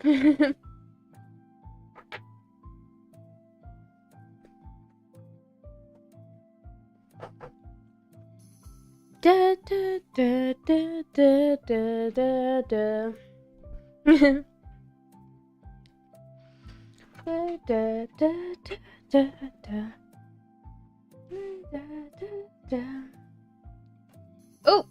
Da, da, da, da, da, da, da, da. Da, da, da, da, da. Da, da, da. Oh!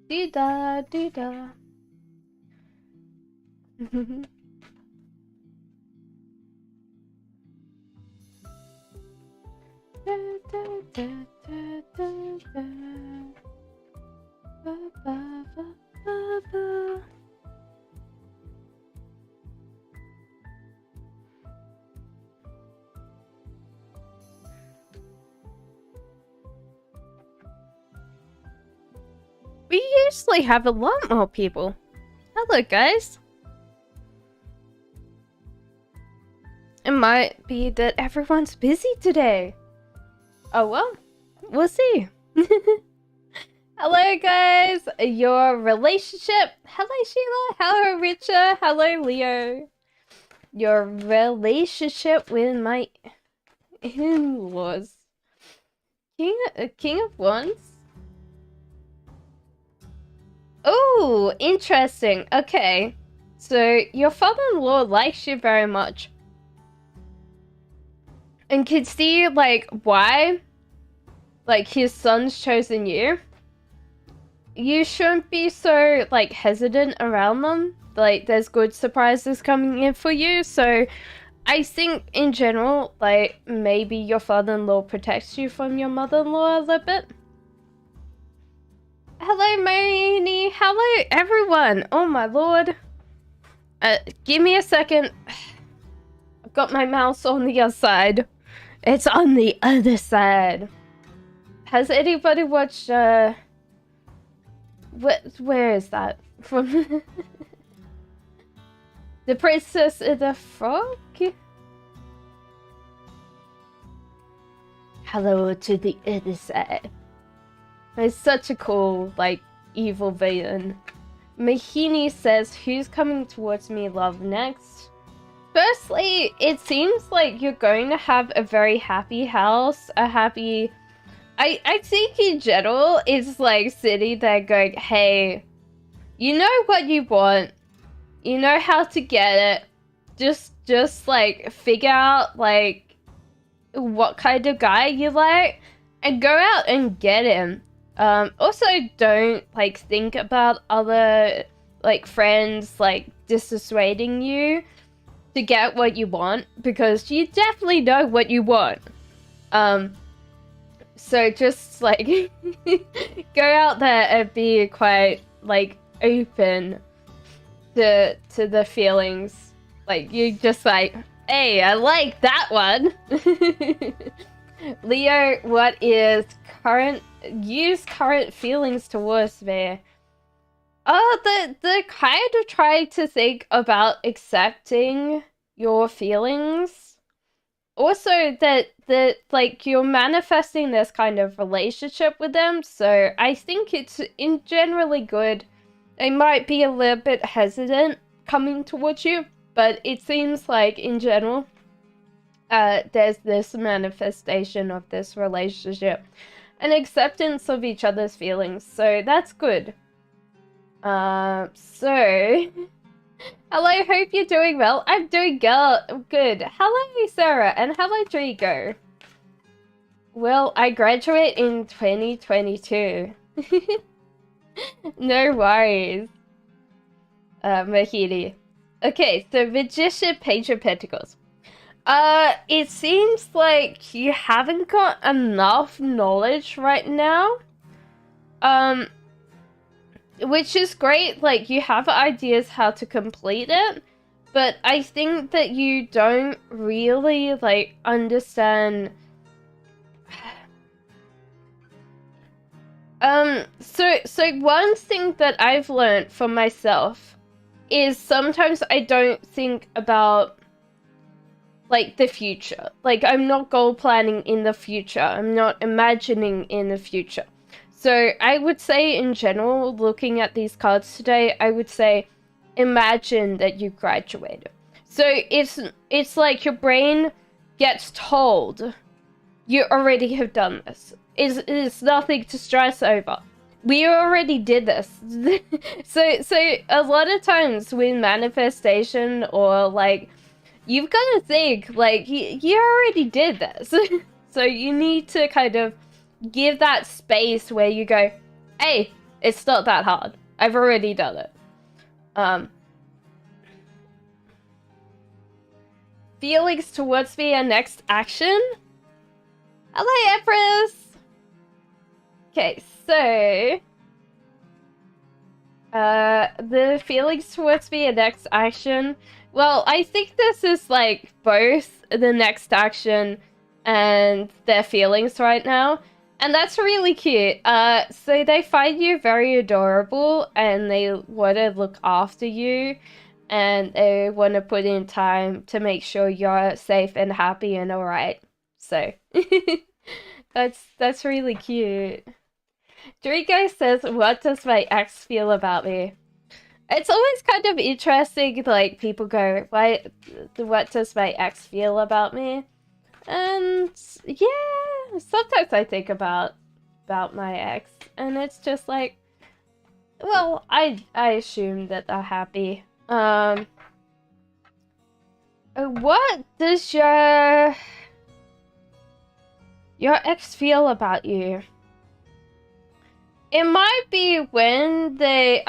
Dee-da, dee-da. Da, da, da, da, da, da. Ba, ba, ba, ba, ba. We usually have a lot more people. Hello, guys. It might be that everyone's busy today. Oh well, we'll see. Hello, guys. Your relationship. Hello, Sheila. Hello, Richard. Hello, Leo. Your relationship with my in-laws. King of Wands. Oh, interesting. Okay. So, your father-in-law likes you very much. And can see, like, why, like, his son's chosen you. You shouldn't be so, like, hesitant around them. Like, there's good surprises coming in for you. So, I think, in general, like, maybe your father-in-law protects you from your mother-in-law a little bit. Hello, Marini. Hello, everyone. Oh, my lord. Give me a second. I've got my mouse on the other side. It's on the other side. Has anybody watched, where is that? From The Princess and the Frog? Hello to the other side. It's such a cool, like, evil villain. Mahini says, who's coming towards me, love, next? Firstly, it seems like you're going to have a very happy house, a happy... I think in general, it's like sitting there going, hey, you know what you want, you know how to get it, just like, figure out, like, what kind of guy you like, and go out and get him. Also, don't, like, think about other, like, friends, like, dissuading you to get what you want, because you definitely know what you want. So just, like, go out there and be quite, like, open to the feelings. Like, you just like, hey, I like that one. Leo, what is use current feelings towards me? The kind of trying to think about accepting your feelings. Also, that like, you're manifesting this kind of relationship with them, so I think it's in generally good. They might be a little bit hesitant coming towards you, but it seems like, in general, there's this manifestation of this relationship. An acceptance of each other's feelings, so that's good. So... Hello, hope you're doing well. I'm doing good. Hello, Sarah, and hello, Drigo. Well, I graduate in 2022. No worries. Mahidi. Okay, so Magician, Page of Pentacles. It seems like you haven't got enough knowledge right now. Which is great, like, you have ideas how to complete it, but I think that you don't really, like, understand... So one thing that I've learned for myself is sometimes I don't think about, like, the future. Like, I'm not goal planning in the future. I'm not imagining in the future. So I would say in general, looking at these cards today, I would say imagine that you graduated. So it's like your brain gets told you already have done this. It's nothing to stress over. We already did this. so a lot of times with manifestation or like, you've got to think like you already did this. So you need to kind of give that space where you go, hey, it's not that hard. I've already done it. Feelings towards me and next action? Hello, Empress! Okay, so... the feelings towards me and next action... Well, I think this is, like, both the next action and their feelings right now. And that's really cute. So they find you very adorable, and they want to look after you, and they want to put in time to make sure you're safe and happy and alright. So, that's really cute. Drigo says, what does my ex feel about me? It's always kind of interesting, like, people go, what does my ex feel about me? And, yeah, sometimes I think about my ex, and it's just like, well, I assume that they're happy. What does your ex feel about you? It might be when they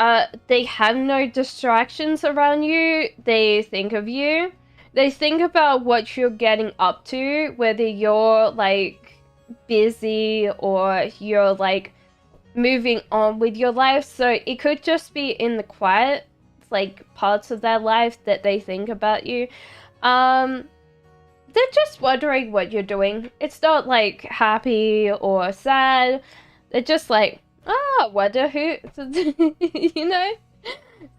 have no distractions around you, they think of you. They think about what you're getting up to, whether you're like busy or you're like moving on with your life. So it could just be in the quiet, like, parts of their life that they think about you. They're just wondering what you're doing. It's not like happy or sad. They're just like, oh, wonder who, you know?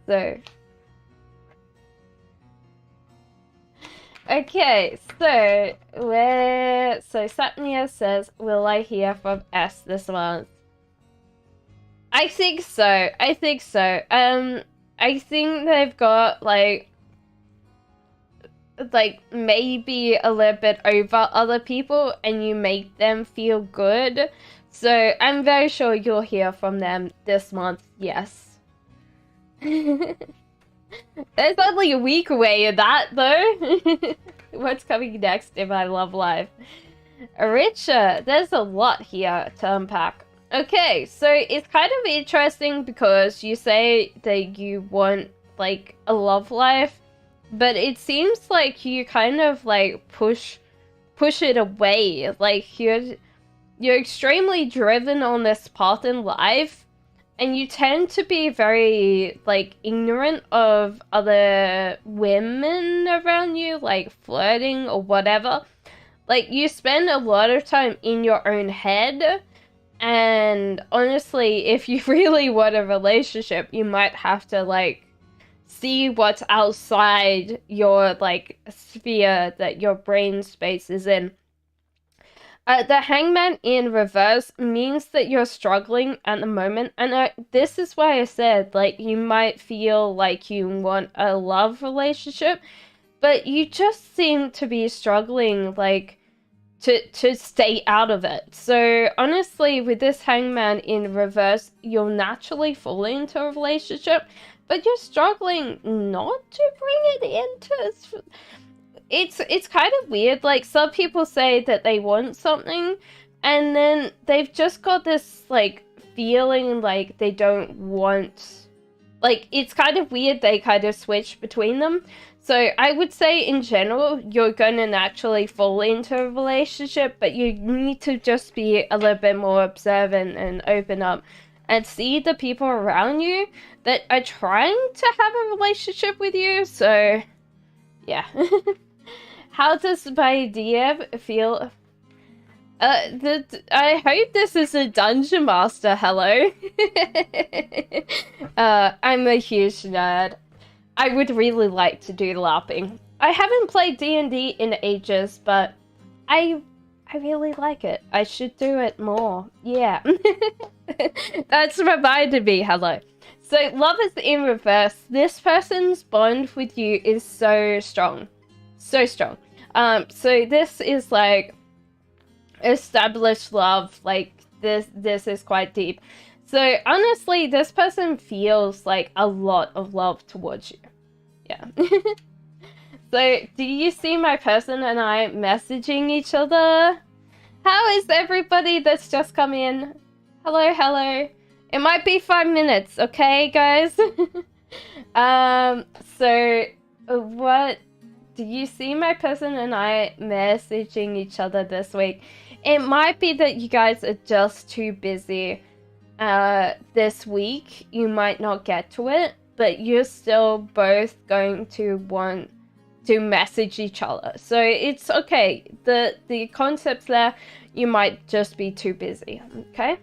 So. Okay, so Sapnia says, will I hear from S this month? I think so. I think they've got like maybe a little bit over other people, and you make them feel good. So I'm very sure you'll hear from them this month, yes. There's only a week away in that, though. What's coming next in my love life? Richard, there's a lot here to unpack. Okay, so it's kind of interesting because you say that you want, like, a love life, but it seems like you kind of, like, push it away. Like, you're extremely driven on this path in life, and you tend to be very, like, ignorant of other women around you, like flirting or whatever. Like, you spend a lot of time in your own head, and honestly, if you really want a relationship, you might have to, like, see what's outside your, like, sphere that your brain space is in. The Hangman in reverse means that you're struggling at the moment, and this is why I said, like, you might feel like you want a love relationship, but you just seem to be struggling, like, to stay out of it. So, honestly, with this Hangman in reverse, you'll naturally fall into a relationship, but you're struggling not to bring it into... It's kind of weird. Like, some people say that they want something, and then they've just got this, like, feeling like they don't want... Like, it's kind of weird they kind of switch between them. So I would say, in general, you're going to naturally fall into a relationship, but you need to just be a little bit more observant and open up and see the people around you that are trying to have a relationship with you. So, yeah. How does my DM feel? I hope this is a dungeon master. Hello. I'm a huge nerd. I would really like to do LARPing. I haven't played D&D in ages, but I really like it. I should do it more. Yeah. That's reminded me, hello. So love is in reverse. This person's bond with you is so strong. So strong. So this is like established love. Like this is quite deep. So honestly, this person feels like a lot of love towards you. Yeah. So do you see my person and I messaging each other? How is everybody that's just come in? Hello, hello. It might be 5 minutes, okay, guys? So what do you see my person and I messaging each other this week? It might be that you guys are just too busy this week. You might not get to it, but you're still both going to want to message each other. So it's okay. The concepts there, you might just be too busy, okay?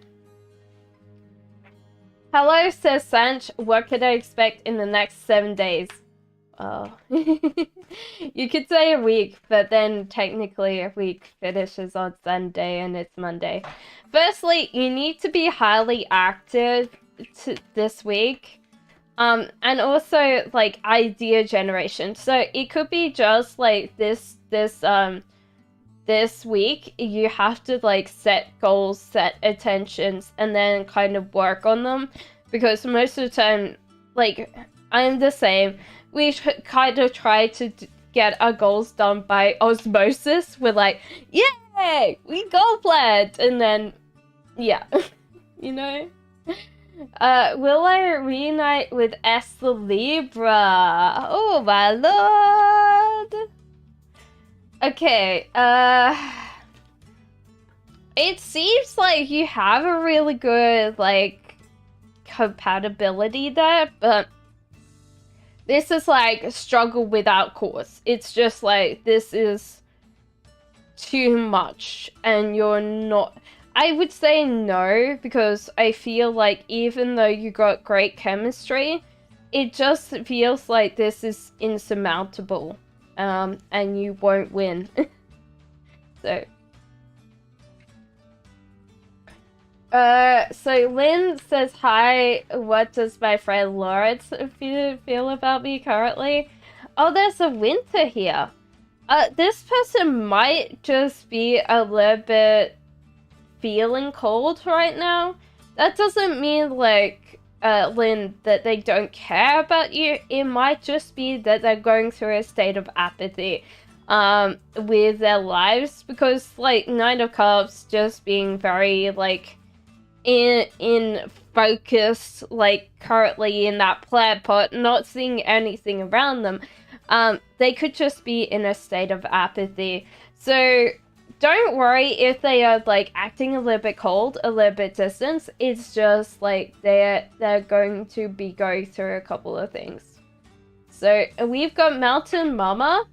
Hello, says Sanch. What could I expect in the next 7 days? Oh. You could say a week, but then technically a week finishes on Sunday and it's Monday. Firstly, you need to be highly active this week. And also like idea generation. So it could be just like this week you have to like set goals, set attentions, and then kind of work on them, because most of the time, like, I'm the same. We kind of try to get our goals done by osmosis. We're like, yay, we goal planned, and then yeah. You know. Will I reunite with Esther Libra? Oh my lord! Okay, it seems like you have a really good, like, compatibility there, but this is like a struggle without cause. It's just like, this is too much, and you're not... I would say no, because I feel like even though you got great chemistry, it just feels like this is insurmountable, and you won't win. So Lynn says, hi, what does my friend Lawrence feel about me currently? Oh, there's a winter here. This person might just be a little bit feeling cold right now. That doesn't mean, like, Lynn, that they don't care about you. It might just be that they're going through a state of apathy with their lives, because, like, Nine of Cups just being very, like, in focus, like, currently in that plaid pot, not seeing anything around them. They could just be in a state of apathy. So don't worry if they are, like, acting a little bit cold, a little bit distant. It's just, like, they're going to be going through a couple of things. So, we've got Mountain Mama.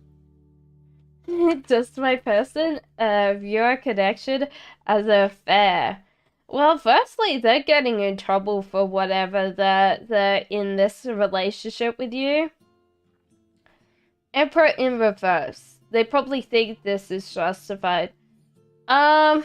Just my person. Viewer connection as a fair. Well, firstly, they're getting in trouble for whatever they're in this relationship with you. Emperor in reverse. They probably think this is justified. I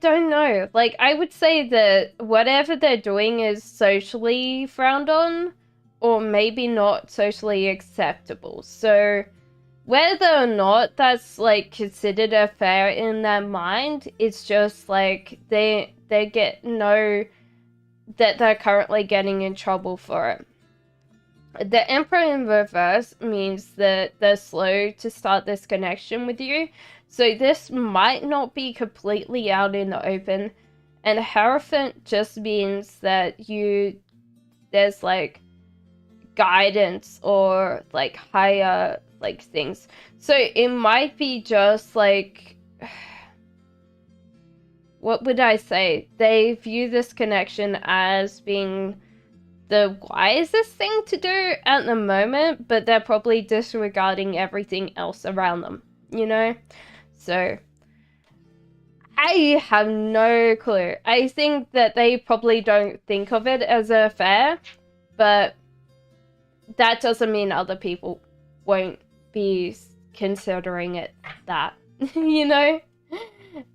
don't know. Like, I would say that whatever they're doing is socially frowned on, or maybe not socially acceptable. So whether or not that's, like, considered a affair in their mind, it's just like they know that they're currently getting in trouble for it. The Emperor in reverse means that they're slow to start this connection with you. So this might not be completely out in the open. And Hierophant just means that there's, like, guidance or, like, higher, like, things. So it might be just, like, what would I say? They view this connection as being the wisest thing to do at the moment, but they're probably disregarding everything else around them, you know? So I have no clue. I think that they probably don't think of it as an affair, but that doesn't mean other people won't be considering it that. You know?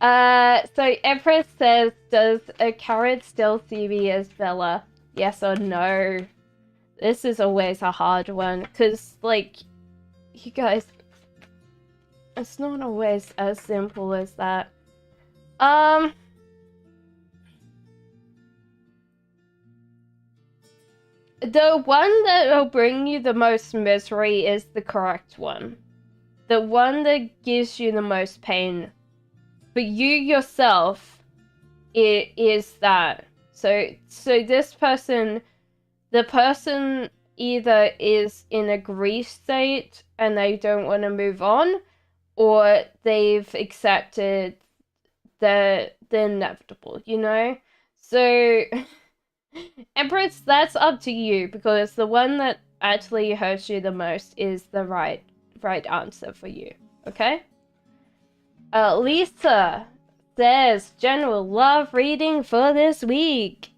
So Empress says, does a carrot still see me as Bella? Yes or no? This is always a hard one, because, like, you guys, it's not always as simple as that. The one that will bring you the most misery is the correct one. The one that gives you the most pain. For you yourself, it is that. So this person, the person either is in a grief state and they don't want to move on, or they've accepted the inevitable, you know? So Empress, that's up to you, because the one that actually hurts you the most is the right answer for you, okay? Lisa says, general love reading for this week.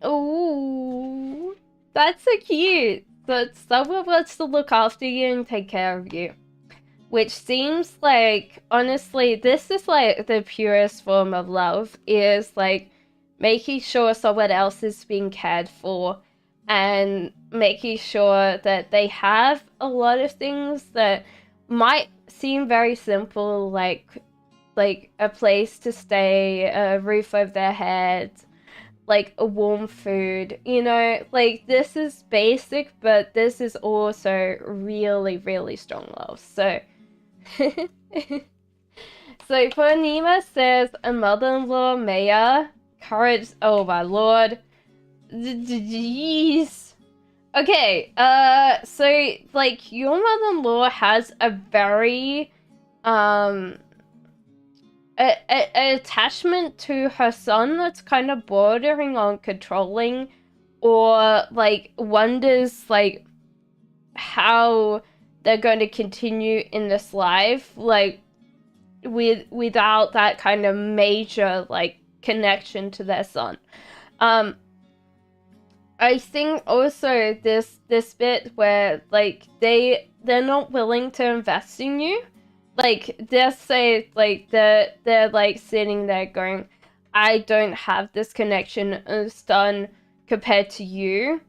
Ooh, that's so cute. That someone wants to look after you and take care of you. Which seems like, honestly, this is like the purest form of love, is like making sure someone else is being cared for and making sure that they have a lot of things that might seem very simple, like a place to stay, a roof over their heads, like a warm food, you know, like this is basic, but this is also really, really strong love. So so Nima says, a mother-in-law, Maya, courage, oh my lord. Jeez. Okay, so, like, your mother-in-law has a very, an attachment to her son that's kind of bordering on controlling, or, like, wonders, like, how they're going to continue in this life, like, without that kind of major, like, connection to their son. I think also this bit where, like, they're not willing to invest in you. Like, just say, like, they're like sitting there going, I don't have this connection as done compared to you.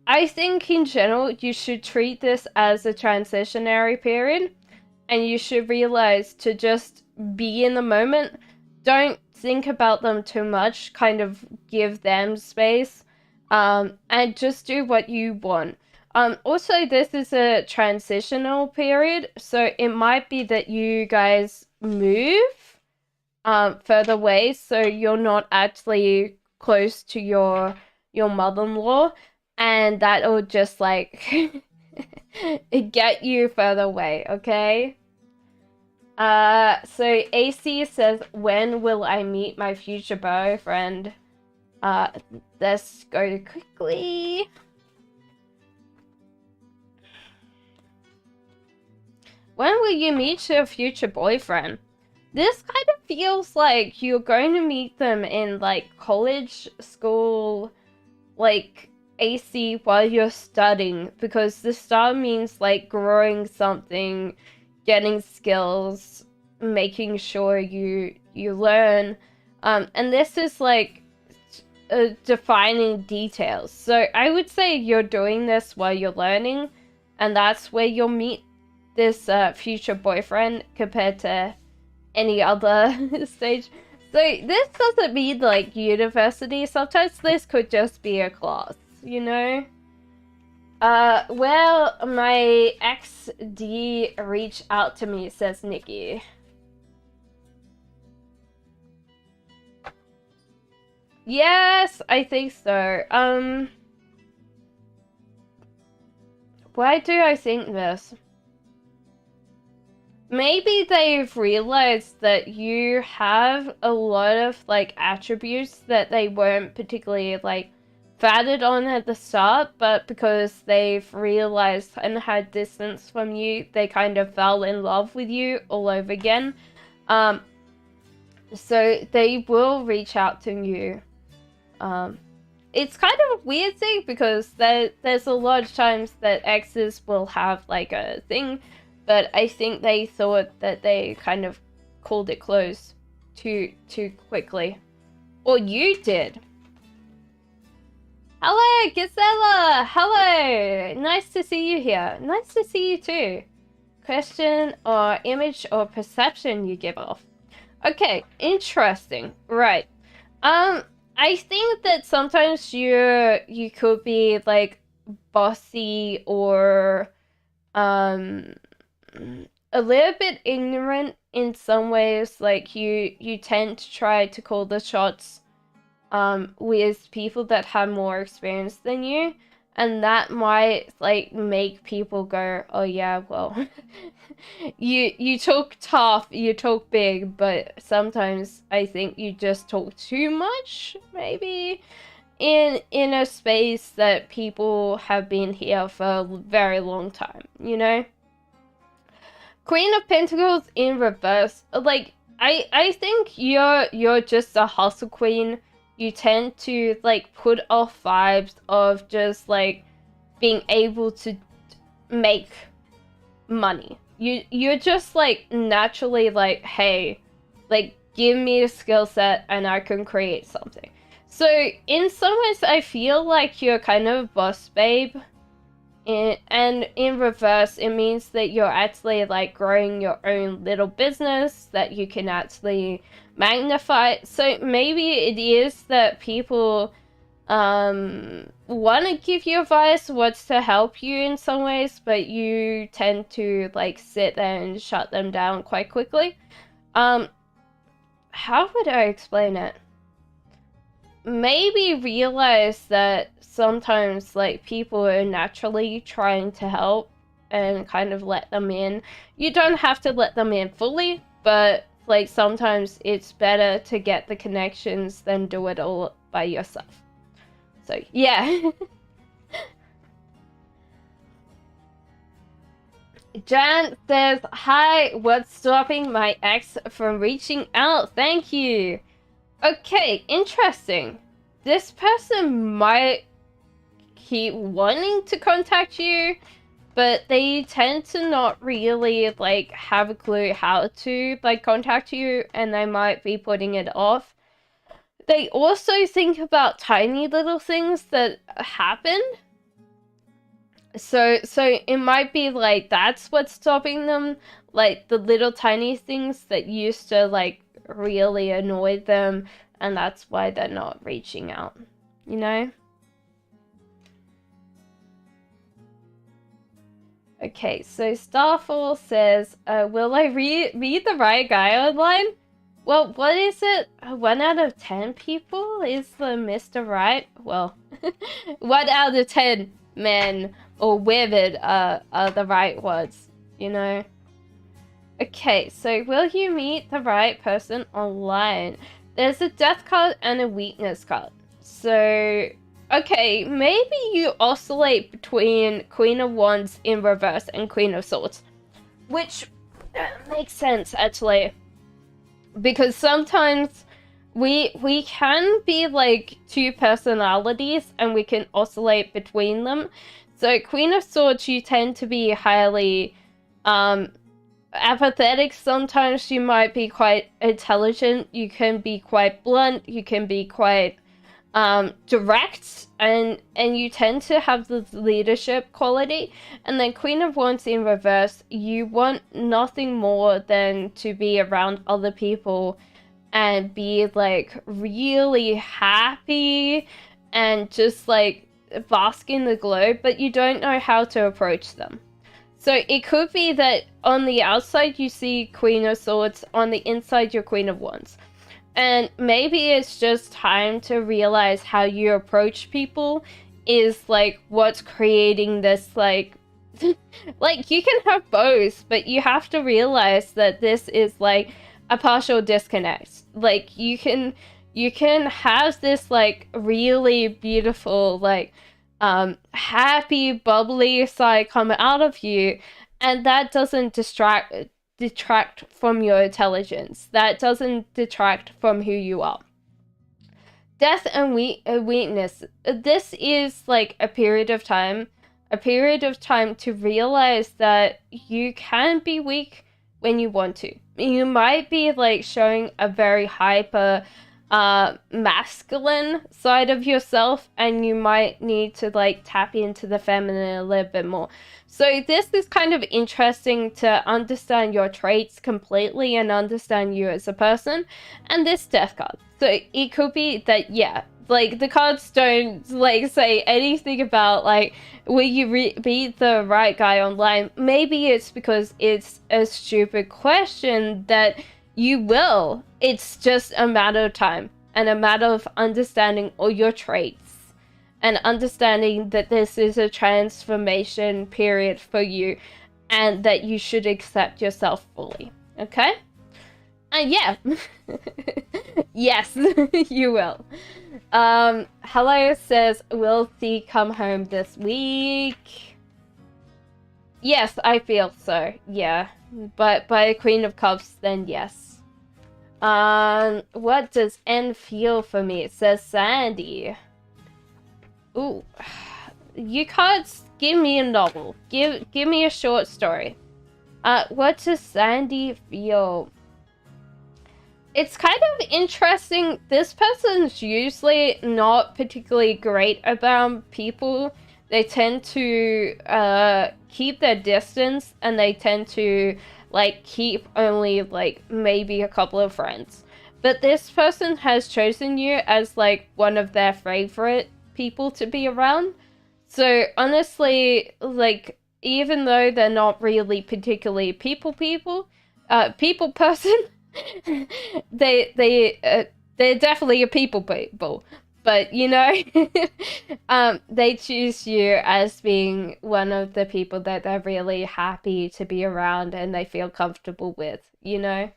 I think in general you should treat this as a transitionary period, and you should realize to just be in the moment. Don't think about them too much, kind of give them space, and just do what you want. Also, this is a transitional period, so it might be that you guys move further away, so you're not actually close to your mother-in-law, and that'll just like get you further away, okay? So AC says, when will I meet my future boyfriend? Let's go quickly. When will you meet your future boyfriend? This kind of feels like you're going to meet them in, like, college, school, like, AC while you're studying, because the star means, like, growing something, getting skills, making sure you learn, and this is, like, defining details. So I would say you're doing this while you're learning, and that's where you'll meet this future boyfriend compared to any other stage. So this doesn't mean, like, university. Sometimes this could just be a class, you know? Well, my XD reached out to me, says Nikki. Yes, I think so. Why do I think this? Maybe they've realized that you have a lot of, like, attributes that they weren't particularly, like, fatted on at the start, but because they've realized and had distance from you, they kind of fell in love with you all over again. So they will reach out to you. it's kind of a weird thing because there's a lot of times that exes will have like a thing, but I think they thought that they kind of called it close too quickly. Or you did. Hello, Gisela! Hello! Nice to see you here. Nice to see you too. Question or image or perception you give off. Okay, interesting. Right. I think that sometimes you could be like bossy or a little bit ignorant in some ways. Like you tend to try to call the shots with people that have more experience than you, and that might like make people go, oh yeah, well you talk tough, you talk big, but sometimes I think you just talk too much, maybe in a space that people have been here for a very long time, you know? Queen of Pentacles in reverse, like I think you're just a hustle queen. You tend to like put off vibes of just like being able to make money. You're just like naturally like, hey, like give me a skill set and I can create something. So in some ways I feel like you're kind of boss babe. And in reverse, it means that you're actually like growing your own little business that you can actually magnify. So maybe it is that people want to give you advice, wants to help you in some ways, but you tend to like sit there and shut them down quite quickly. How would I explain it? Maybe realize that sometimes like people are naturally trying to help and kind of let them in. You don't have to let them in fully, but like sometimes it's better to get the connections than do it all by yourself. So yeah. Jan says, hi, what's stopping my ex from reaching out? Thank you. Okay, interesting. This person might keep wanting to contact you, but they tend to not really like have a clue how to like contact you, and they might be putting it off. They also think about tiny little things that happen. So it might be like that's what's stopping them, like the little tiny things that used to like really annoy them, and that's why they're not reaching out, you know? Okay, so Starfall says, will I read the right guy online? Well, what is it? 1 out of 10 people is the Mr. Right? Well, 1 out of 10 men or women are the right ones, you know? Okay, so will you meet the right person online? There's a death card and a weakness card. So, okay, maybe you oscillate between Queen of Wands in reverse and Queen of Swords. Which makes sense, actually. Because sometimes we can be like two personalities and we can oscillate between them. So Queen of Swords, you tend to be highly apathetic. Sometimes you might be quite intelligent, you can be quite blunt, you can be quite direct, and you tend to have the leadership quality. And then Queen of Wands in reverse, you want nothing more than to be around other people and be like really happy and just like bask in the glow, but you don't know how to approach them. So it could be that on the outside you see Queen of Swords, on the inside you're Queen of Wands. And maybe it's just time to realize how you approach people is like what's creating this like like you can have both, but you have to realize that this is like a partial disconnect. Like you can have this like really beautiful like happy bubbly side come out of you, and that doesn't detract from your intelligence. That doesn't detract from who you are. Death and weakness. This is like a period of time to realize that you can be weak when you want to. You might be like showing a very hyper masculine side of yourself, and you might need to like tap into the feminine a little bit more. So this is kind of interesting to understand your traits completely and understand you as a person. And this death card, so it could be that, yeah, like the cards don't like say anything about like will you be the right guy online. Maybe it's because it's a stupid question that you will. It's just a matter of time and a matter of understanding all your traits and understanding that this is a transformation period for you and that you should accept yourself fully. Okay? And yeah. Yes, you will. Hello says, will Thea come home this week? Yes, I feel so. Yeah. But by a Queen of Cups, then yes. What does N feel for me? It says Sandy. Ooh. You can't give me a novel. Give me a short story. What does Sandy feel? It's kind of interesting. This person's usually not particularly great about people. They tend to keep their distance, and they tend to like keep only like maybe a couple of friends. But this person has chosen you as like one of their favorite people to be around. So honestly, like even though they're not really particularly people person, they're definitely a people, but you know, they choose you as being one of the people that they're really happy to be around and they feel comfortable with, you know.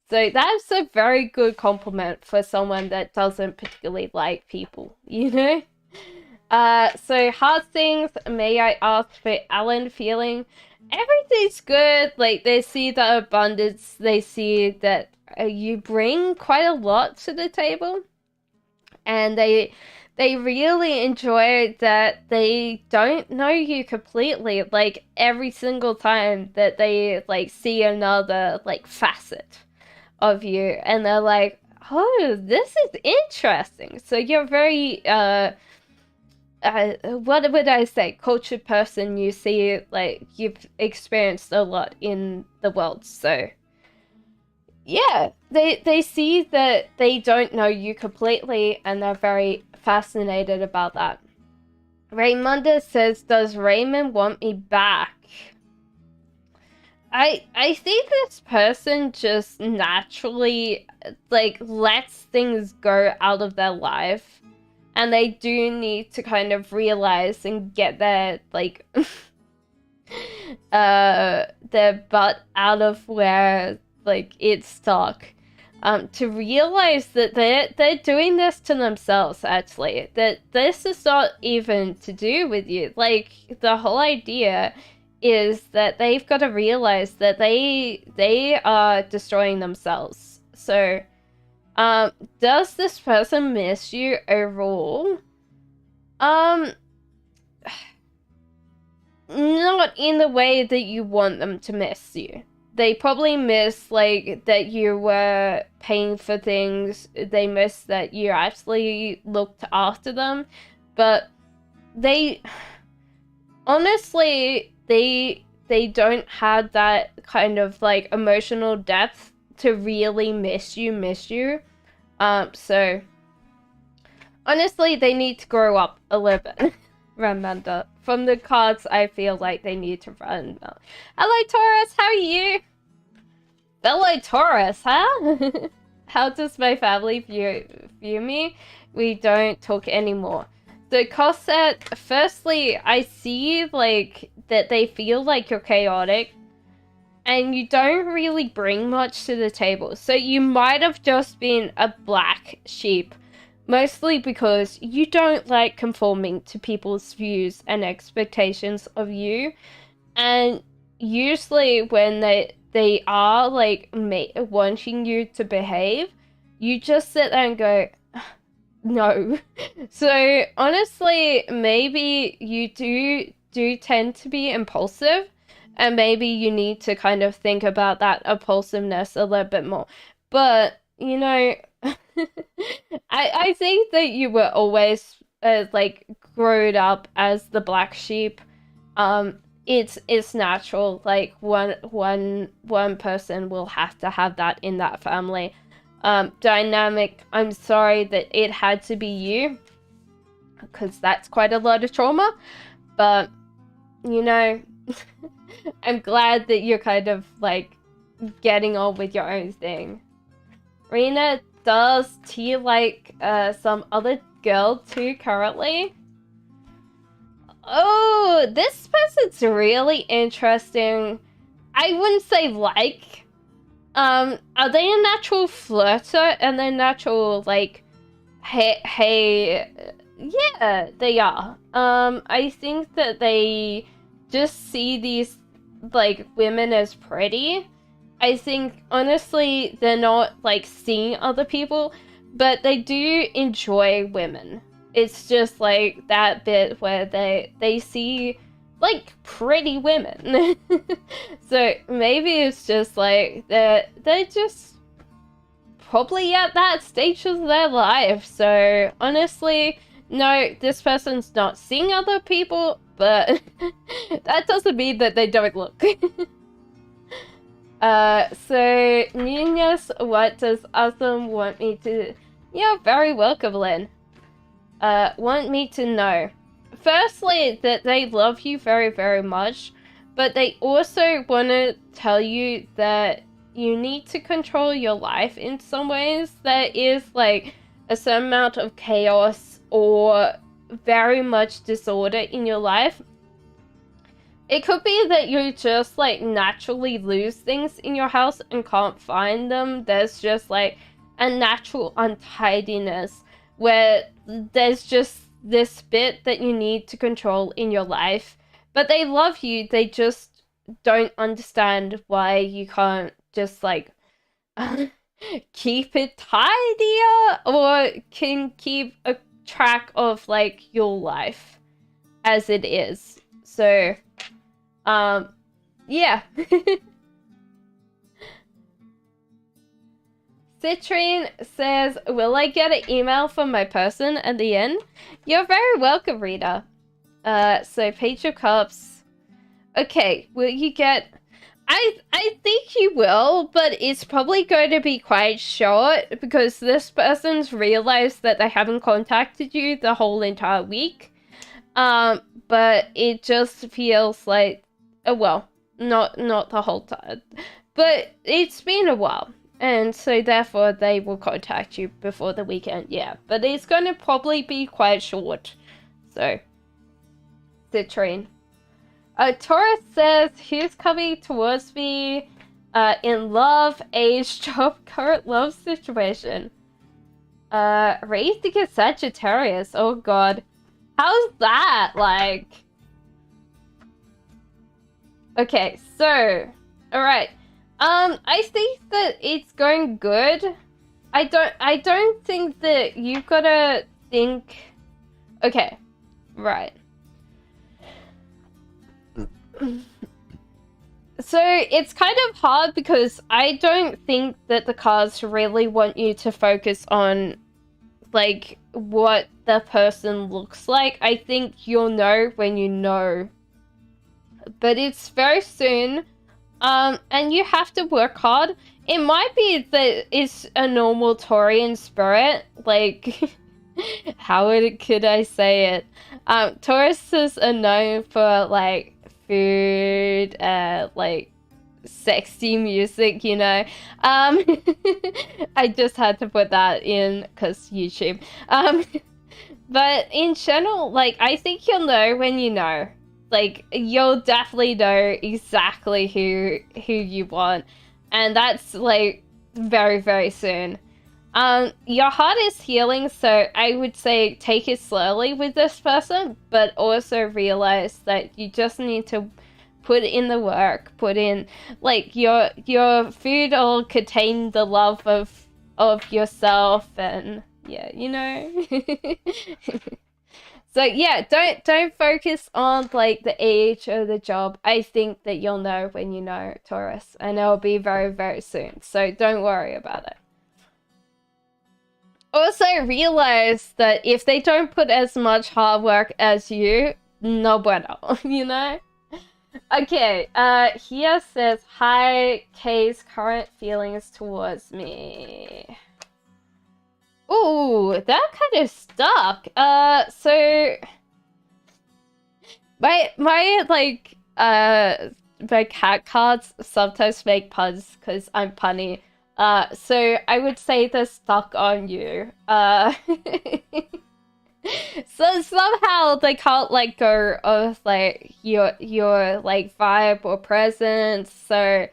So that's a very good compliment for someone that doesn't particularly like people, you know. So hard things, may I ask for Alan feeling? Everything's good. Like, they see the abundance, they see that you bring quite a lot to the table, and they really enjoy that they don't know you completely, like every single time that they like see another like facet of you, and they're like, oh, this is interesting. So you're very what would I say, cultured person. You see, like, you've experienced a lot in the world, so yeah, they see that they don't know you completely, and they're very fascinated about that. Raymonda says, does Raymond want me back? I think this person just naturally like lets things go out of their life. And they do need to kind of realize and get their, like, their butt out of where, like, it's stuck. To realize that they're doing this to themselves, actually. That this is not even to do with you. Like, the whole idea is that they've got to realize that they are destroying themselves. So does this person miss you overall? Not in the way that you want them to miss you. They probably miss, like, that you were paying for things. They miss that you actually looked after them. But they... honestly, they don't have that kind of, like, emotional depth to really miss you. So honestly, they need to grow up a little bit. Remember, from the cards, I feel like they need to run. Hello, Taurus, how are you? Fellow Taurus, huh? How does my family view me? We don't talk anymore. So, Cosette, firstly, I see, like, that they feel like you're chaotic, and you don't really bring much to the table. So you might have just been a black sheep, mostly because you don't like conforming to people's views and expectations of you. And usually when they are like wanting you to behave, you just sit there and go, no. So honestly, maybe you do tend to be impulsive, and maybe you need to kind of think about that impulsiveness a little bit more. But you know, I think that you were always like grown up as the black sheep. It's natural. Like one person will have to have that in that family. Dynamic. I'm sorry that it had to be you, because that's quite a lot of trauma. But you know, I'm glad that you're kind of like getting on with your own thing. Rena, does T like some other girl too currently? Oh, this person's really interesting. I wouldn't say like. Are they a natural flirter and a natural like, hey, yeah, they are. I think that they just see these like women as pretty. I think honestly they're not like seeing other people, but they do enjoy women. It's just like that bit where they see like pretty women. So maybe it's just like they're just probably at that stage of their life. So honestly, no, this person's not seeing other people, but that doesn't mean that they don't look. So Nunez, what does Awesome want me to... You're very welcome, Lynn. Want me to know. Firstly, that they love you very, very much, but they also want to tell you that you need to control your life in some ways. There is like a certain amount of chaos or very much disorder in your life. It could be that you just like naturally lose things in your house and can't find them. There's just like a natural untidiness where there's just this bit that you need to control in your life. But they love you, they just don't understand why you can't just like keep it tidier or can keep a track of like your life as it is. So yeah. Citrine says, will I get an email from my person at the end? You're very welcome, Rita. So Page of Cups. Okay, will you get... I think you will, but it's probably going to be quite short because this person's realized that they haven't contacted you the whole entire week. But it just feels like... well, not the whole time. But it's been a while. And so therefore they will contact you before the weekend, yeah. But it's going to probably be quite short. So, Citrine. Taurus says, who's coming towards me in love, age, job, current love situation? Raised to get Sagittarius, oh god. How's that, like? Okay, so, alright. I think that it's going good. I don't think that you gotta think... Okay, right. So it's kind of hard because I don't think that the cards really want you to focus on like what the person looks like. I think you'll know when you know. But it's very soon. And you have to work hard. It might be that it's a normal Taurian spirit. Like, could I say it? Tauruses are known for, like, food, like, sexy music, you know? I just had to put that in, because YouTube. But in general, like, I think you'll know when you know. Like, you'll definitely know exactly who you want. And that's, like, very, very soon. Your heart is healing, so I would say take it slowly with this person, but also realize that you just need to put in the work, put in, like, your food will contain the love of yourself, and Yeah, you know. So yeah, don't focus on like the age or the job. I think that you'll know when you know, Taurus, and it'll be very, very soon. So don't worry about it. Also realize that if they don't put as much hard work as you, no bueno, you know? Okay, here says, hi, Kay's current feelings towards me. Ooh, that kind of stuck. So my like my cat cards sometimes make puns because I'm punny. So I would say they're stuck on you. So somehow they can't let go of like your like vibe or presence. So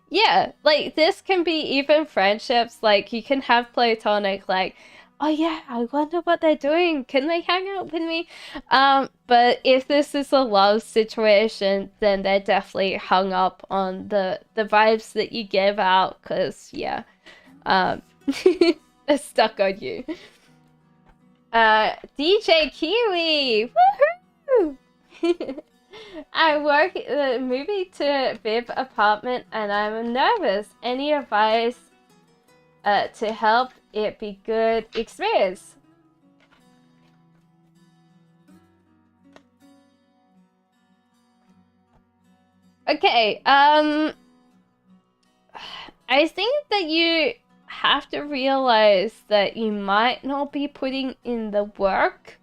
yeah, like this can be even friendships. Like you can have platonic like, oh yeah, I wonder what they're doing. Can they hang out with me? But if this is a love situation, then they're definitely hung up on the vibes that you give out. Cause yeah, they're stuck on you. DJ Kiwi! Woohoo! I work moving to Viv apartment and I'm nervous. Any advice to help it be good experience? Okay, I think that you have to realize that you might not be putting in the work,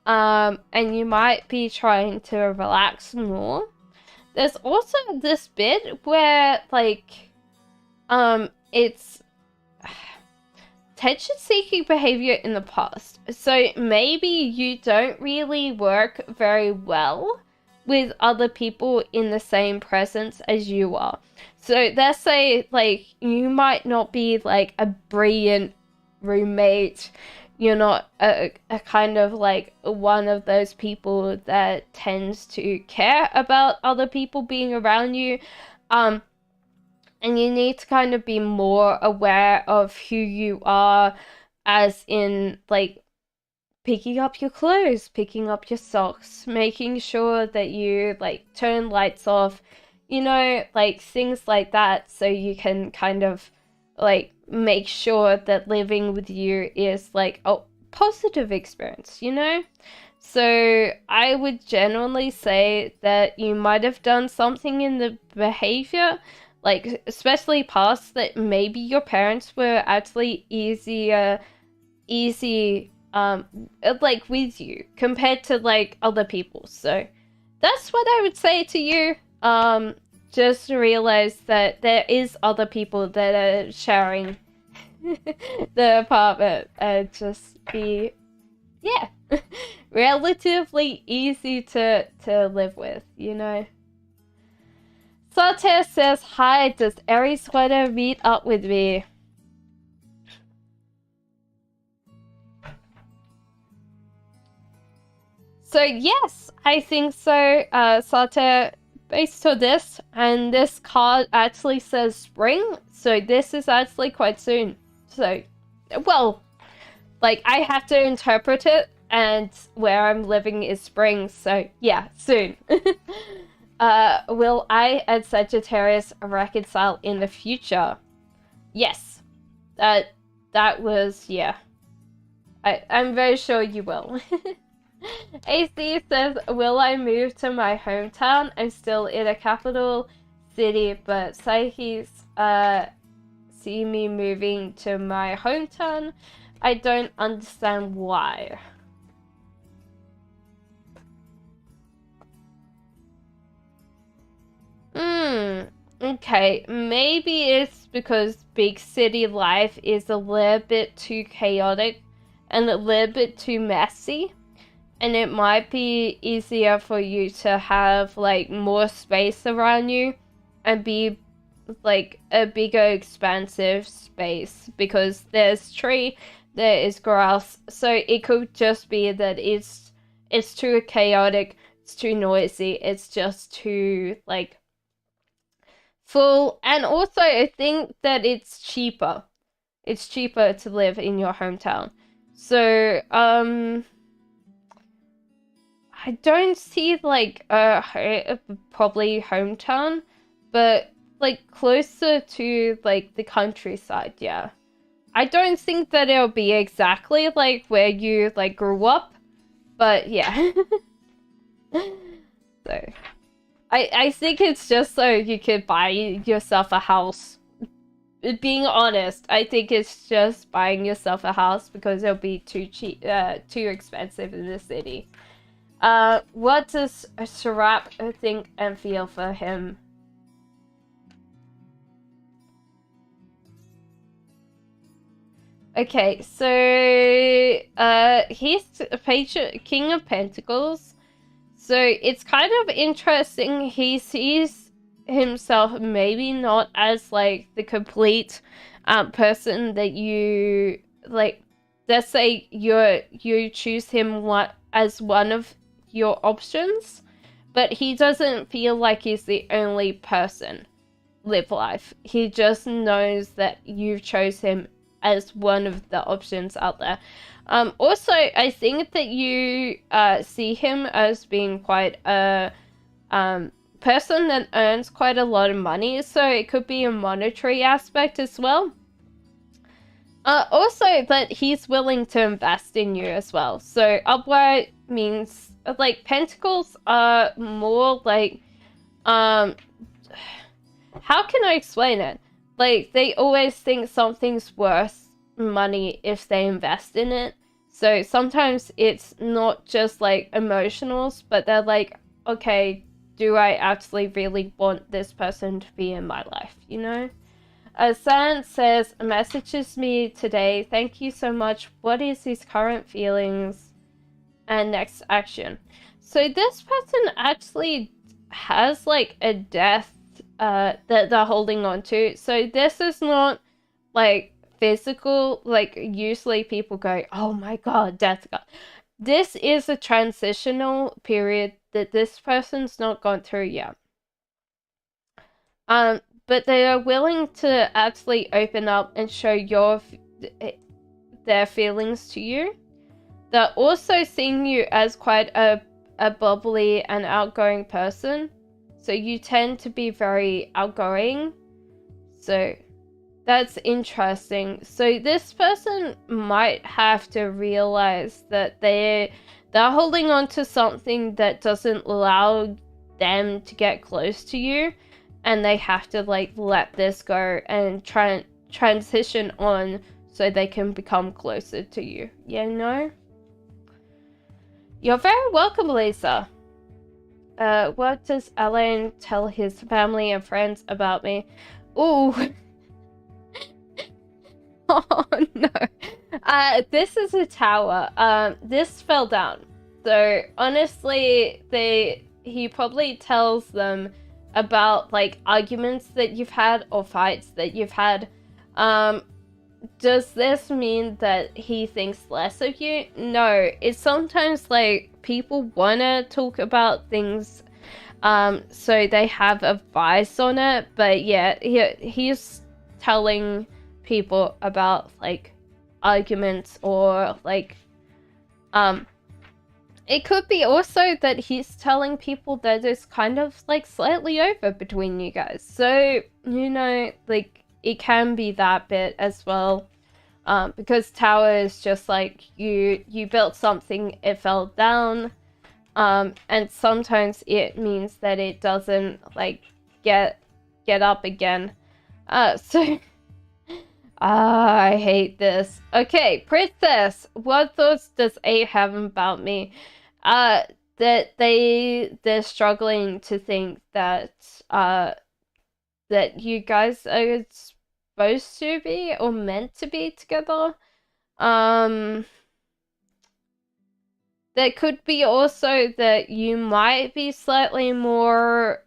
and you might be trying to relax more. There's also this bit where like it's tension-seeking behavior in the past. So maybe you don't really work very well with other people in the same presence as you are. So let's say like you might not be like a brilliant roommate. You're not a kind of like one of those people that tends to care about other people being around you. And you need to kind of be more aware of who you are, as in like picking up your clothes, picking up your socks, making sure that you like turn lights off, you know, like things like that, so you can kind of like make sure that living with you is like a positive experience, you know? So I would genuinely say that you might have done something in the behavior, like especially past, that maybe your parents were actually easy like with you compared to like other people. So that's what I would say to you. Just realize that there is other people that are sharing the apartment, and just be relatively easy to live with, you know. Saute says, hi, does Aries Sweater meet up with me? So yes, I think so, Saute, based on this, and this card actually says spring, so this is actually quite soon. So, well, like, I have to interpret it, and where I'm living is spring, so yeah, soon. Will I and Sagittarius reconcile in the future? Yes. That was, yeah. I'm very sure you will. AC says, will I move to my hometown? I'm still in a capital city, but Psyche's see me moving to my hometown. I don't understand why. Okay, maybe it's because big city life is a little bit too chaotic and a little bit too messy, and it might be easier for you to have like more space around you and be like a bigger expansive space, because there's tree, there is grass, so it could just be that it's too chaotic, it's too noisy, it's just too like full. And also I think that it's cheaper to live in your hometown. So, I don't see like probably hometown, but like closer to like the countryside, yeah. I don't think that it'll be exactly like where you like grew up, but yeah. So I think it's just so you could buy yourself a house. Being honest, I think it's just buying yourself a house because it'll be too cheap, too expensive in the city. What does Sharap think and feel for him? Okay, so he's King of Pentacles. So it's kind of interesting. He sees himself maybe not as like the complete person that you like. Let's say you choose him as one of your options, but he doesn't feel like he's the only person live life. He just knows that you chose him as one of the options out there. Also, I think that you see him as being quite a person that earns quite a lot of money, so it could be a monetary aspect as well. Also, that he's willing to invest in you as well. So upright means like pentacles are more like how can I explain it? Like, they always think something's worth money if they invest in it. So sometimes it's not just like emotionals, but they're like, okay, do I actually really want this person to be in my life, you know? San says, messages me today. Thank you so much. What is his current feelings and next action? So this person actually has like a death that they're holding on to. So this is not like physical, like usually people go, oh my god, death. This is a transitional period that this person's not gone through yet. But they are willing to actually open up and show their feelings to you. They're also seeing you as quite a bubbly and outgoing person. So you tend to be very outgoing. So that's interesting. So this person might have to realize that they're holding on to something that doesn't allow them to get close to you, and they have to like let this go and transition on so they can become closer to you. You know? You're very welcome, Lisa. What does Alain tell his family and friends about me? Ooh. Oh no. This is a tower. This fell down. So honestly, he probably tells them about like arguments that you've had or fights that you've had. Does this mean that he thinks less of you? No, it's sometimes like people wanna talk about things so they have advice on it, but yeah, he's telling people about like arguments or like it could be also that he's telling people that it's kind of like slightly over between you guys. So, you know, like it can be that bit as well. Because tower is just like you built something, it fell down. And sometimes it means that it doesn't like get up again. So I hate this. Okay, princess, what thoughts does A have about me? That they're struggling to think that that you guys are supposed to be or meant to be together. There could be also that you might be slightly more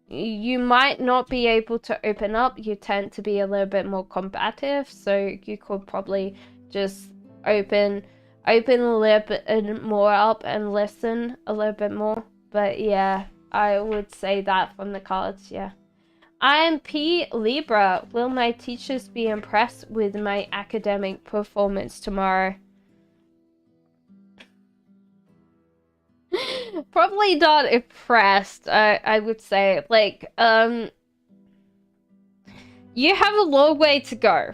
you might not be able to open up. You tend to be a little bit more combative, so you could probably just open a little bit more up and listen a little bit more. But yeah, I would say that from the cards, yeah. IMP Libra. Will my teachers be impressed with my academic performance tomorrow? Probably not impressed, I would say. Like, you have a long way to go.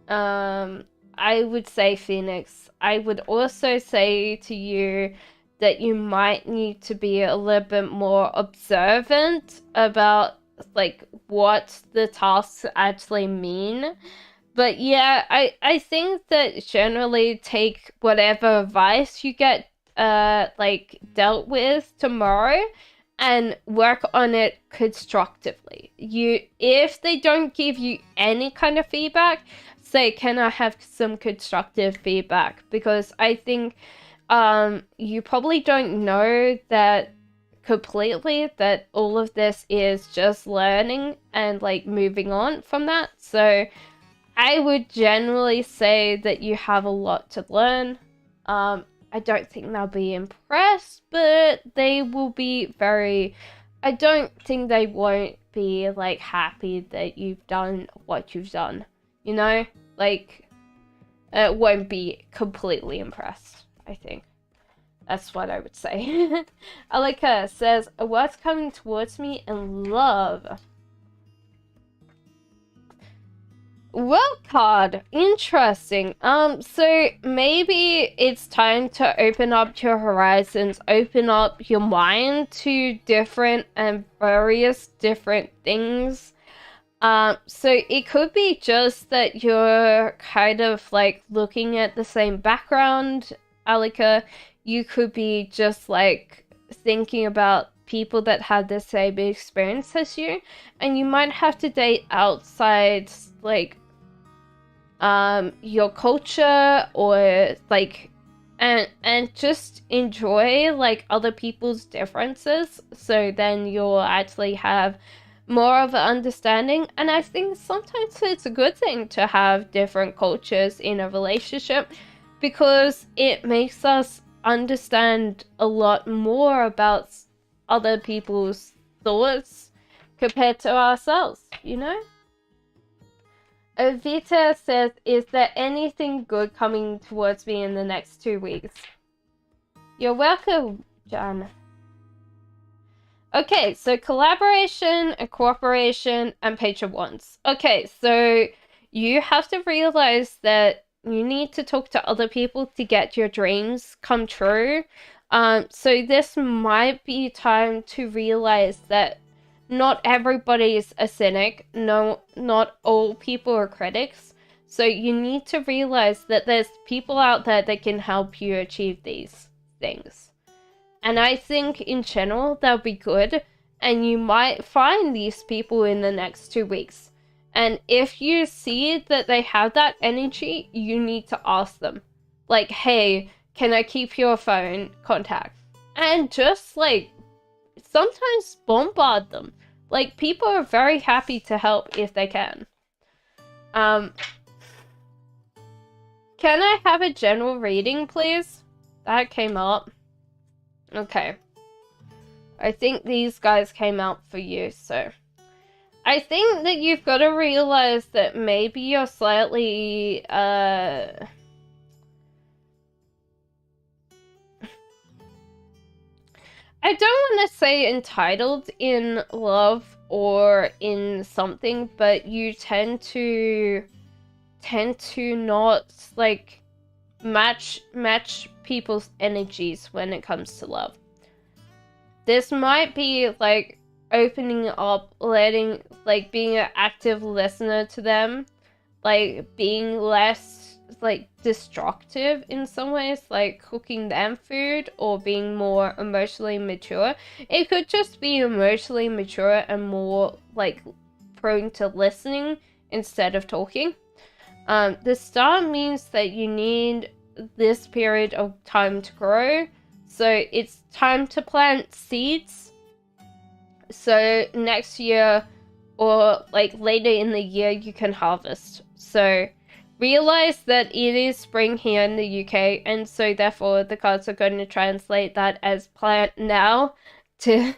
I would say, Phoenix. I would also say to you that you might need to be a little bit more observant about, like, what the tasks actually mean. But yeah, I think that generally take whatever advice you get like dealt with tomorrow and work on it constructively. If they don't give you any kind of feedback, say, can I have some constructive feedback? Because I think you probably don't know that completely, that all of this is just learning and like moving on from that. So I would generally say that you have a lot to learn. I don't think they'll be impressed, but they will be very... I don't think they won't be, like, happy that you've done what you've done. You know? Like, won't be completely impressed, I think. That's what I would say. Alika says, a word's coming towards me in love. Well, card. Interesting. So maybe it's time to open up your horizons, open up your mind to different and various different things. So it could be just that you're kind of like looking at the same background, Alika. You could be just like thinking about people that have the same experience as you, and you might have to date outside like your culture, or like and just enjoy like other people's differences, so then you'll actually have more of an understanding. And I think sometimes it's a good thing to have different cultures in a relationship, because it makes us understand a lot more about other people's thoughts compared to ourselves, you know? Vita says, is there anything good coming towards me in the next 2 weeks? You're welcome, Jan. Okay, so collaboration and cooperation and Page of Wands. Okay, so you have to realize that you need to talk to other people to get your dreams come true. So this might be time to realize that not everybody is a cynic. No, not all people are critics. So you need to realize that there's people out there that can help you achieve these things. And I think in general they'll be good, and you might find these people in the next 2 weeks. And if you see that they have that energy, you need to ask them. Like, hey, can I keep your phone contact? And just like, sometimes bombard them. Like, people are very happy to help if they can. Can I have a general reading, please? That came up. Okay. I think these guys came out for you, so... I think that you've got to realize that maybe you're slightly, I don't want to say entitled in love or in something, but you tend to not, like, match people's energies when it comes to love. This might be, like, opening up, letting, like, being an active listener to them, like, being less, like, destructive in some ways, like cooking them food, or being more emotionally mature. It could just be emotionally mature and more, like, prone to listening instead of talking. The star means that you need this period of time to grow, so it's time to plant seeds. So next year, or like later in the year, you can harvest. So realize that it is spring here in the UK, and so therefore the cards are going to translate that as plant now to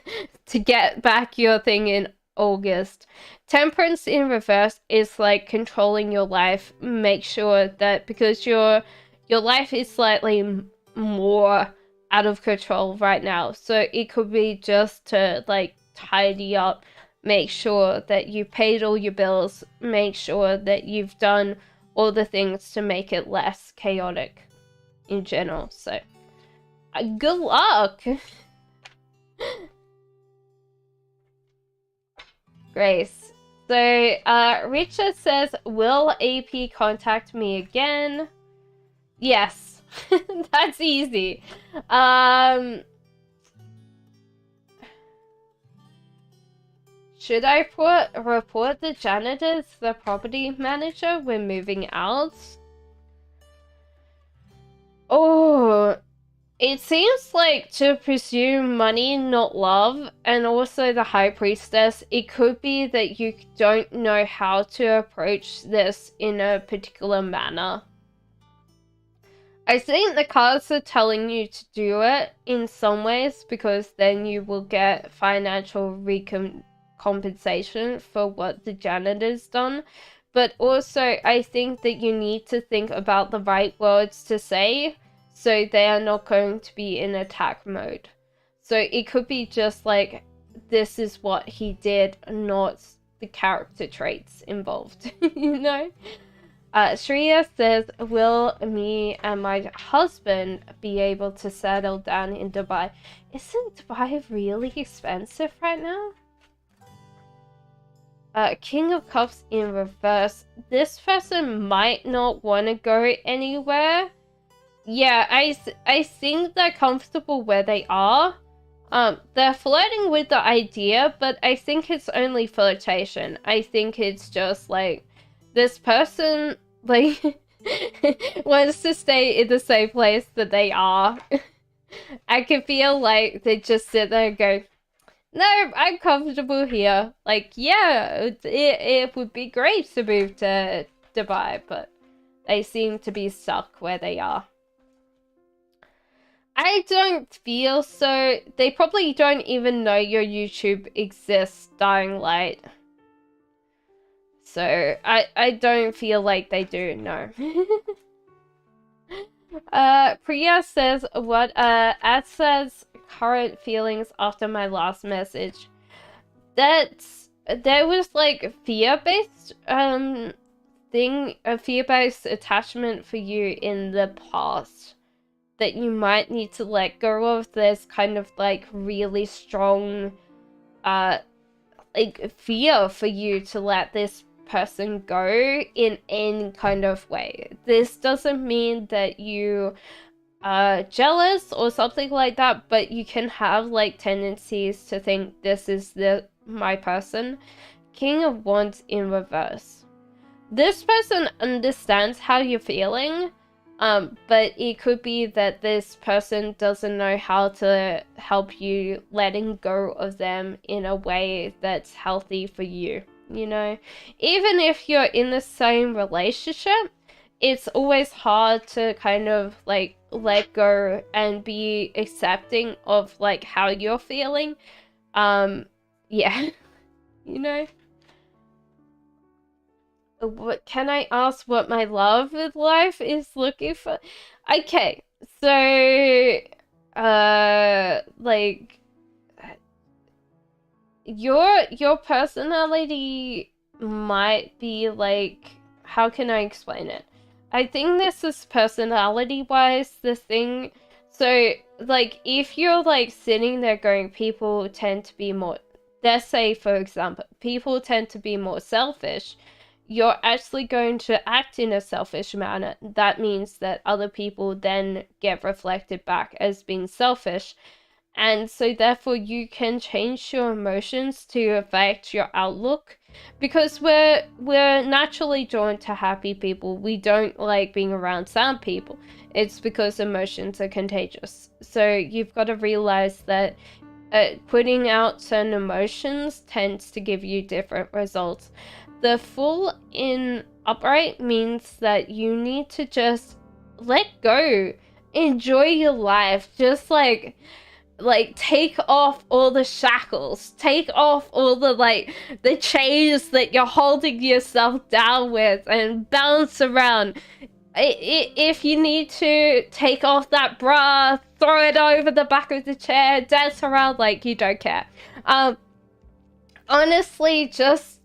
get back your thing in August. Temperance in reverse is like controlling your life. Make sure that because your life is slightly more out of control right now, so it could be just to like tidy up, make sure that you paid all your bills, make sure that you've done all the things to make it less chaotic in general. So good luck. Grace. So, Richard says, will AP contact me again? Yes. That's easy. Should I report the janitor to the property manager when moving out? Oh, it seems like to presume money, not love, and also the High Priestess, it could be that you don't know how to approach this in a particular manner. I think the cards are telling you to do it in some ways because then you will get financial compensation for what the janitor's done. But also, I think that you need to think about the right words to say, so they are not going to be in attack mode. So it could be just like, this is what he did, not the character traits involved, you know? Shreya says, will me and my husband be able to settle down in Dubai? Isn't Dubai really expensive right now? King of Cups in reverse. This person might not want to go anywhere. Yeah, I think they're comfortable where they are. They're flirting with the idea, but I think it's only flirtation. I think it's just like, this person, like, wants to stay in the same place that they are. I can feel like they just sit there and go, no, I'm comfortable here. Like, yeah, it would be great to move to Dubai, but they seem to be stuck where they are. I don't feel so. They probably don't even know your YouTube exists, Dying Light. So, I don't feel like they do, no. Priya says, what, Ad says, current feelings after my last message. There was, like, fear-based, thing, a fear-based attachment for you in the past that you might need to let go of. There's kind of, like, really strong, like, fear for you to let this person go in any kind of way. This doesn't mean that you are jealous or something like that, but you can have like tendencies to think this is my person. King of Wands in reverse. This person understands how you're feeling, but it could be that this person doesn't know how to help you letting go of them in a way that's healthy for you. You know, even if you're in the same relationship, it's always hard to kind of like let go and be accepting of like how you're feeling. Yeah, you know. What can I ask? What my love in life is looking for? Okay, so like, your personality might be like, how can I explain it? I think this is personality-wise the thing. So, like, if you're, like, sitting there going, people tend to be more, let's say, for example, people tend to be more selfish, you're actually going to act in a selfish manner. That means that other people then get reflected back as being selfish. And so therefore you can change your emotions to affect your outlook, because we're naturally drawn to happy people. We don't like being around sad people. It's because emotions are contagious. So you've got to realize that putting out certain emotions tends to give you different results. The full in upright means that you need to just let go, enjoy your life, just like like take off all the shackles, take off all the like the chains that you're holding yourself down with, and bounce around. If you need to take off that bra, throw it over the back of the chair, dance around like you don't care. Honestly, just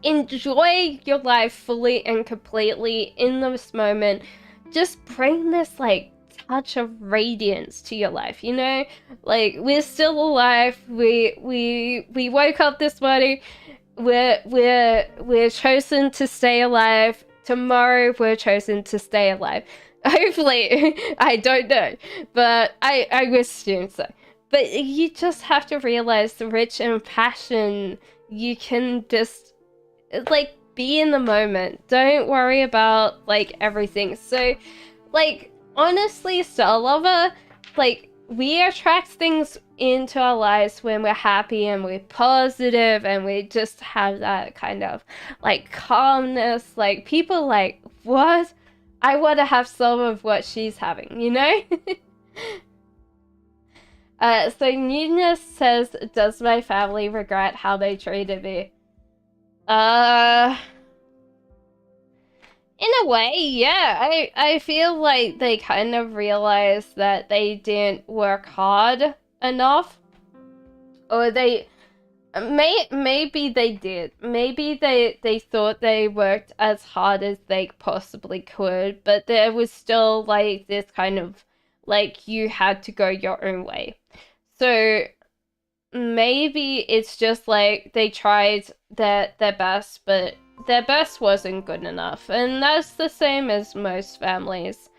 enjoy your life fully and completely in this moment. Just bring this like touch of radiance to your life, you know? Like, we're still alive. We woke up this morning. We're chosen to stay alive. Tomorrow we're chosen to stay alive. Hopefully, I don't know, but I assume so. But you just have to realize the rich and passion. You can just like be in the moment. Don't worry about like everything. So, like, honestly, Star Lover, like, we attract things into our lives when we're happy and we're positive and we just have that kind of like calmness. Like, people like, what? I want to have some of what she's having, you know? So Newness says, does my family regret how they treated me? In a way, yeah. I feel like they kind of realized that they didn't work hard enough. Or they... Maybe they did. Maybe they thought they worked as hard as they possibly could, but there was still, like, this kind of, like, you had to go your own way. So... maybe it's just like they tried their best, but their best wasn't good enough. And that's the same as most families.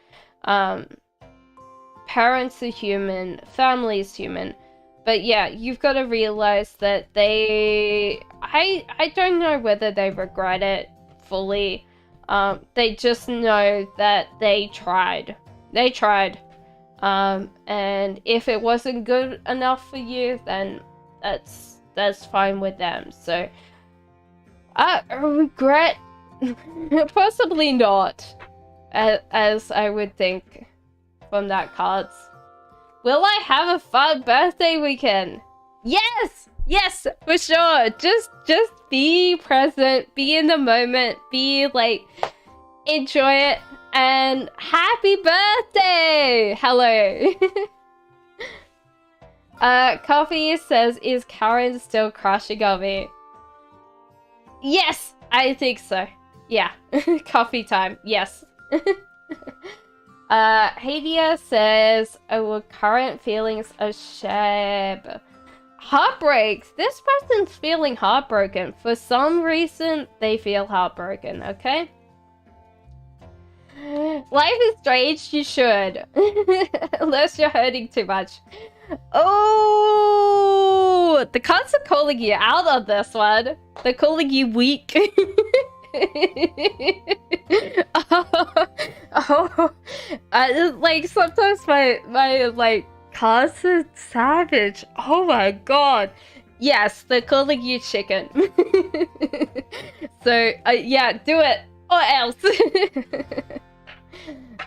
Parents are human, family's human. But yeah, you've got to realize that they... I don't know whether they regret it fully. They just know that they tried. They tried. And if it wasn't good enough for you, then that's fine with them. So I regret possibly not, as I would think from that cards. Will I have a fun birthday weekend? Yes, for sure. Just be present, be in the moment, be like, enjoy it. And happy birthday! Hello! Coffee says, is Karen still crushing on me? Yes! I think so. Yeah. Coffee time. Yes. Hadia says, oh, current feelings of Sheb. Heartbreaks! This person's feeling heartbroken. For some reason, they feel heartbroken, okay? Life is strange, you should. Unless you're hurting too much. Oh, the cards are calling you out on this one. They're calling you weak. Like, sometimes my like cards are savage. Oh my god. Yes, they're calling you chicken. So yeah, do it or else.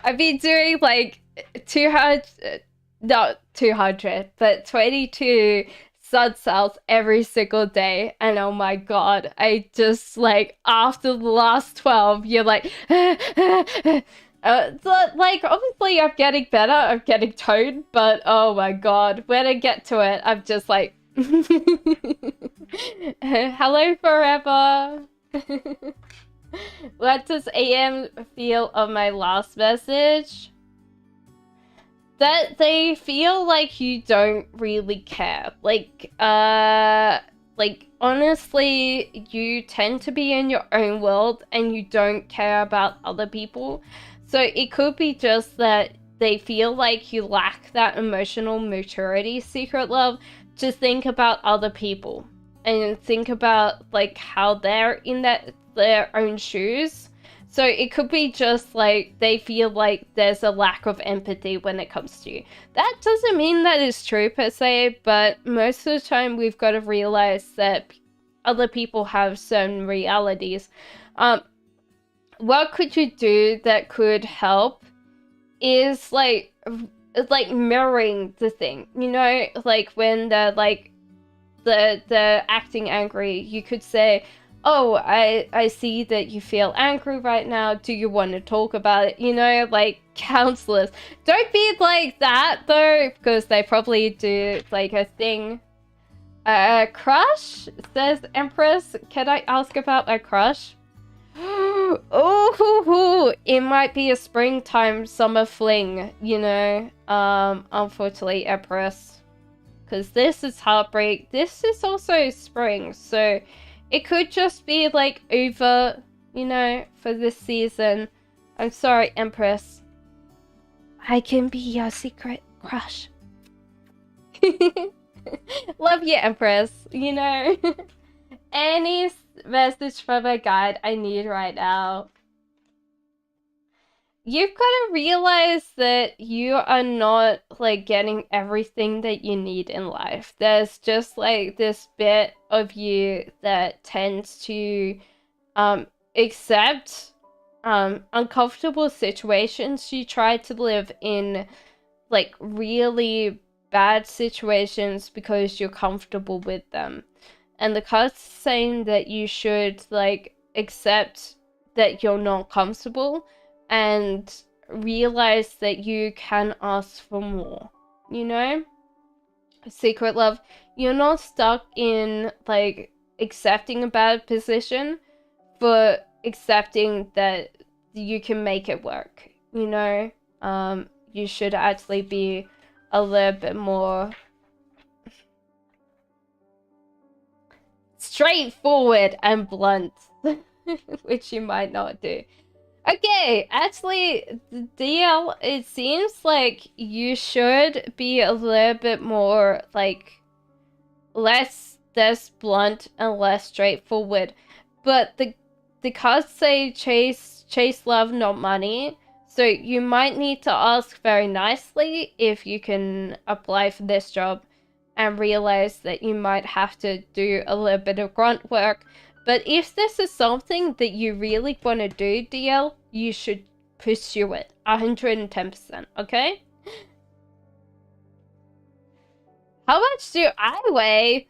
I've been doing like 200, not 200, but 22 sun cells every single day, and oh my god, I just like, after the last 12, you're like, so, like, obviously I'm getting better, I'm getting toned, but oh my god, when I get to it, I'm just like, hello forever. What does AM feel of my last message? That they feel like you don't really care. Like honestly, you tend to be in your own world and you don't care about other people. So it could be just that they feel like you lack that emotional maturity, secret love, to think about other people and think about like how they're in their own shoes. So it could be just like they feel like there's a lack of empathy when it comes to you. That doesn't mean that it's true per se, but most of the time we've got to realize that other people have certain realities. What could you do that could help is like like mirroring the thing, you know, like when they're like the acting angry, you could say, oh, I see that you feel angry right now, do you want to talk about it, you know, like counselors. Don't be like that though, because they probably do like a thing. Crush, says Empress. Can I ask about a crush? Oh, it might be a springtime summer fling, you know. Unfortunately, Empress, because this is heartbreak. This is also spring, so it could just be like over, you know, for this season. I'm sorry, Empress. I can be your secret crush. Love you, Empress. You know, any message from a guide I need right now. You've got to realize that you are not like getting everything that you need in life. There's just like this bit of you that tends to accept uncomfortable situations. You try to live in like really bad situations because you're comfortable with them. And the card's saying that you should like accept that you're not comfortable and realize that you can ask for more, you know? Secret love, you're not stuck in like accepting a bad position, but accepting that you can make it work, you know? You should actually be a little bit more straightforward and blunt, which you might not do. Okay, actually, DL, it seems like you should be a little bit more, like, less blunt and less straightforward. But the cards say chase love, not money. So you might need to ask very nicely if you can apply for this job and realize that you might have to do a little bit of grunt work. But if this is something that you really want to do, DL, you should pursue it 110%, okay? How much do I weigh?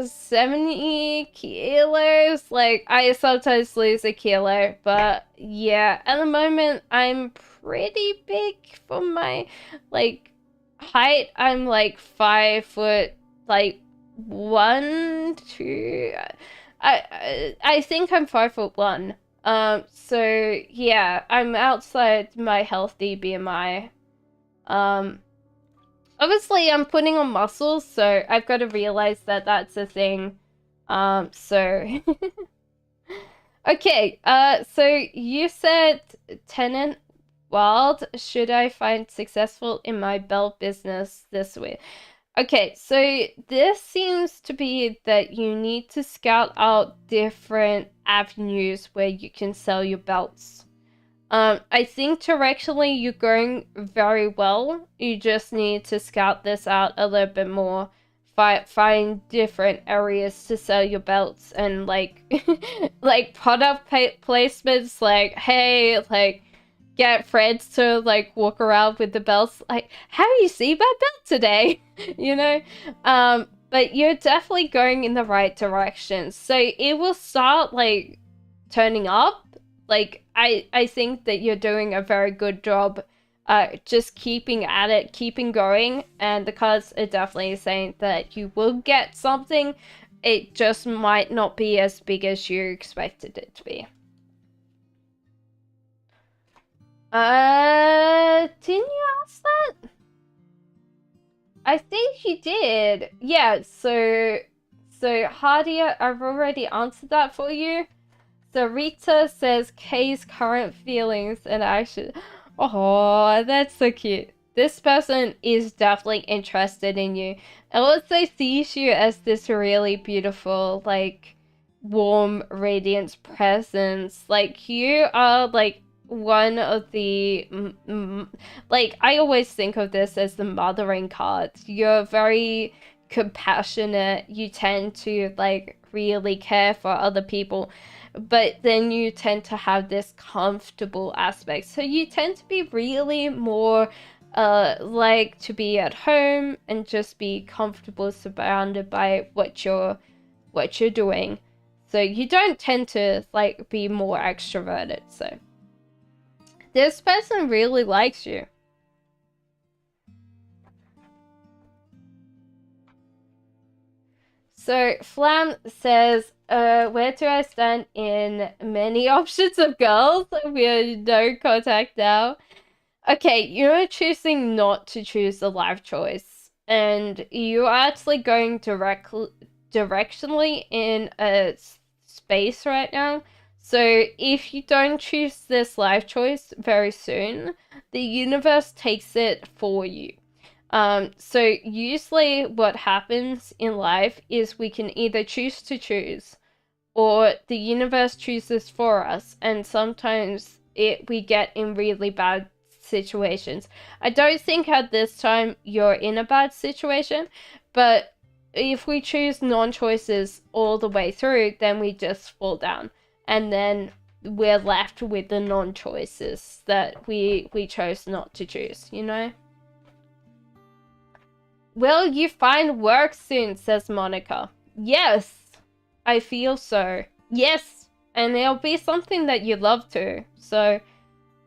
70 kilos. Like, I sometimes lose a kilo, but yeah, at the moment, I'm pretty big for my, like, height. I'm like 5 foot, like, 1, 2. I think I'm 5'1". So yeah, I'm outside my healthy BMI. Obviously I'm putting on muscles, so I've got to realize that that's a thing. So okay, so you said Tenant Wild, should I find successful in my belt business this week? Okay, so this seems to be that you need to scout out different avenues where you can sell your belts. I think directionally you're going very well. You just need to scout this out a little bit more. Find different areas to sell your belts and like like product placements, like, hey, like, get friends to like walk around with the belts, like, how you see my belt today? You know? But you're definitely going in the right direction. So it will start like turning up. Like, I think that you're doing a very good job just keeping at it, keeping going, and the cards are definitely saying that you will get something. It just might not be as big as you expected it to be. Didn't you ask that? I think you did. Yeah, so Hardia, I've already answered that for you. So Rita says Kay's current feelings and action. Oh, that's so cute. This person is definitely interested in you. And also sees you as this really beautiful, like, warm, radiant presence. Like, you are, like, one of the... like, I always think of this as the mothering card. You're very compassionate. You tend to, like, really care for other people. But then you tend to have this comfortable aspect. So you tend to be really more like to be at home and just be comfortable surrounded by what you're doing. So you don't tend to like be more extroverted. So this person really likes you. So Flam says, where do I stand in many options of girls? We no contact now. Okay, you're choosing not to choose the life choice, and you're actually going directionally in a space right now. So if you don't choose this life choice very soon, the universe takes it for you. So usually what happens in life is we can either choose to choose, or the universe chooses for us, and sometimes we get in really bad situations. I don't think at this time you're in a bad situation, but if we choose non-choices all the way through, then we just fall down, and then we're left with the non-choices that we chose not to choose, you know? Will you find work soon, says Monica. Yes, I feel so. Yes, and it'll be something that you love to. So,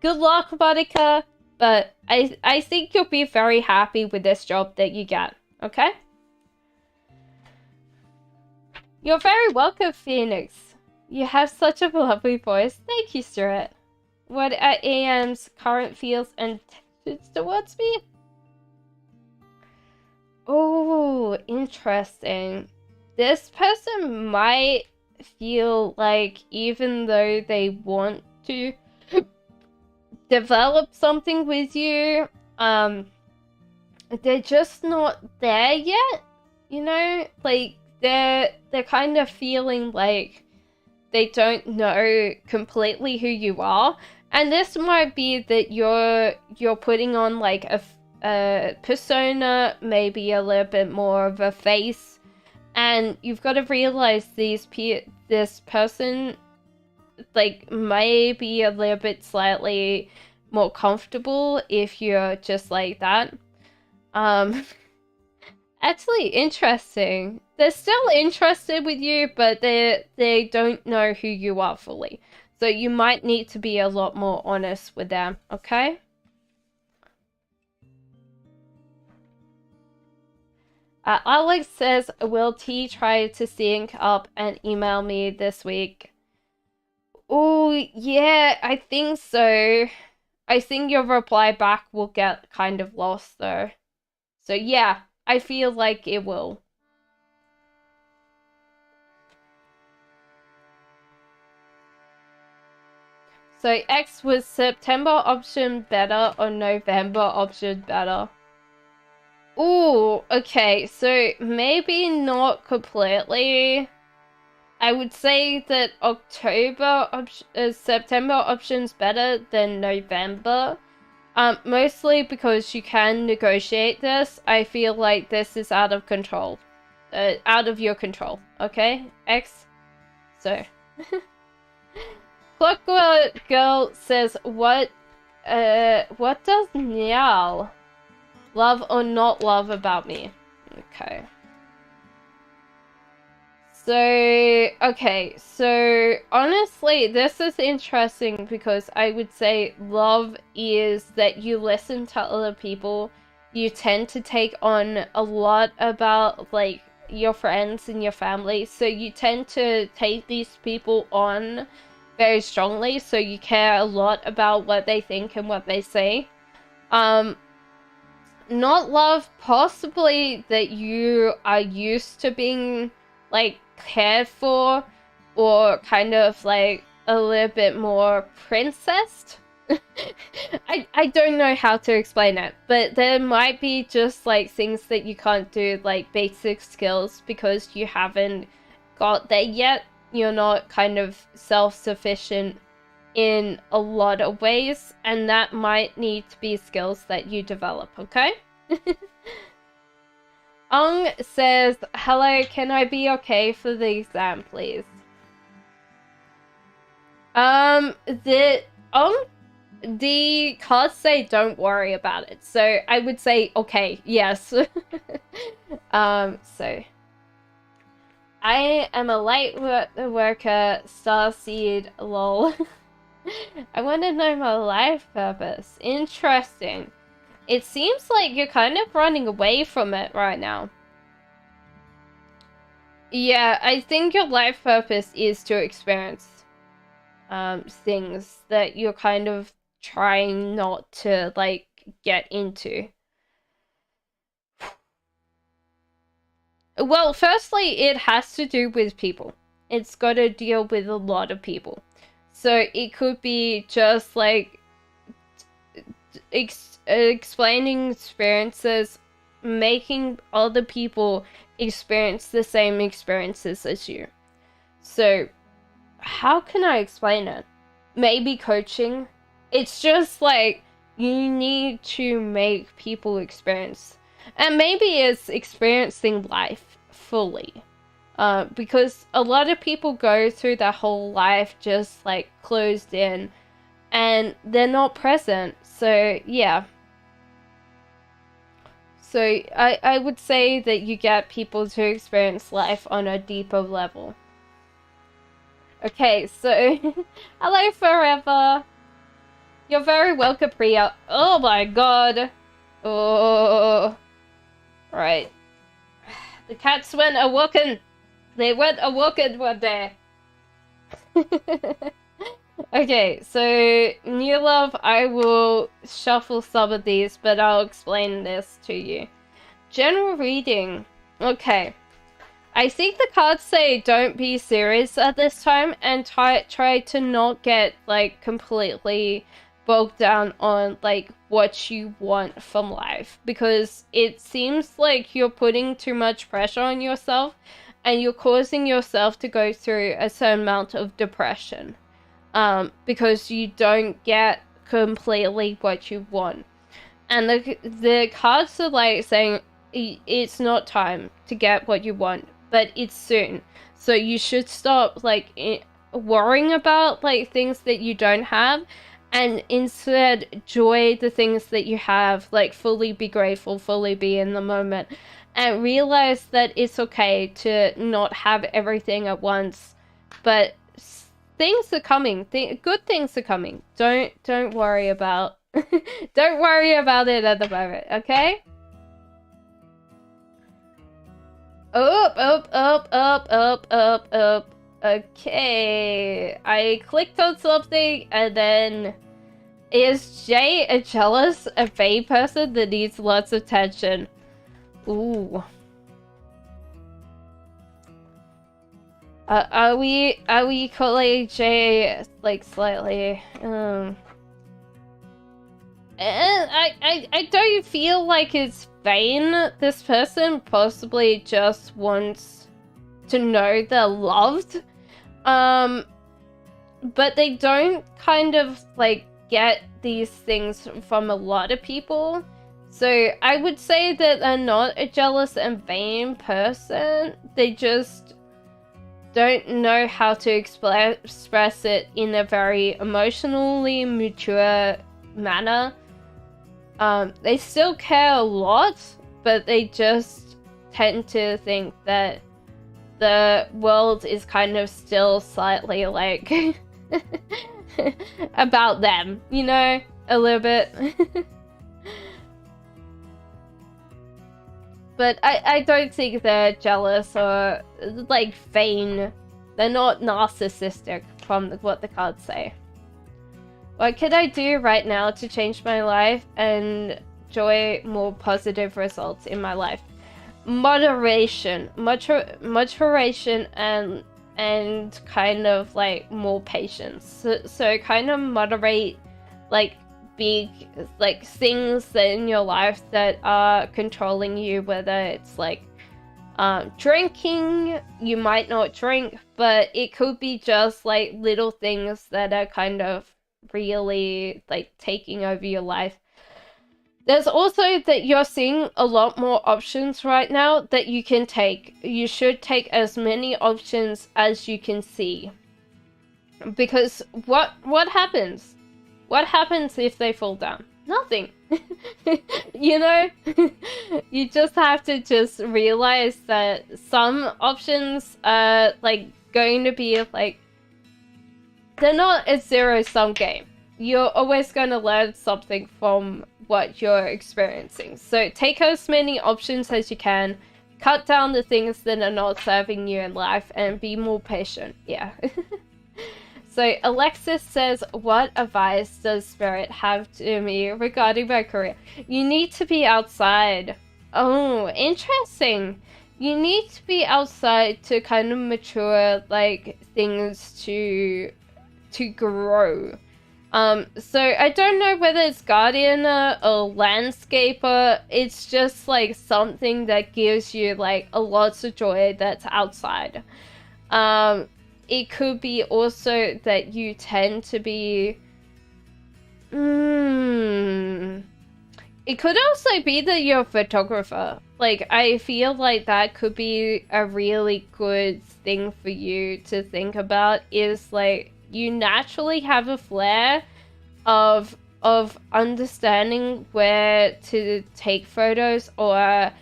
good luck, Monica. But I think you'll be very happy with this job that you get. Okay? You're very welcome, Phoenix. You have such a lovely voice. Thank you, Stuart. What are AM's current feels and intentions towards me? Oh, interesting. This person might feel like even though they want to develop something with you, they're just not there yet, you know? Like, they're kind of feeling like they don't know completely who you are. And this might be that you're putting on like a persona, maybe a little bit more of a face, and you've got to realize this person like may be a little bit slightly more comfortable if you're just like that. Actually interesting. They're still interested with you, but they don't know who you are fully. So you might need to be a lot more honest with them, okay? Alex says, will T try to sync up and email me this week? Oh, yeah, I think so. I think your reply back will get kind of lost, though. So, yeah, I feel like it will. So, X, was September option better or November option better? Ooh, okay, so maybe not completely. I would say that September option's better than November. Mostly because you can negotiate this. I feel like this is out of control. Out of your control, okay? X? So. Clockwork Girl says, what does Niall love or not love about me? Okay. So, okay, so honestly, this is interesting because I would say love is that you listen to other people. You tend to take on a lot about, like, your friends and your family. So you tend to take these people on very strongly. So you care a lot about what they think and what they say. Not love, possibly that you are used to being, like, cared for, or kind of like a little bit more princessed. I don't know how to explain it, but there might be just like things that you can't do, like basic skills, because you haven't got there yet. You're not kind of self-sufficient in a lot of ways, and that might need to be skills that you develop, okay? Ong says, hello, can I be okay for the exam, please? Ong the cards say don't worry about it. So I would say, okay, yes. So I am a light worker, starseed, lol. I want to know my life purpose. Interesting. It seems like you're kind of running away from it right now. Yeah, I think your life purpose is to experience things that you're kind of trying not to, like, get into. Well, firstly, it has to do with people. It's got to deal with a lot of people. So it could be just, like, explaining experiences, making other people experience the same experiences as you. So, how can I explain it? Maybe coaching. It's just like, you need to make people experience. And maybe it's experiencing life fully. Because a lot of people go through their whole life just, like, closed in. And they're not present. So, yeah. So, I would say that you get people to experience life on a deeper level. Okay, so... Hello, Forever! You're very welcome, Priya. Oh my god! Oh... Right. The cats went awoken! They went awoken one day! Okay, so, New Love, I will shuffle some of these, but I'll explain this to you. General reading. Okay. I think the cards say don't be serious at this time, and try to not get, like, completely bogged down on, like, what you want from life. Because it seems like you're putting too much pressure on yourself, and you're causing yourself to go through a certain amount of depression. Because you don't get completely what you want. And the cards are, like, saying it's not time to get what you want, but it's soon. So you should stop, like, worrying about, like, things that you don't have, and instead enjoy the things that you have. Like, fully be grateful, fully be in the moment, and realize that it's okay to not have everything at once, but things are coming. Good things are coming. Don't worry about don't worry about it at the moment, okay? Up. Okay. I clicked on something, and then... Is Jay a jealous, a vain person that needs lots of attention? Ooh. Are we calling Jay, like, slightly, and I don't feel like it's vain. This person possibly just wants to know they're loved. But they don't kind of, like, get these things from a lot of people. So I would say that they're not a jealous and vain person. They just don't know how to express it in a very emotionally mature manner. They still care a lot, but they just tend to think that the world is kind of still slightly, like, about them, you know? A little bit. But I don't think they're jealous or, like, vain. They're not narcissistic, from what the cards say. What could I do right now to change my life and enjoy more positive results in my life? Moderation. Moderation and kind of, like, more patience. So kind of moderate, like, big, like, things in your life that are controlling you, whether it's, like, drinking. You might not drink, but it could be just, like, little things that are kind of really, like, taking over your life. There's also that you're seeing a lot more options right now that you can take. You should take as many options as you can see. Because what happens? What happens if they fall down? Nothing. You know? You just have to just realize that some options are like going to be like, they're not a zero-sum game. You're always going to learn something from what you're experiencing. So take as many options as you can, cut down the things that are not serving you in life, and be more patient. Yeah. So Alexis says, what advice does Spirit have to me regarding my career? You need to be outside. Oh, interesting. You need to be outside to kind of mature like things to grow. So I don't know whether it's gardener or landscaper. It's just like something that gives you like a lot of joy that's outside. It could be also that you tend to be... It could also be that you're a photographer. Like, I feel like that could be a really good thing for you to think about, is like, you naturally have a flair of understanding where to take photos, or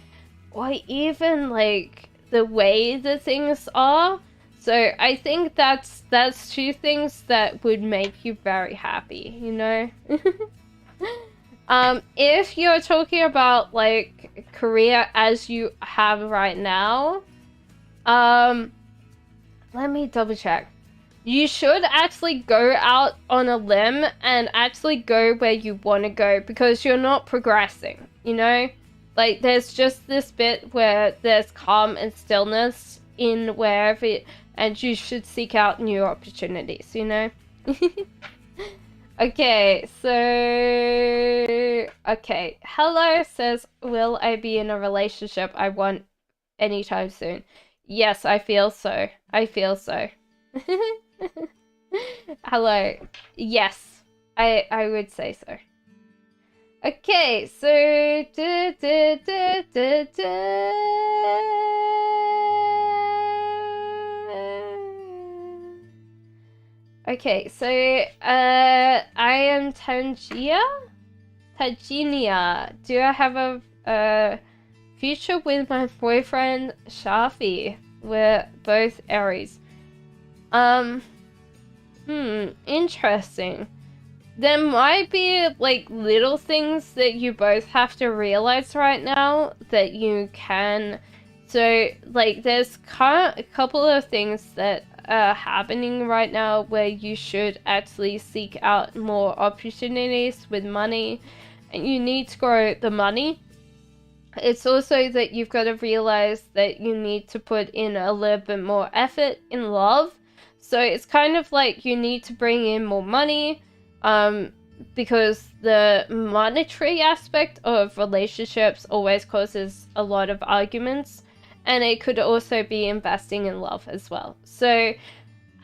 even like the way the things are. So I think that's two things that would make you very happy, you know? If you're talking about like career as you have right now, let me double check. You should actually go out on a limb and actually go where you want to go, because you're not progressing, you know? Like, there's just this bit where there's calm and stillness in wherever and you should seek out new opportunities, you know? Okay, so... Okay, Hello says, will I be in a relationship I want anytime soon? Yes, I feel so. I feel so. Hello. Yes, I would say so. Okay, so... Okay, so I am Tangia. Do I have a future with my boyfriend Shafi? We're both Aries. Interesting. There might be like little things that you both have to realize right now that you can. So like there's a couple of things that are happening right now where you should actually seek out more opportunities with money, and you need to grow the money. It's also that you've got to realize that you need to put in a little bit more effort in love. So it's kind of like you need to bring in more money, because the monetary aspect of relationships always causes a lot of arguments, and it could also be investing in love as well. So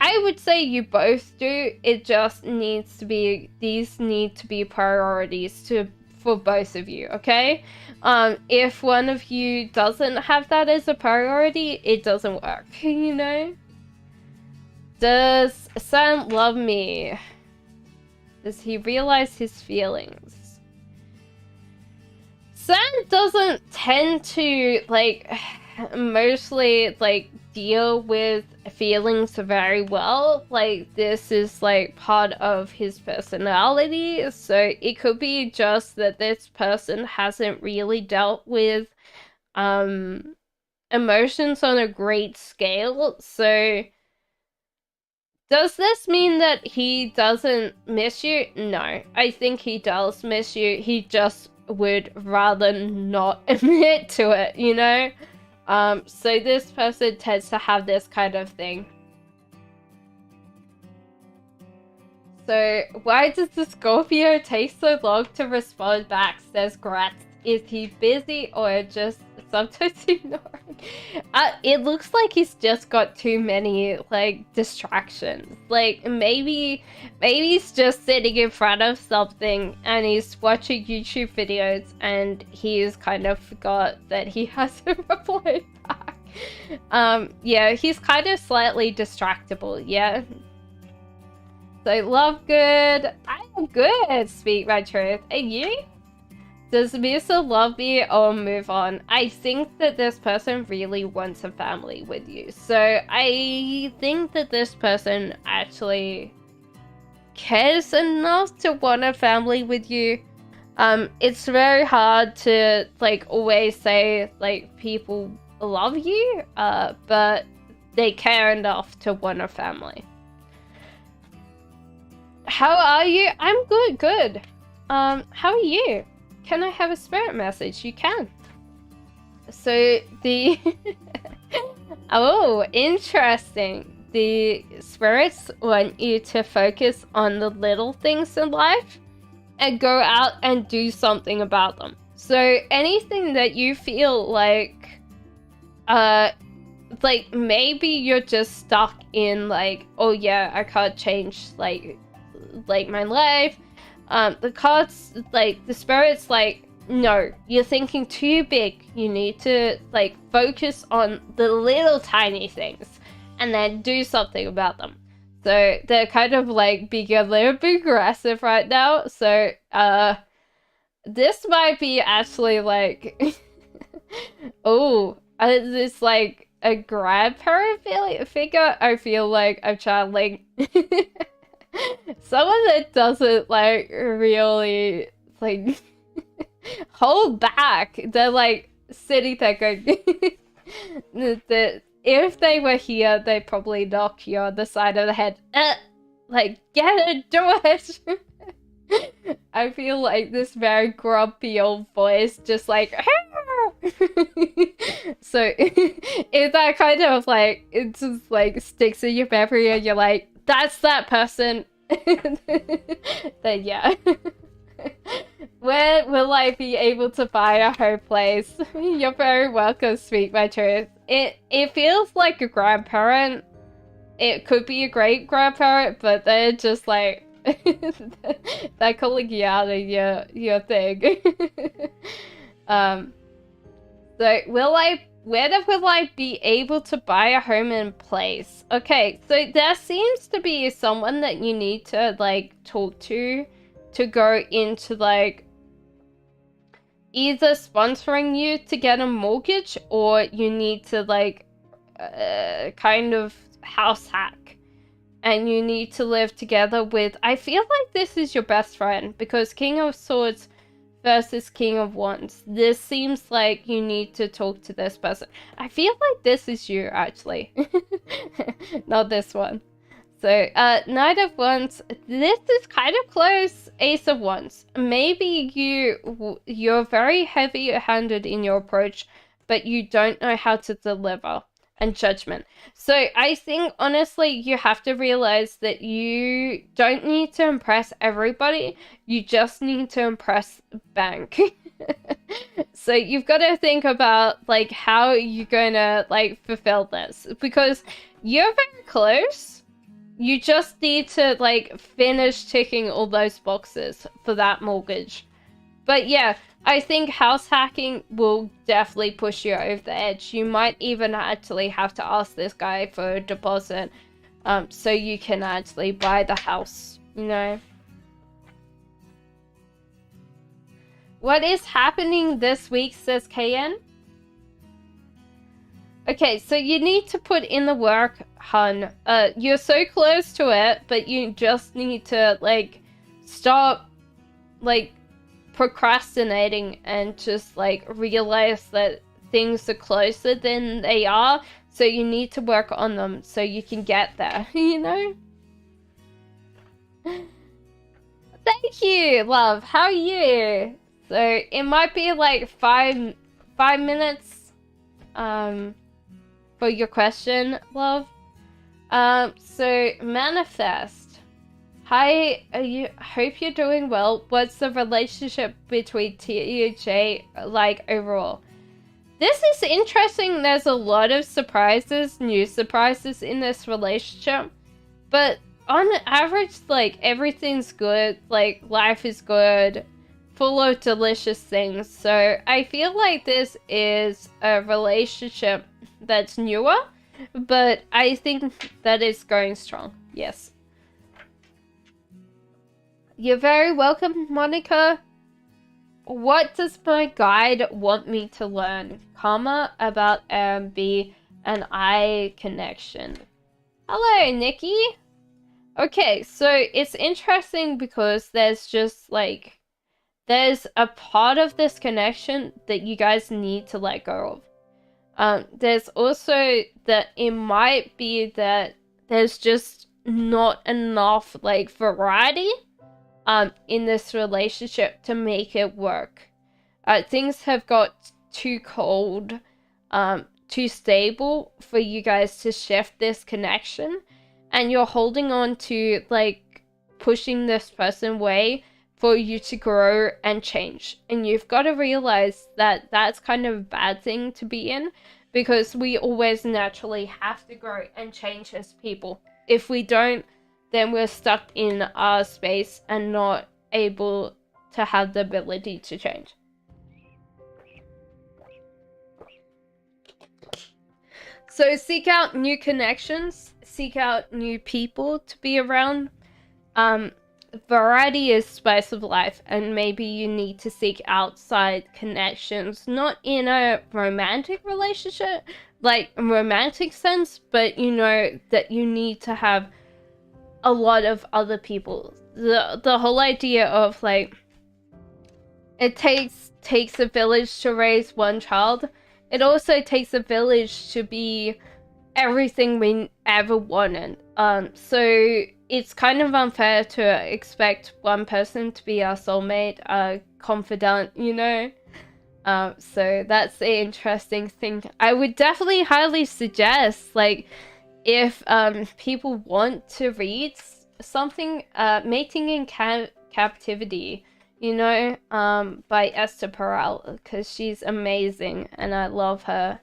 I would say you both do. It just needs to be, these need to be priorities for both of you, okay? If one of you doesn't have that as a priority, it doesn't work, you know? Does Sam love me? Does he realize his feelings? Sam doesn't tend to, like, mostly, like, deal with feelings very well. Like, this is, like, part of his personality. So it could be just that this person hasn't really dealt with emotions on a great scale. So does this mean that he doesn't miss you? No, I think he does miss you. He just would rather not admit to it, you know? So this person tends to have this kind of thing. So why does the Scorpio take so long to respond back, says Gratz? Is he busy or just sometimes ignoring? It looks like he's just got too many, like, distractions. Like, maybe he's just sitting in front of something and he's watching YouTube videos and he's kind of forgot that he hasn't replied back. Yeah, he's kind of slightly distractible, yeah. So, love good. Good, speak my truth. And you? Does Musa love me or move on? I think that this person really wants a family with you. So I think that this person actually cares enough to want a family with you. It's very hard to like always say like people love you, but they care enough to want a family. How are you? I'm good. How are you? Can I have a spirit message? You can. So the oh, interesting. The spirits want you to focus on the little things in life and go out and do something about them. So anything that you feel like maybe you're just stuck in like, oh yeah, I can't change like my life. The cards, like the spirits, like, no, you're thinking too big. You need to like focus on the little tiny things and then do something about them. So they're kind of like being a little bit aggressive right now. So this might be actually like oh, it's like a grandparent figure. I feel like I'm channeling. Someone that doesn't like really like hold back. They're like sitting there going that if they were here, they'd probably knock you on the side of the head. Like, get it, do it. I feel like this very grumpy old voice, just like so if that kind of like it just like sticks in your memory and you're like, that's that person. Then yeah. When will I be able to buy a home place? You're very welcome, speak my truth. It feels like a grandparent. It could be a great grandparent, but they're just like they're calling you out of your thing. So will I be able to buy a home and place? Okay, so there seems to be someone that you need to like talk to go into like either sponsoring you to get a mortgage, or you need to like kind of house hack and you need to live together with, I feel like this is your best friend, because King of Swords versus King of Wands. This seems like you need to talk to this person. I feel like this is you, actually. Not this one. So, Knight of Wands. This is kind of close. Ace of Wands. Maybe you're very heavy-handed in your approach, but you don't know how to deliver. And Judgment. So I think, honestly, you have to realize that you don't need to impress everybody. You just need to impress bank. So you've got to think about, like, how you're going to, like, fulfill this. Because you're very close. You just need to, like, finish ticking all those boxes for that mortgage. But yeah, I think house hacking will definitely push you over the edge. You might even actually have to ask this guy for a deposit, so you can actually buy the house, you know? What is happening this week, says KN? Okay, so you need to put in the work, hun. You're so close to it, but you just need to, like, stop, like, procrastinating and just like realize that things are closer than they are, so you need to work on them so you can get there. You know? Thank you, love. How are you? So it might be like five minutes for your question, love. So manifest. Hi, hope you're doing well. What's the relationship between TJ like overall? This is interesting. There's a lot of surprises, new surprises in this relationship. But on average, like, everything's good. Like, life is good. Full of delicious things. So I feel like this is a relationship that's newer. But I think that it's going strong. Yes. You're very welcome, Monica. What does my guide want me to learn? Karma about B and I connection. Hello, Nikki. Okay, so it's interesting because there's just like, there's a part of this connection that you guys need to let go of. There's also that it might be that there's just not enough like variety in this relationship to make it work. Things have got too cold, too stable for you guys to shift this connection, and you're holding on to like pushing this person away for you to grow and change. And you've got to realize that that's kind of a bad thing to be in, because we always naturally have to grow and change as people. If we don't, then we're stuck in our space and not able to have the ability to change. So seek out new connections, seek out new people to be around. Variety is spice of life, and maybe you need to seek outside connections, not in a romantic relationship, like a romantic sense, but you know that you need to have a lot of other people. The whole idea of like, it takes a village to raise one child. It also takes a village to be everything we ever wanted. So it's kind of unfair to expect one person to be our soulmate, confidant, you know? So that's the interesting thing. I would definitely highly suggest, like, if people want to read something, Mating in Captivity, you know, by Esther Perel, because she's amazing and I love her.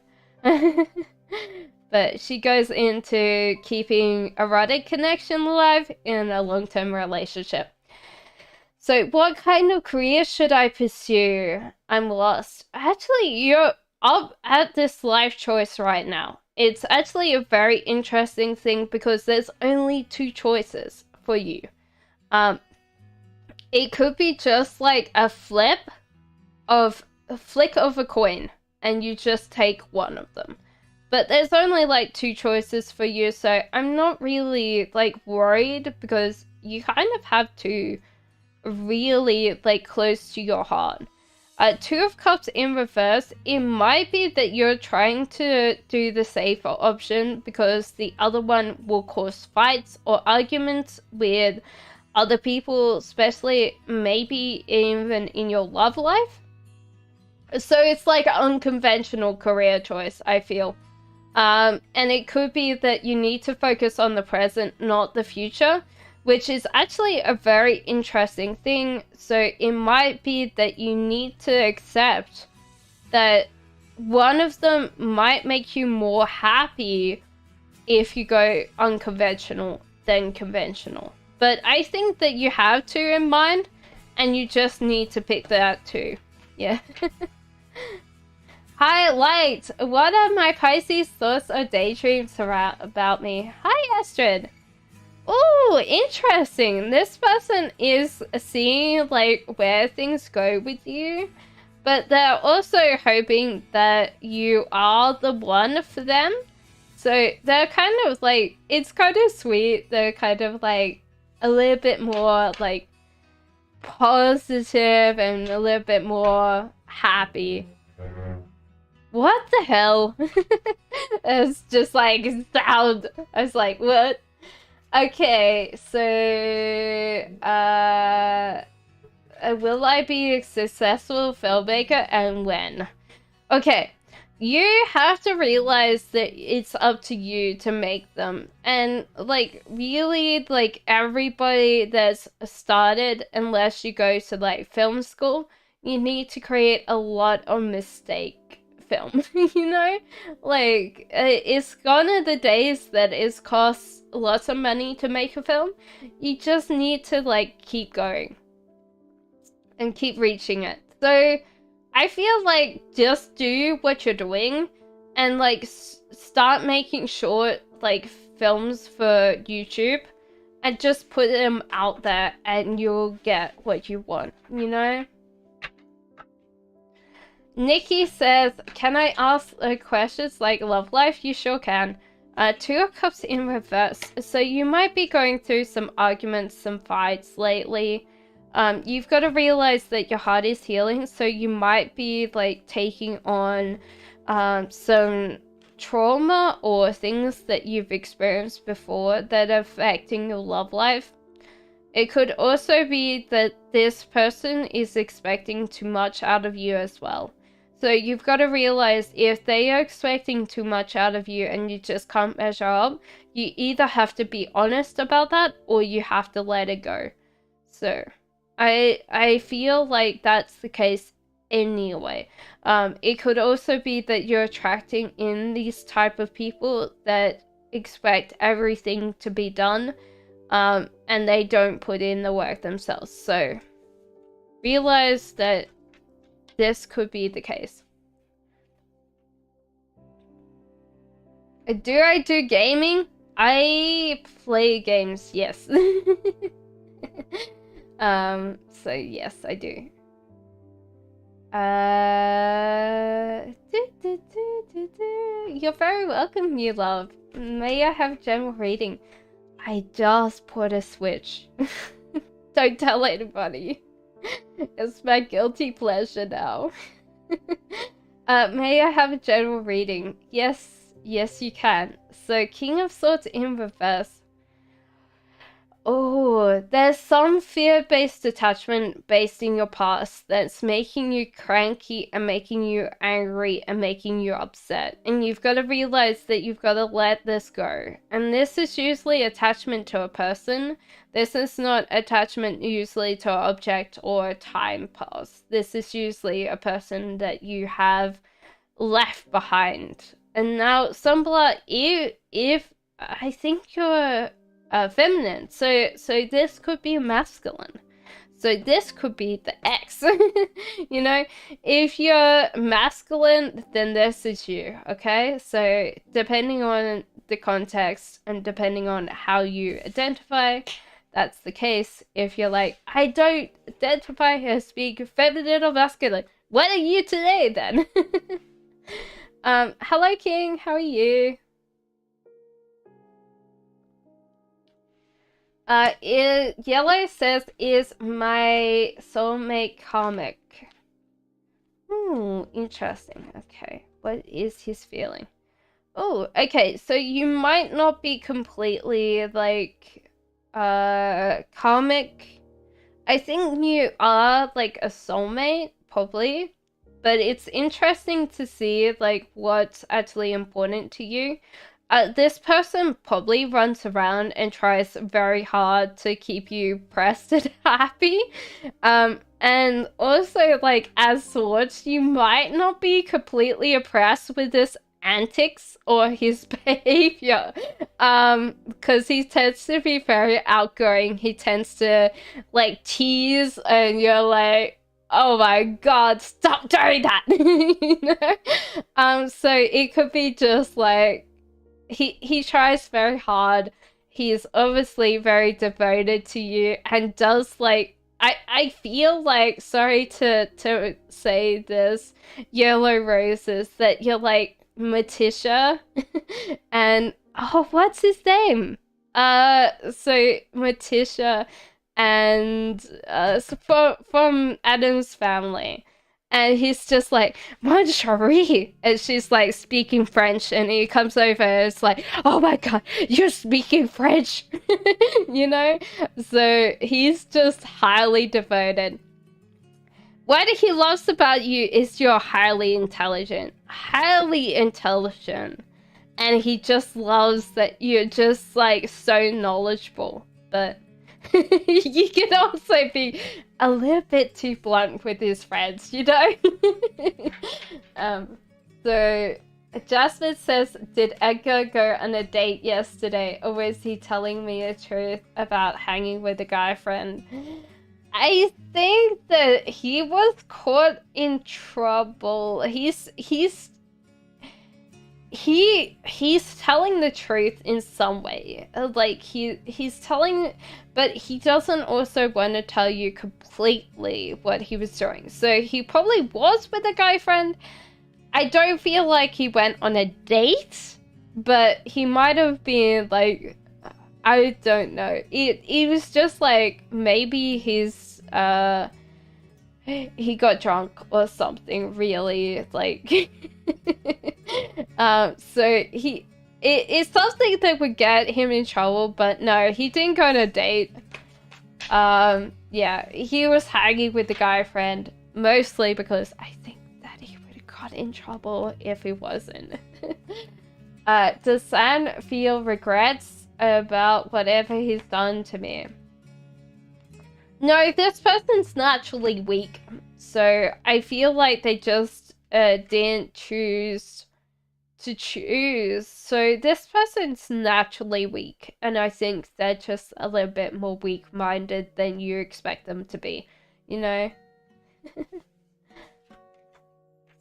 But she goes into keeping erotic connection alive in a long-term relationship. So what kind of career should I pursue? I'm lost. Actually, you're up at this life choice right now. It's actually a very interesting thing because there's only two choices for you. It could be just like a flick of a coin and you just take one of them. But there's only like two choices for you, so I'm not really like worried because you kind of have to really like close to your heart. Two of Cups in reverse, it might be that you're trying to do the safer option because the other one will cause fights or arguments with other people, especially maybe even in your love life. So it's like an unconventional career choice, I feel. And it could be that you need to focus on the present, not the future, which is actually a very interesting thing. So it might be that you need to accept that one of them might make you more happy if you go unconventional than conventional. But I think that you have two in mind, and you just need to pick that two. Yeah. Hi, Light! What are my Pisces thoughts or daydreams about me? Hi, Astrid! Oh, interesting! This person is seeing, like, where things go with you, but they're also hoping that you are the one for them. So they're kind of, like, it's kind of sweet. They're kind of, like, a little bit more, like, positive and a little bit more happy. What the hell? It's just like sound. I was like, what? Okay, so will I be a successful filmmaker and when? Okay, you have to realize that it's up to you to make them. And like really, like everybody that's started, unless you go to like film school, you need to create a lot of mistake film. You know, like it's gone are the days that it costs lots of money to make a film. You just need to like keep going and keep reaching it. So I feel like just do what you're doing and like start making short like films for YouTube, and just put them out there and you'll get what you want, you know? Nikki says, can I ask questions like love life? You sure can. Two of Cups in reverse. So you might be going through some arguments, some fights lately. You've got to realize that your heart is healing, so you might be like taking on some trauma or things that you've experienced before that are affecting your love life. It could also be that this person is expecting too much out of you as well. So you've got to realize if they are expecting too much out of you and you just can't measure up, you either have to be honest about that or you have to let it go. So I feel like that's the case anyway. It could also be that you're attracting in these type of people that expect everything to be done, and they don't put in the work themselves. So realize that this could be the case. Do I do gaming? I play games, yes. So yes, I do. You're very welcome, new love. May I have general reading? I just put a switch. Don't tell anybody. It's my guilty pleasure now. May I have a general reading? Yes, you can. So, King of Swords in reverse. Oh, there's some fear-based attachment based in your past that's making you cranky and making you angry and making you upset. And you've got to realize that you've got to let this go. And this is usually attachment to a person. This is not attachment usually to an object or time pass. This is usually a person that you have left behind. And now, Sumbla, if I think you're feminine, so this could be masculine. So this could be the X. You know, if you're masculine, then this is you, okay? So depending on the context and depending on how you identify, that's the case. If you're like, I don't identify as being feminine or masculine, what are you today then? Hello King, how are you? Yellow says, is my soulmate karmic? Interesting. Okay, what is his feeling? Oh, okay, so you might not be completely, like, karmic. I think you are, like, a soulmate, probably. But it's interesting to see, like, what's actually important to you. This person probably runs around and tries very hard to keep you pressed and happy. And also, like, as Swords, you might not be completely impressed with this antics or his behavior. Because he tends to be very outgoing. He tends to, like, tease, and you're like, oh my god, stop doing that! You know? So it could be just, like, he tries very hard. He's obviously very devoted to you and does, like, I feel like, sorry to say this, Yellow Roses, that you're like Matisha and what's his name? So Matisha and from Adam's Family. And he's just like, Mon chérie, and she's like speaking French, and he comes over and it's like, oh my god, you're speaking French. You know? So he's just highly devoted. What he loves about you is you're highly intelligent. And he just loves that you're just like so knowledgeable. But you can also be a little bit too blunt with his friends, you know? So Jasmine says, did Edgar go on a date yesterday, or was he telling me the truth about hanging with a guy friend? I think that he was caught in trouble. he's telling the truth in some way. Like he's telling, but he doesn't also want to tell you completely what he was doing. So he probably was with a guy friend. I don't feel like he went on a date, but he might have been like, I don't know. It was just like maybe he's he got drunk or something really like so it's something that would get him in trouble, but no, he didn't go on a date. Yeah, he was hanging with the guy friend mostly because I think that he would have got in trouble if he wasn't. Does San feel regrets about whatever he's done to me? No, this person's naturally weak, so I feel like they just didn't choose to choose. So this person's naturally weak, and I think they're just a little bit more weak-minded than you expect them to be, you know?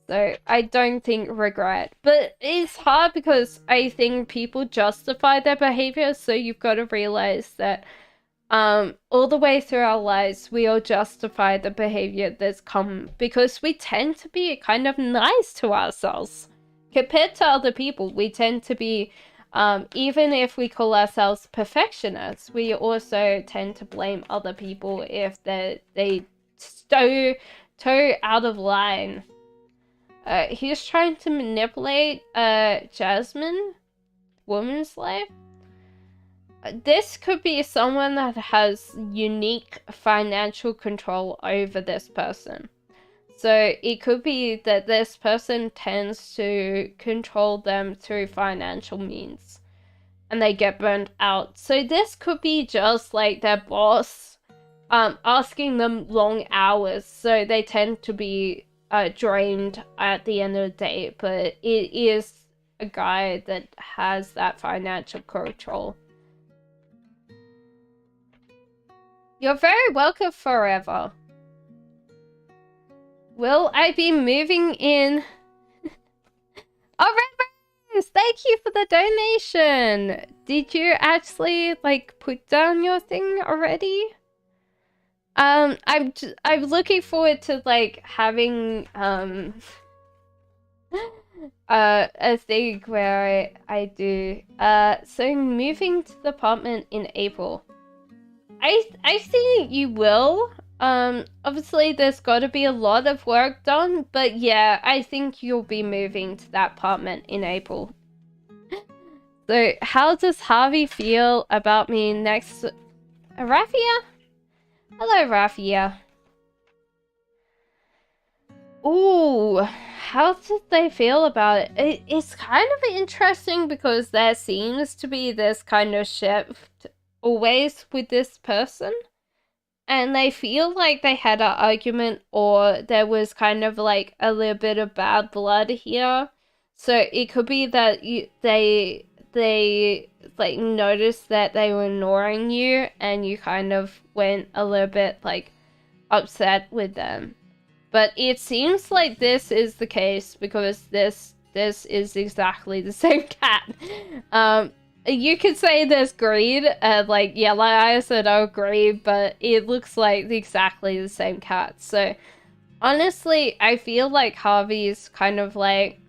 So I don't think regret, but it's hard because I think people justify their behavior, so you've got to realize that all the way through our lives, we all justify the behavior that's come because we tend to be kind of nice to ourselves. Compared to other people, we tend to be, even if we call ourselves perfectionists, we also tend to blame other people if they toe out of line. He's trying to manipulate Jasmine, woman's life. This could be someone that has unique financial control over this person. So it could be that this person tends to control them through financial means and they get burnt out. So this could be just like their boss asking them long hours, so they tend to be drained at the end of the day, but it is a guy that has that financial control. You're very welcome forever. Will I be moving in? Oh, Red Rose, thank you for the donation. Did you actually like put down your thing already? I'm looking forward to like having a thing where I do so moving to the apartment in April. I think you will. Obviously there's got to be a lot of work done, but yeah, I think you'll be moving to that apartment in April. So how does Harvey feel about me next? Raffia? Hello, Raffia. Ooh, how did they feel about it? It's kind of interesting because there seems to be this kind of shift always with this person, and they feel like they had an argument or there was kind of like a little bit of bad blood here. So it could be that they like noticed that they were ignoring you and you kind of went a little bit like upset with them. But it seems like this is the case because this is exactly the same cat. You could say there's greed, like, yeah, like I said, I agree, but it looks like exactly the same cat. So, honestly, I feel like Harvey's kind of like,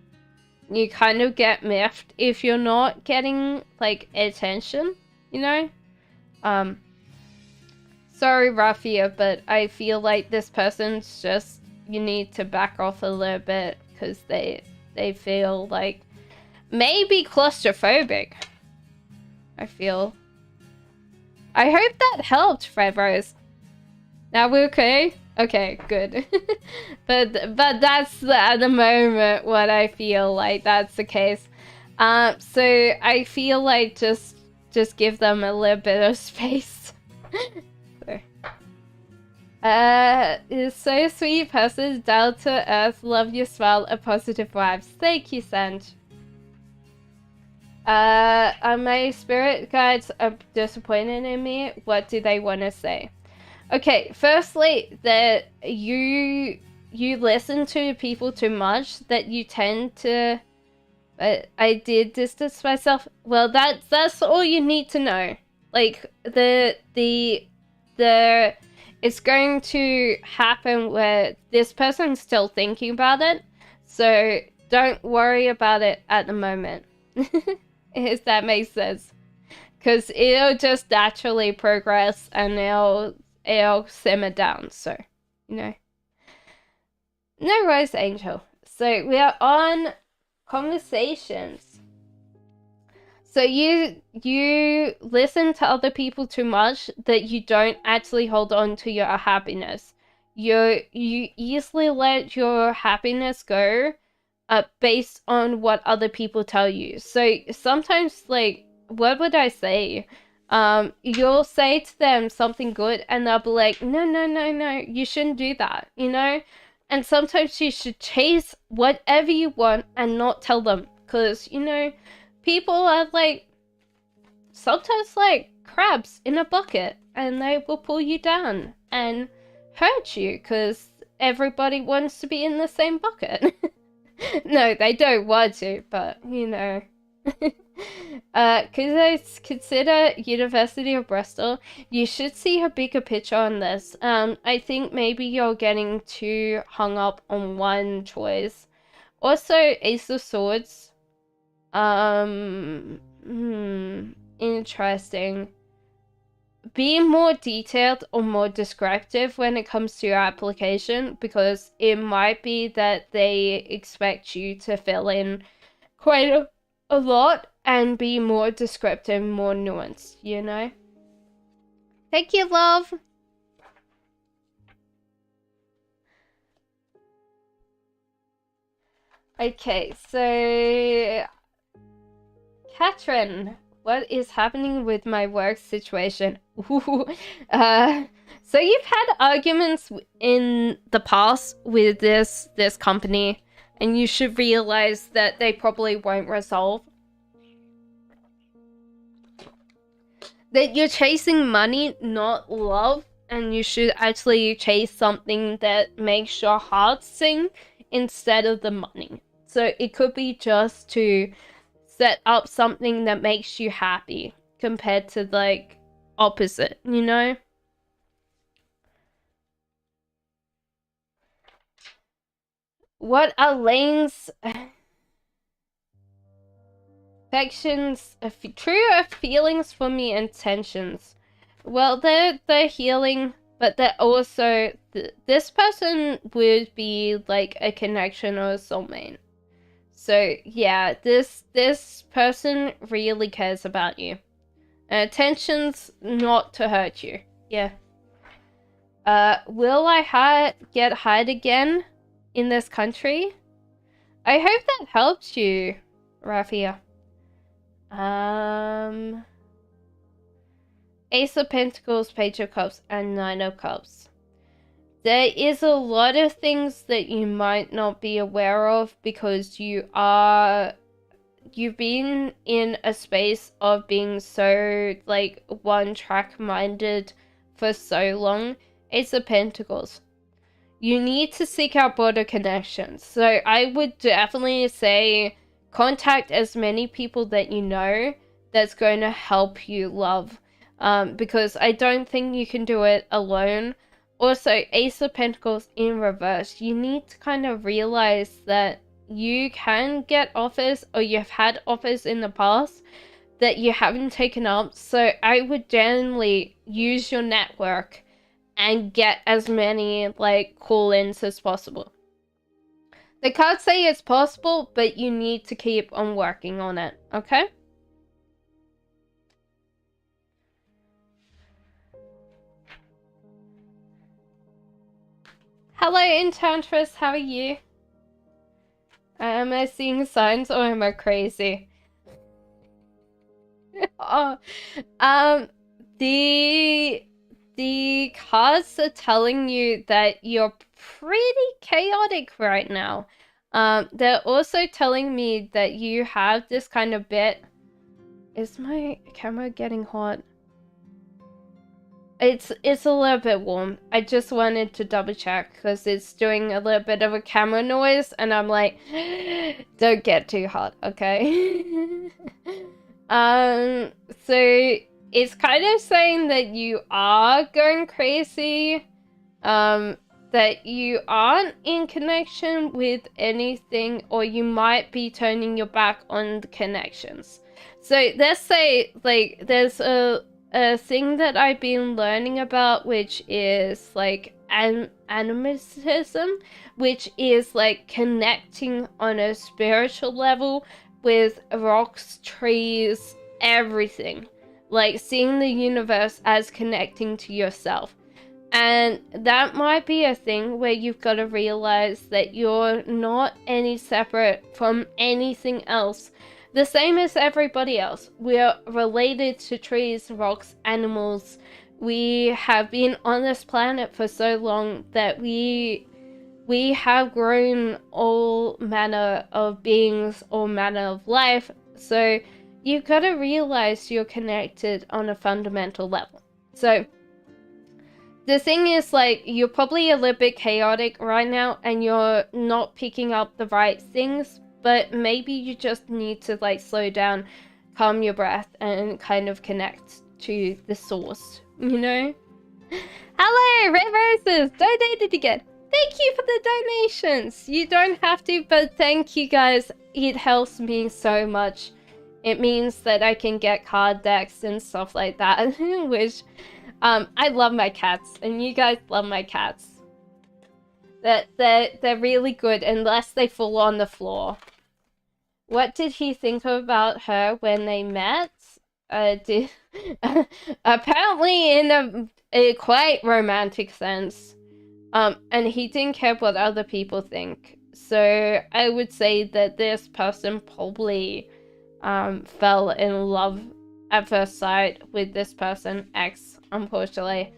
you kind of get miffed if you're not getting, like, attention, you know? Sorry, Raffia, but I feel like this person's just, you need to back off a little bit, because they feel like, maybe claustrophobic. I feel. I hope that helped, Fred Rose. Now we're okay? Okay, good. but that's at the moment what I feel like that's the case. So I feel like just give them a little bit of space. So. It's so sweet person, down to earth, love your smile, and positive vibes. Thank you, Sant. My spirit guides are disappointed in me. What do they want to say? Okay, firstly, that you listen to people too much, that you tend to But I did distance myself. Well, that's all you need to know. Like it's going to happen where this person's still thinking about it, so don't worry about it at the moment. If that makes sense, because it'll just naturally progress and it'll simmer down. So, you know, no worries, Angel. So we are on conversations. So you listen to other people too much that you don't actually hold on to your happiness. You easily let your happiness go based on what other people tell you. So sometimes, like, what would I say? You'll say to them something good and they'll be like, no, you shouldn't do that, you know? And sometimes you should chase whatever you want and not tell them, because, you know, people are like sometimes like crabs in a bucket, and they will pull you down and hurt you because everybody wants to be in the same bucket. No, they don't want to, but you know. Could I consider University of Bristol? You should see a bigger picture on this. I think maybe you're getting too hung up on one choice. Also, Ace of Swords. Interesting. Be more detailed or more descriptive when it comes to your application, because it might be that they expect you to fill in quite a lot and be more descriptive, more nuanced, you know? Thank you, love! Okay, so Katrin, what is happening with my work situation? So you've had arguments in the past with this company, and you should realize that they probably won't resolve. That you're chasing money, not love, and you should actually chase something that makes your heart sing instead of the money. So it could be just to set up something that makes you happy compared to, like, opposite, you know? What are Lane's affections, true feelings for me, intentions? Well, they're healing, but they're also this person would be like a connection or a soulmate. So yeah, this person really cares about you. Intentions not to hurt you. Yeah. Will I get hired again in this country? I hope that helps you, Rafia. Ace of Pentacles, Page of Cups, and Nine of Cups. There is a lot of things that you might not be aware of because you've been in a space of being so, like, one-track minded for so long. Ace of Pentacles. You need to seek out broader connections. So I would definitely say contact as many people that you know that's going to help you love. Because I don't think you can do it alone. Also, Ace of Pentacles in reverse. You need to kind of realize that you can get offers, or you've had offers in the past that you haven't taken up. So I would generally use your network and get as many, like, call-ins as possible. They can't say it's possible, but you need to keep on working on it, okay? Hello, Enchantress, how are you? Am I seeing signs, or am I crazy? Oh, the cards are telling you that you're pretty chaotic right now. They're also telling me that you have this kind of bit... Is my camera getting hot? It's a little bit warm. I just wanted to double check because it's doing a little bit of a camera noise, and I'm like, don't get too hot, okay? So it's kind of saying that you are going crazy, that you aren't in connection with anything, or you might be turning your back on the connections. So let's say, like, there's a thing that I've been learning about, which is like animism, which is like connecting on a spiritual level with rocks, trees, everything. Like seeing the universe as connecting to yourself. And that might be a thing where you've got to realize that you're not any separate from anything else. The same as everybody else. We're related to trees, rocks, animals. We have been on this planet for so long that we have grown all manner of beings, all manner of life. So you've got to realize you're connected on a fundamental level. So the thing is, like, you're probably a little bit chaotic right now and you're not picking up the right things. But maybe you just need to like slow down, calm your breath, and kind of connect to the source, you know? Hello, Red Roses! Donated again! Thank you for the donations! You don't have to, but thank you guys. It helps me so much. It means that I can get card decks and stuff like that, which, I love my cats, and you guys love my cats. They're really good unless they fall on the floor. What did he think about her when they met? Apparently in a quite romantic sense. And he didn't care what other people think. So I would say that this person probably fell in love at first sight with this person, X, unfortunately.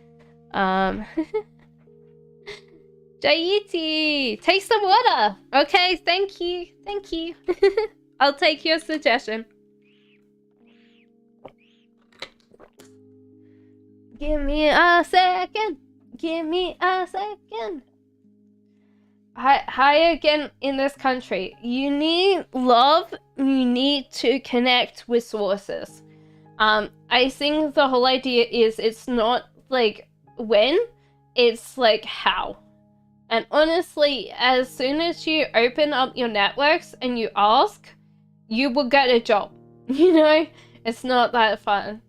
Jaiti, take some water. Okay, thank you. Thank you. I'll take your suggestion. Give me a second. Give me a second. Hi again in this country. You need love. You need to connect with sources. I think the whole idea is it's not like when, it's like how. And honestly, as soon as you open up your networks and you ask, you will get a job. You know? It's not that fun.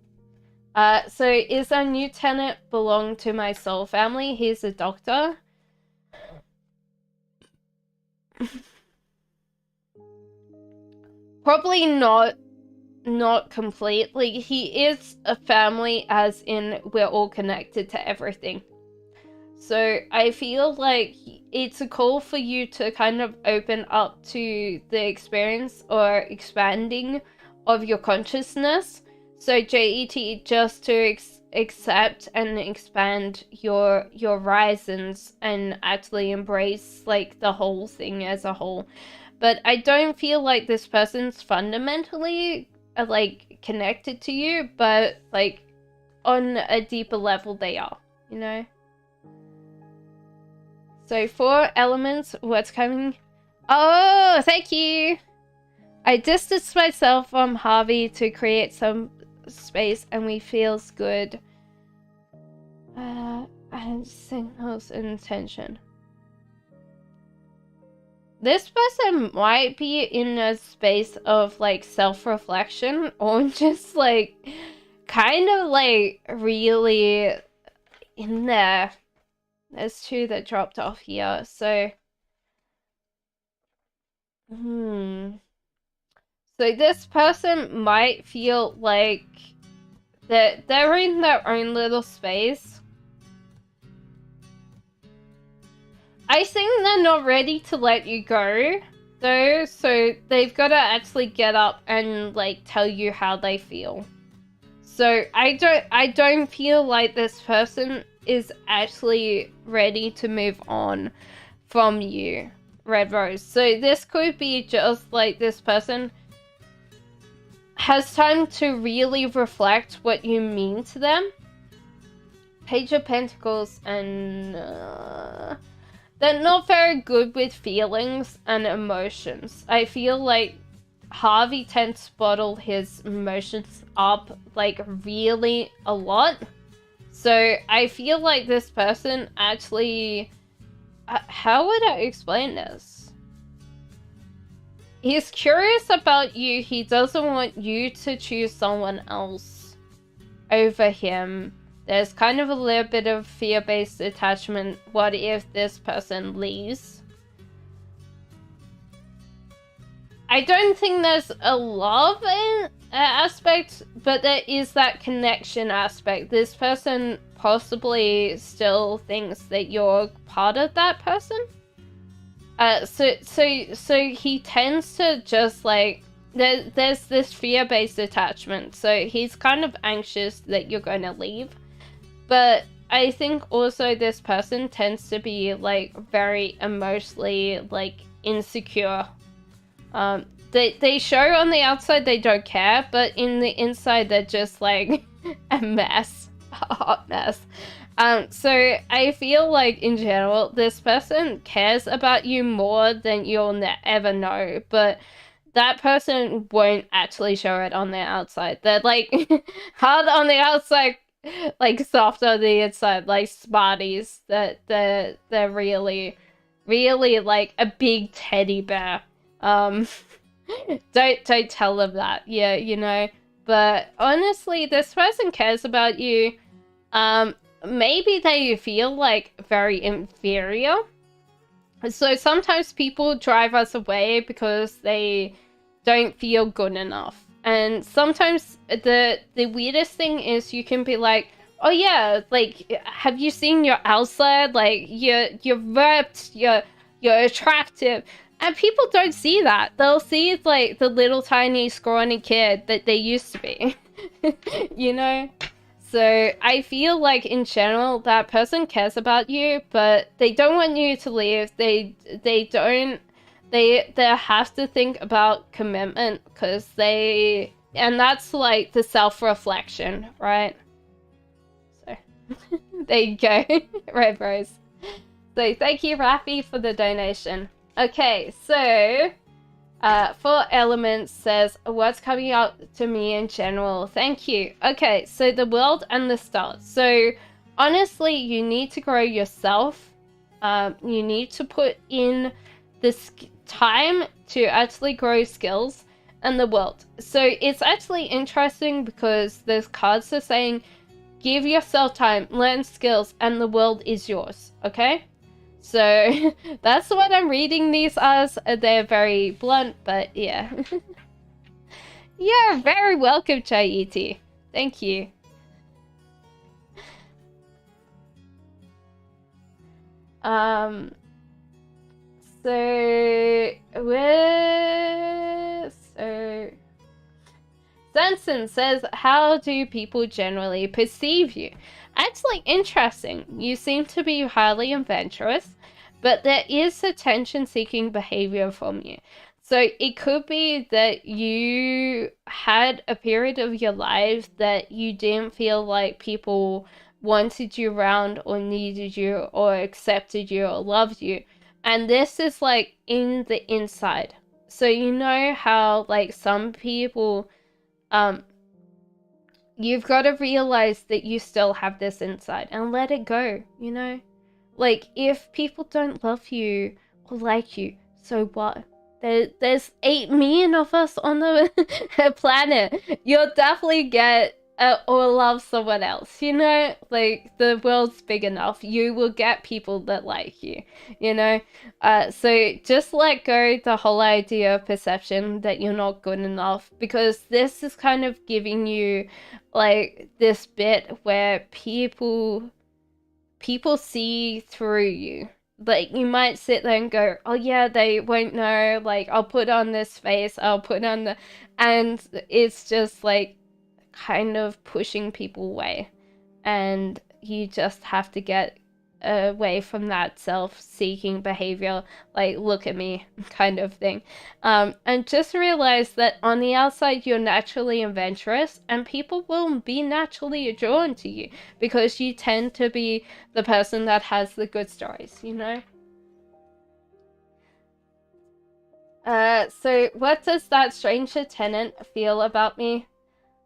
So is our new tenant belong to my soul family? He's a doctor. Probably not completely. He is a family as in we're all connected to everything. So I feel like it's a call for you to kind of open up to the experience or expanding of your consciousness. So JET, just to accept and expand your horizons and actually embrace like the whole thing as a whole. But I don't feel like this person's fundamentally like connected to you, but like on a deeper level they are, you know? So 4 elements, what's coming? Oh, thank you! I distanced myself from Harvey to create some space and we feels good. And signals intention. This person might be in a space of like self-reflection or just like kind of like really in there. There's 2 that dropped off here, so so this person might feel like that they're in their own little space. I think they're not ready to let you go though, so they've got to actually get up and like tell you how they feel. So I don't feel like this person is actually ready to move on from you, Red Rose. So this could be just like this person has time to really reflect what you mean to them. Page of Pentacles, and they're not very good with feelings and emotions. I feel like Harvey tends to bottle his emotions up like really a lot. So I feel like this person actually, how would I explain this? He's curious about you. He doesn't want you to choose someone else over him. There's kind of a little bit of fear-based attachment. What if this person leaves? I don't think there's a love aspect, but there is that connection aspect. This person possibly still thinks that you're part of that person. So he tends to just like, there's this fear-based attachment. So he's kind of anxious that you're going to leave. But I think also this person tends to be like very emotionally like insecure. They show on the outside they don't care, but in the inside they're just like a mess, a hot mess. So I feel like in general this person cares about you more than you'll ever know, but that person won't actually show it on the outside. They're like hard on the outside, like soft on the inside, like Smarties. That they're really like a big teddy bear. Don't tell them that. Yeah, you know. But honestly, this person cares about you. Maybe they feel like very inferior. So sometimes people drive us away because they don't feel good enough. And sometimes the weirdest thing is you can be like, oh yeah, like, have you seen your outside? Like, you're ripped, you're attractive. And people don't see that. They'll see like the little tiny scrawny kid that they used to be. You know? So I feel like in general that person cares about you, but they don't want you to leave. They have to think about commitment because and that's like the self-reflection, right? So there you go. Right, bros. So thank you, Rafi, for the donation. Okay, so Four Elements says, what's coming out to me in general? Thank you. Okay, so the world and the stars. So honestly, you need to grow yourself. You need to put in this time to actually grow skills and the world. So it's actually interesting because there's cards are saying, give yourself time, learn skills, and the world is yours. Okay? So that's what I'm reading these as. They're very blunt, but yeah. You're very welcome, Chaiti. Thank you. Sanson says, how do people generally perceive you? Actually, interesting. You seem to be highly adventurous, but there is attention-seeking behavior from you. So it could be that you had a period of your life that you didn't feel like people wanted you around or needed you or accepted you or loved you. And this is like in the inside. So you know how like some people, you've got to realize that you still have this inside and let it go, you know? Like, if people don't love you or like you, so what? There's 8 million of us on the planet. You'll definitely get or love someone else, you know? Like, the world's big enough. You will get people that like you, you know? So just let go the whole idea of perception that you're not good enough, because this is kind of giving you like this bit where people see through you. Like, you might sit there and go, oh yeah, they won't know, like, I'll put on this face, I'll put on the... And it's just, like, kind of pushing people away. And you just have to get away from that self-seeking behavior, like look at me kind of thing, and just realize that on the outside you're naturally adventurous and people will be naturally drawn to you because you tend to be the person that has the good stories, you know? So what does that stranger tenant feel about me?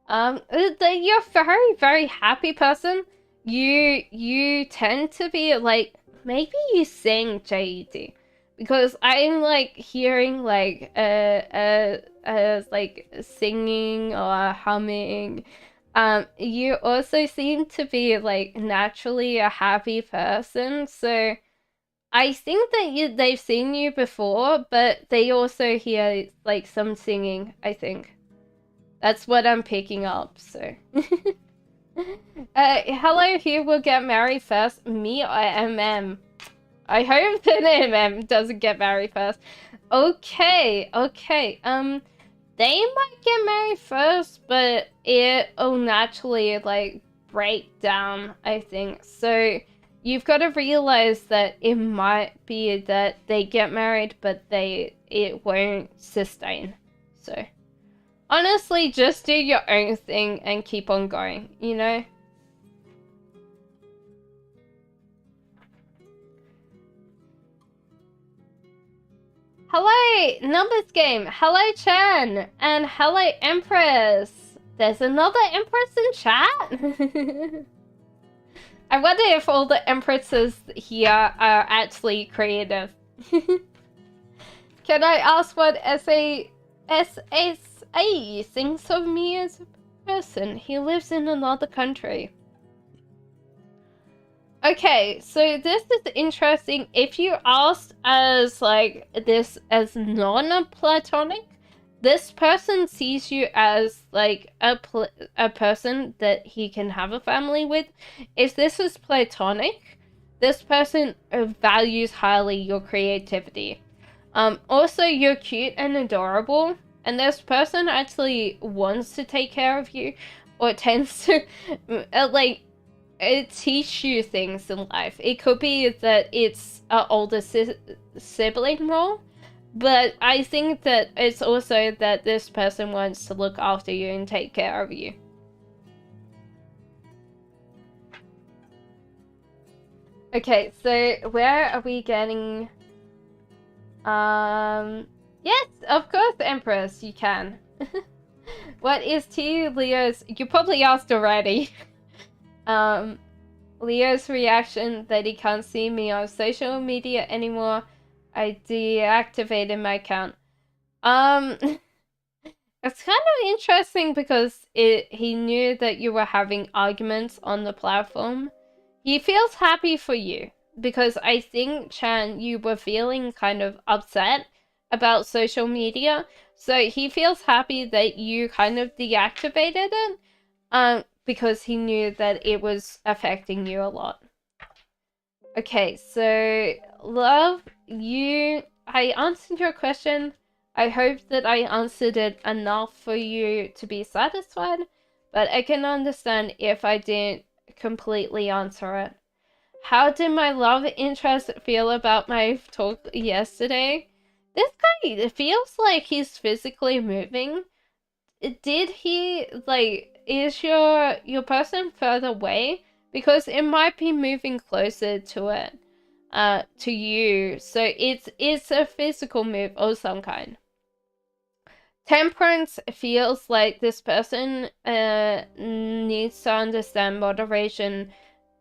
You're a very, very happy person. You tend to be like, maybe you sing, JED, because I'm like hearing like like singing or humming. You also seem to be like naturally a happy person, so I think that they've seen you before, but they also hear like some singing, I think. That's what I'm picking up, so. Hello, who will get married first? Me or MM? I hope that MM doesn't get married first. Okay. They might get married first, but it'll naturally, like, break down, I think. So, you've got to realize that it might be that they get married, but it won't sustain, so. Honestly, just do your own thing and keep on going, you know? Hello, Numbers Game. Hello, Chan. And hello, Empress. There's another Empress in chat? I wonder if all the Empresses here are actually creative. Can I ask what SSA thinks of me as a person? He lives in another country. Okay, so this is interesting. If you asked as like this as non-platonic, this person sees you as like a person that he can have a family with. If this is platonic, this person values highly your creativity. Also, you're cute and adorable, and this person actually wants to take care of you, or tends to like teach you things in life. It could be that it's an older sibling role, but I think that it's also that this person wants to look after you and take care of you. Okay, so where are we getting? Yes, of course, Empress, you can. What is T Leo's? You probably asked already. Leo's reaction that he can't see me on social media anymore. I deactivated my account. It's kind of interesting because he knew that you were having arguments on the platform. He feels happy for you because I think, Chan, you were feeling kind of upset about social media. So he feels happy that you kind of deactivated it. Because he knew that it was affecting you a lot. Okay, so love, I answered your question. I hope that I answered it enough for you to be satisfied, but I can understand if I didn't completely answer it. How did my love interest feel about my talk yesterday? This guy feels like he's physically moving. Did he, like, is your person further away? Because it might be moving closer to it, to you. So it's a physical move of some kind. Temperance feels like this person needs to understand moderation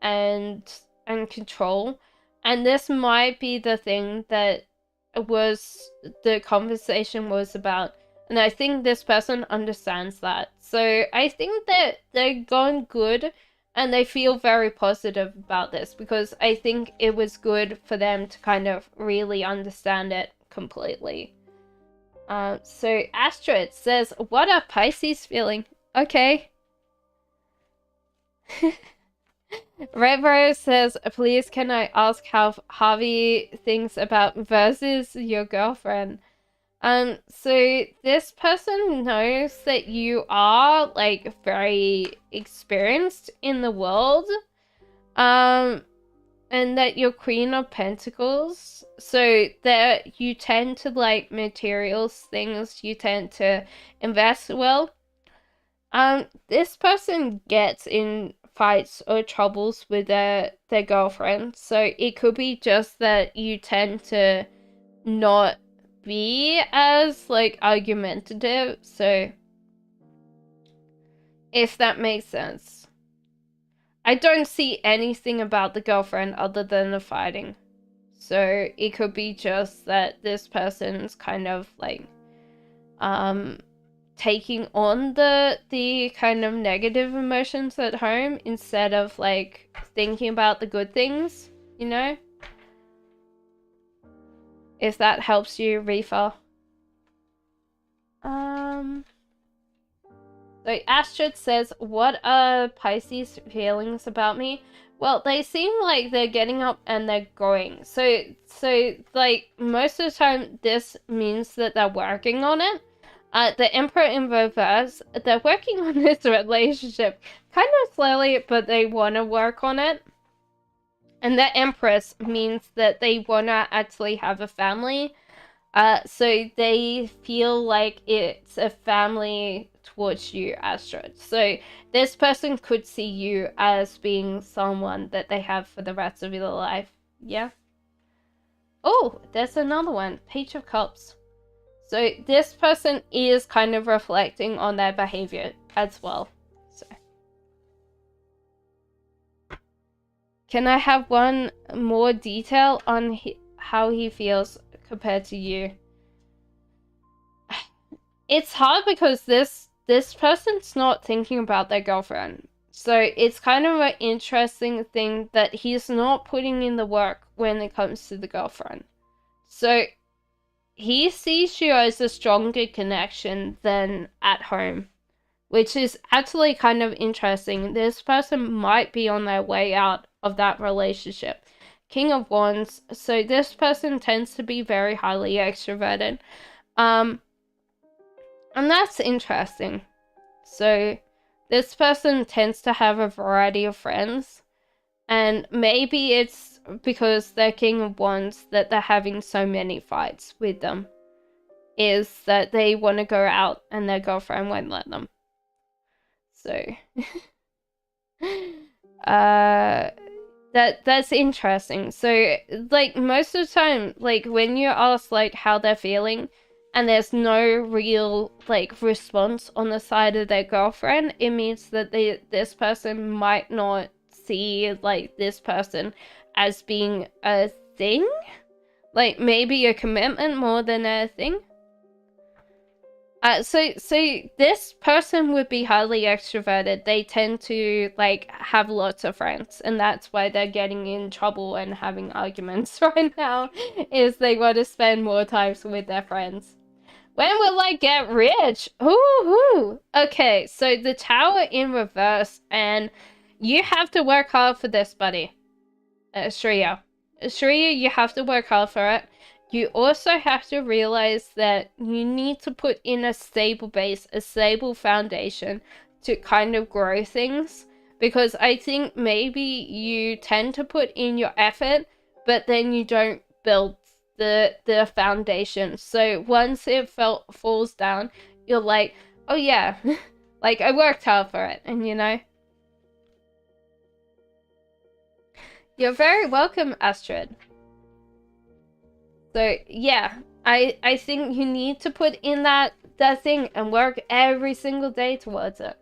and control, and this might be the thing that the conversation was about. And I think this person understands that. So I think that they're going good and they feel very positive about this because I think it was good for them to kind of really understand it completely. So Astrid says, what are Pisces feeling? Okay. Red Rose says, please can I ask how Harvey thinks about versus your girlfriend? So this person knows that you are, like, very experienced in the world. And that you're Queen of Pentacles, so that you tend to like materials things, you tend to invest well. This person gets in fights or troubles with their girlfriend, so it could be just that you tend to not be as like argumentative, so if that makes sense. I don't see anything about the girlfriend other than the fighting. So it could be just that this person's kind of like taking on the kind of negative emotions at home instead of like thinking about the good things, you know? If that helps you, Reefa. So Astrid says, what are Pisces' feelings about me? Well, they seem like they're getting up and they're going. So like most of the time this means that they're working on it. The Emperor in reverse, they're working on this relationship kind of slowly, but they want to work on it. And the Empress means that they want to actually have a family. So they feel like it's a family towards you, Astrid. So this person could see you as being someone that they have for the rest of their life. Yeah. Oh, there's another one. Page of Cups. So this person is kind of reflecting on their behavior as well. So can I have one more detail on how he feels compared to you? It's hard because this person's not thinking about their girlfriend. So it's kind of an interesting thing that he's not putting in the work when it comes to the girlfriend. So he sees you as a stronger connection than at home, which is actually kind of interesting. This person might be on their way out of that relationship. King of Wands. So this person tends to be very highly extroverted. And that's interesting. So this person tends to have a variety of friends. And maybe it's because they're King of Wands that they're having so many fights with them. Is that they want to go out and their girlfriend won't let them. So that's interesting. So like most of the time, like when you ask like how they're feeling and there's no real like response on the side of their girlfriend, it means that this person might not see like this person as being a thing, like maybe a commitment more than a thing. So this person would be highly extroverted. They tend to like have lots of friends, and that's why they're getting in trouble and having arguments right now, is they want to spend more time with their friends. When will I get rich? Ooh. Okay, so the Tower in reverse, and you have to work hard for this, buddy. Shreya, you have to work hard for it. You also have to realize that you need to put in a stable base, a stable foundation to kind of grow things. Because I think maybe you tend to put in your effort, but then you don't build the foundation. So once it falls down, you're like, oh yeah, like I worked hard for it, and you know. You're very welcome, Astrid. So yeah, I think you need to put in that thing and work every single day towards it.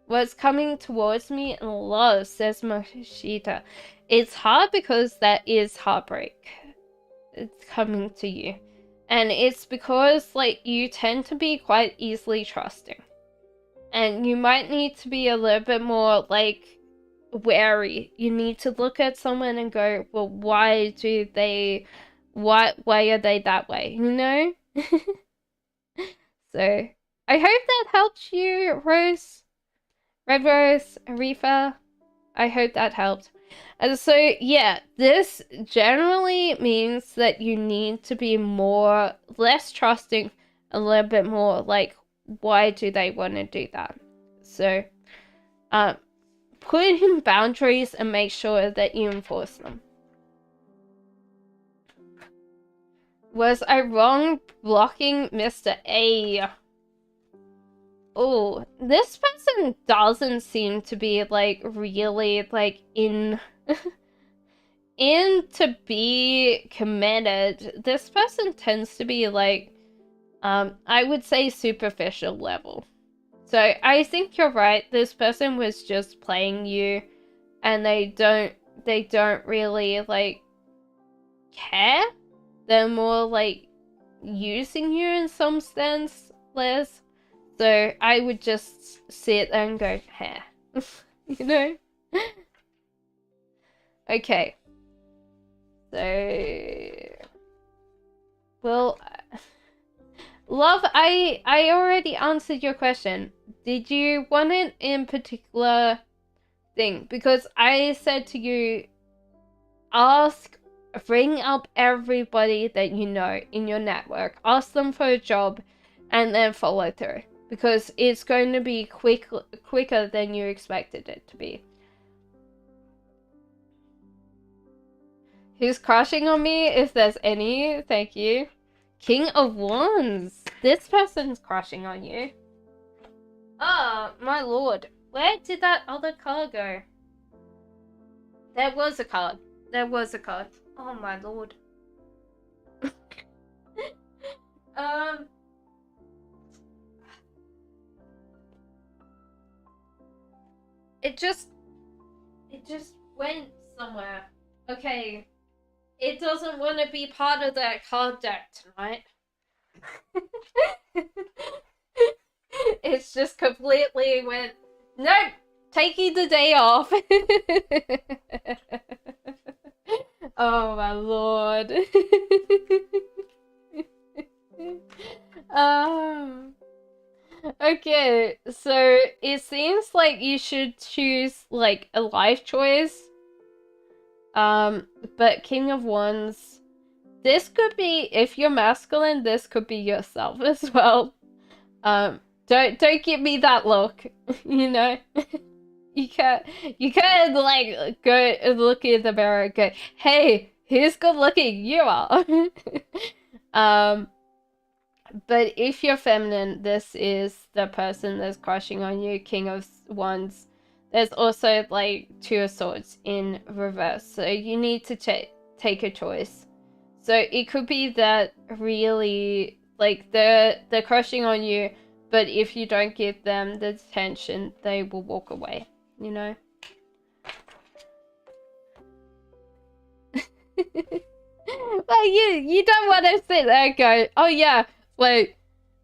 What's coming towards me in love, says Mashita. It's hard because that is heartbreak. It's coming to you. And it's because like you tend to be quite easily trusting. And you might need to be a little bit more like wary. You need to look at someone and go, well, why are they that way, you know? So I hope that helped you, Rose. Red Rose, Arifa. I hope that helped. And so yeah, this generally means that you need to be less trusting, a little bit more like, why do they want to do that? So put in boundaries and make sure that you enforce them. Was I wrong blocking Mr. A? Oh, this person doesn't seem to be, like, really, like, in to be committed. This person tends to be, like, I would say superficial level. So I think you're right. This person was just playing you, and they don't really, like, care. They're more, like, using you in some sense, Liz. So I would just sit there and go, "Hair," you know? Okay. So, well, love, I already answered your question. Did you want it in particular thing? Because I said to you, bring up everybody that you know in your network. Ask them for a job and then follow through. Because it's going to be quicker than you expected it to be. Who's crushing on me? If there's any, thank you. King of Wands. This person's crushing on you. Oh, my lord. Where did that other card go? There was a card. There was a card. Oh, my lord. It just went somewhere. Okay. It doesn't want to be part of that card deck tonight. It's just completely went, nope, taking the day off. Oh my lord. Okay, so it seems like you should choose, like, a life choice. But King of Wands, this could be, if you're masculine, this could be yourself as well. Don't give me that look, you know? You can't, like, go and look in the mirror and go, hey, who's good looking? You are. But if you're feminine, this is the person that's crushing on you, King of Wands. There's also, like, Two of Swords in reverse, so you need to take a choice. So it could be that really, like, they're crushing on you, but if you don't give them the attention, they will walk away, you know? Well, you don't want to sit there and go, oh yeah, like,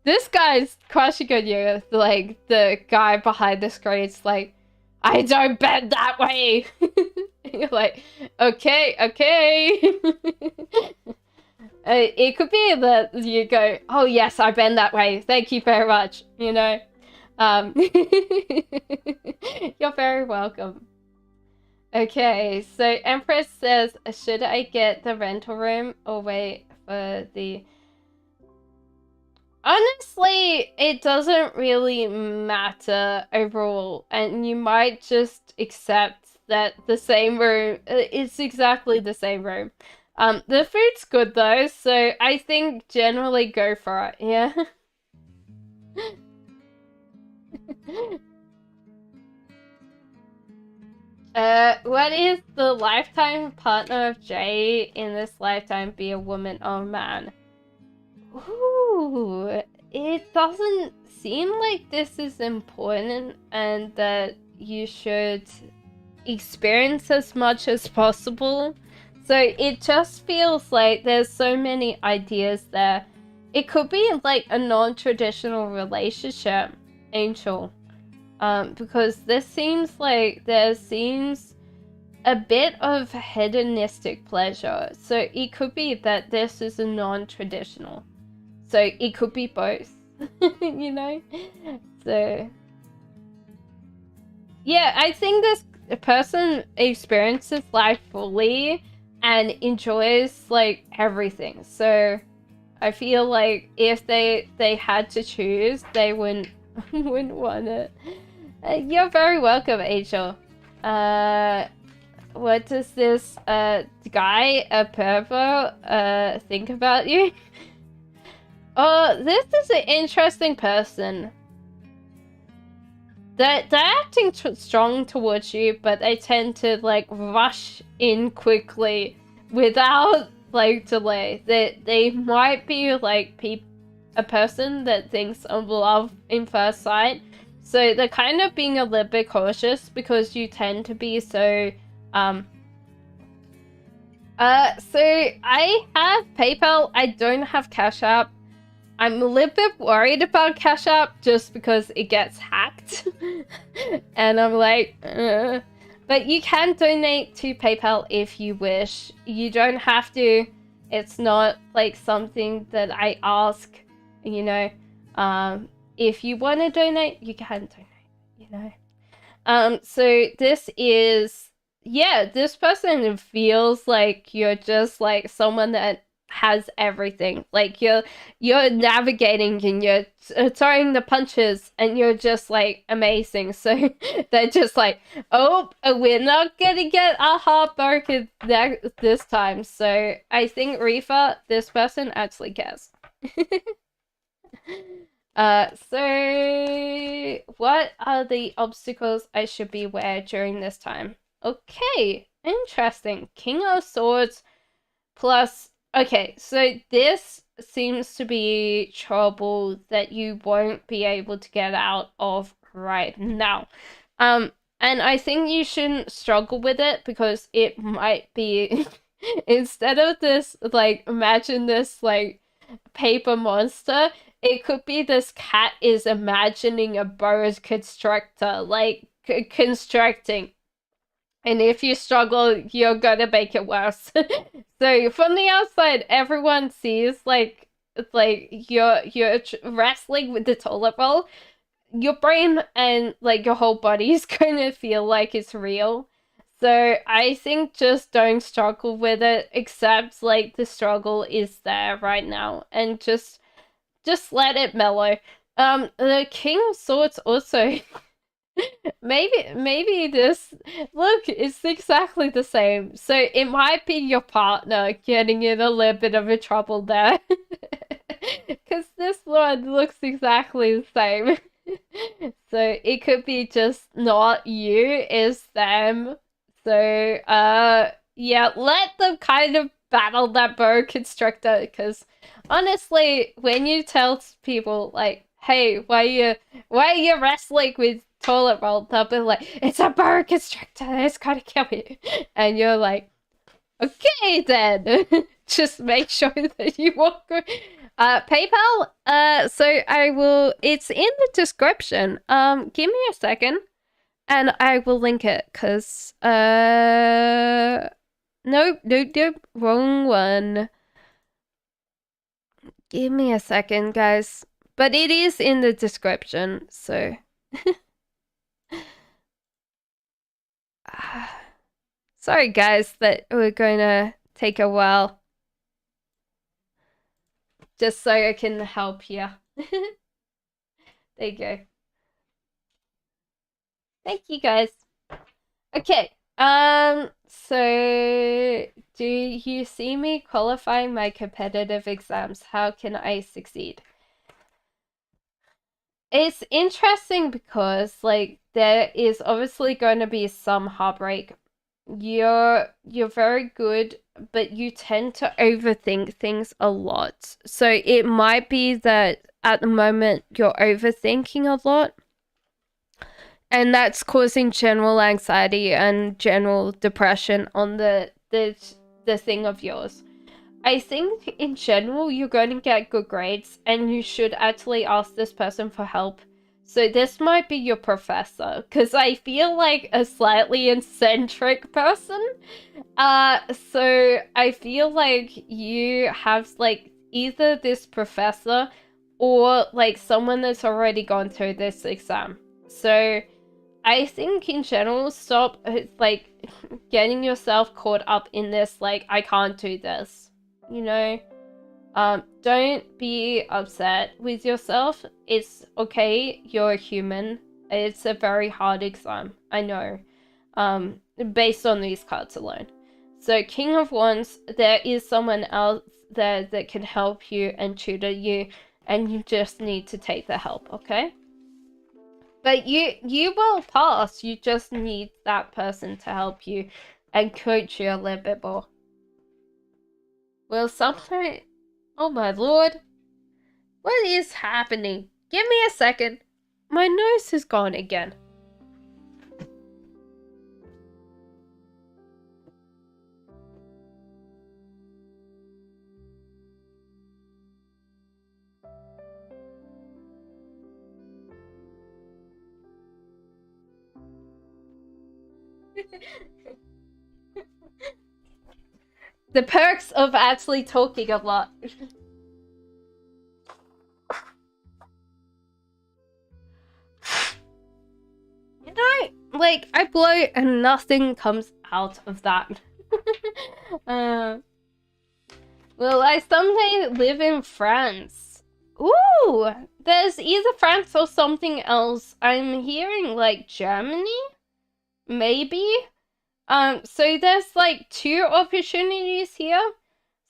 this guy's crushing on you. Like, the guy behind the screen's like, I don't bend that way. You're like, okay. It could be that you go, oh yes, I bend that way. Thank you very much. You know, you're very welcome. Okay, so Empress says, should I get the rental room or wait for the... Honestly, it doesn't really matter overall, and you might just accept that the same room, it's exactly the same room. The food's good though, so I think generally go for it, yeah? What is the lifetime partner of Jay in this lifetime, be a woman or a man? Ooh, it doesn't seem like this is important and that you should experience as much as possible. So it just feels like there's so many ideas there. It could be like a non-traditional relationship, Angel. Because this seems like there seems a bit of hedonistic pleasure. So it could be that this is a non-traditional. So it could be both, you know? So, yeah, I think this person experiences life fully and enjoys, like, everything. So I feel like if they had to choose, they wouldn't want it. You're very welcome, Angel. what does this guy, a pervo, think about you? Oh, this is an interesting person. They're acting strong towards you, but they tend to like rush in quickly without like delay. They might be like a person that thinks of love in first sight, so they're kind of being a little bit cautious because you tend to be so so I have PayPal. I don't have Cash App. I'm a little bit worried about Cash App just because it gets hacked. And I'm like, But you can donate to PayPal if you wish. You don't have to. It's not like something that I ask, you know. If you want to donate, you can donate, you know. So this is, yeah, this person feels like you're just like someone that has everything. Like you're navigating and you're throwing the punches and you're just like amazing. So they're just like, oh, we're not gonna get our heart broken this time. So I think Reefa, this person actually cares. So what are the obstacles I should be aware during this time? Okay, interesting. King of Swords plus. Okay, so this seems to be trouble that you won't be able to get out of right now. And I think you shouldn't struggle with it because it might be instead of this, like, imagine this, like, paper monster, it could be this cat is imagining a boa constrictor, like, constricting. And if you struggle, you're gonna make it worse. So from the outside, everyone sees like you're wrestling with the toilet roll. Your brain and like your whole body is gonna feel like it's real. So I think just don't struggle with it. Accept like the struggle is there right now, and just let it mellow. The King of Swords also. Maybe this, look, it's exactly the same. So it might be your partner getting in a little bit of a trouble there. Because this one looks exactly the same. So it could be just not you, it's them. So yeah, let them kind of battle that boa constrictor, because honestly, when you tell people like, hey, why are you wrestling with toilet roll, they'll be like, it's a boa constrictor, it's gonna kill you. And you're like, okay then. Just make sure that you walk. PayPal, so I will, it's in the description. Give me a second and I will link it, because nope, wrong one. Give me a second, guys. But it is in the description, so sorry guys that we're going to take a while. Just so I can help you. There you go. Thank you guys. Okay. So do you see me qualifying my competitive exams? How can I succeed? It's interesting because like there is obviously going to be some heartbreak. You're very good, but you tend to overthink things a lot. So it might be that at the moment you're overthinking a lot, and that's causing general anxiety and general depression on the thing of yours. I think in general you're going to get good grades, and you should actually ask this person for help. So this might be your professor, because I feel like a slightly eccentric person. So I feel like you have like either this professor or like someone that's already gone through this exam. So I think in general, stop like getting yourself caught up in this, like, I can't do this, you know? Don't be upset with yourself. It's okay, you're a human. It's a very hard exam, I know. based on these cards alone. So King of Wands, there is someone else there that can help you and tutor you, and you just need to take the help, okay? But you will pass. You just need that person to help you and coach you a little bit more. Well, something... Oh my lord. What is happening? Give me a second. My nose is gone again. The perks of actually talking a lot. You know, like, I blow and nothing comes out of that. Will I someday live in France? Ooh, there's either France or something else. I'm hearing, like, Germany? Maybe? So there's, like, 2 opportunities here.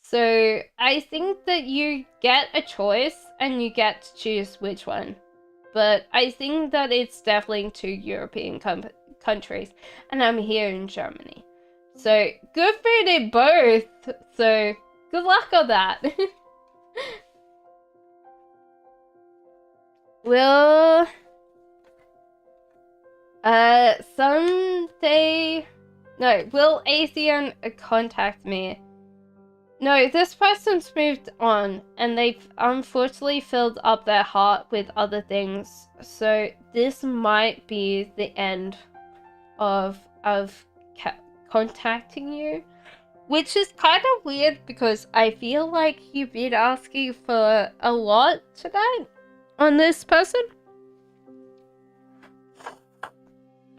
So I think that you get a choice and you get to choose which one. But I think that it's definitely 2 European countries. And I'm here in Germany. So good for you both. So good luck on that. Will... someday... No, will Atheon contact me? No, this person's moved on, and they've unfortunately filled up their heart with other things. So this might be the end of contacting you, which is kind of weird because I feel like you've been asking for a lot tonight on this person.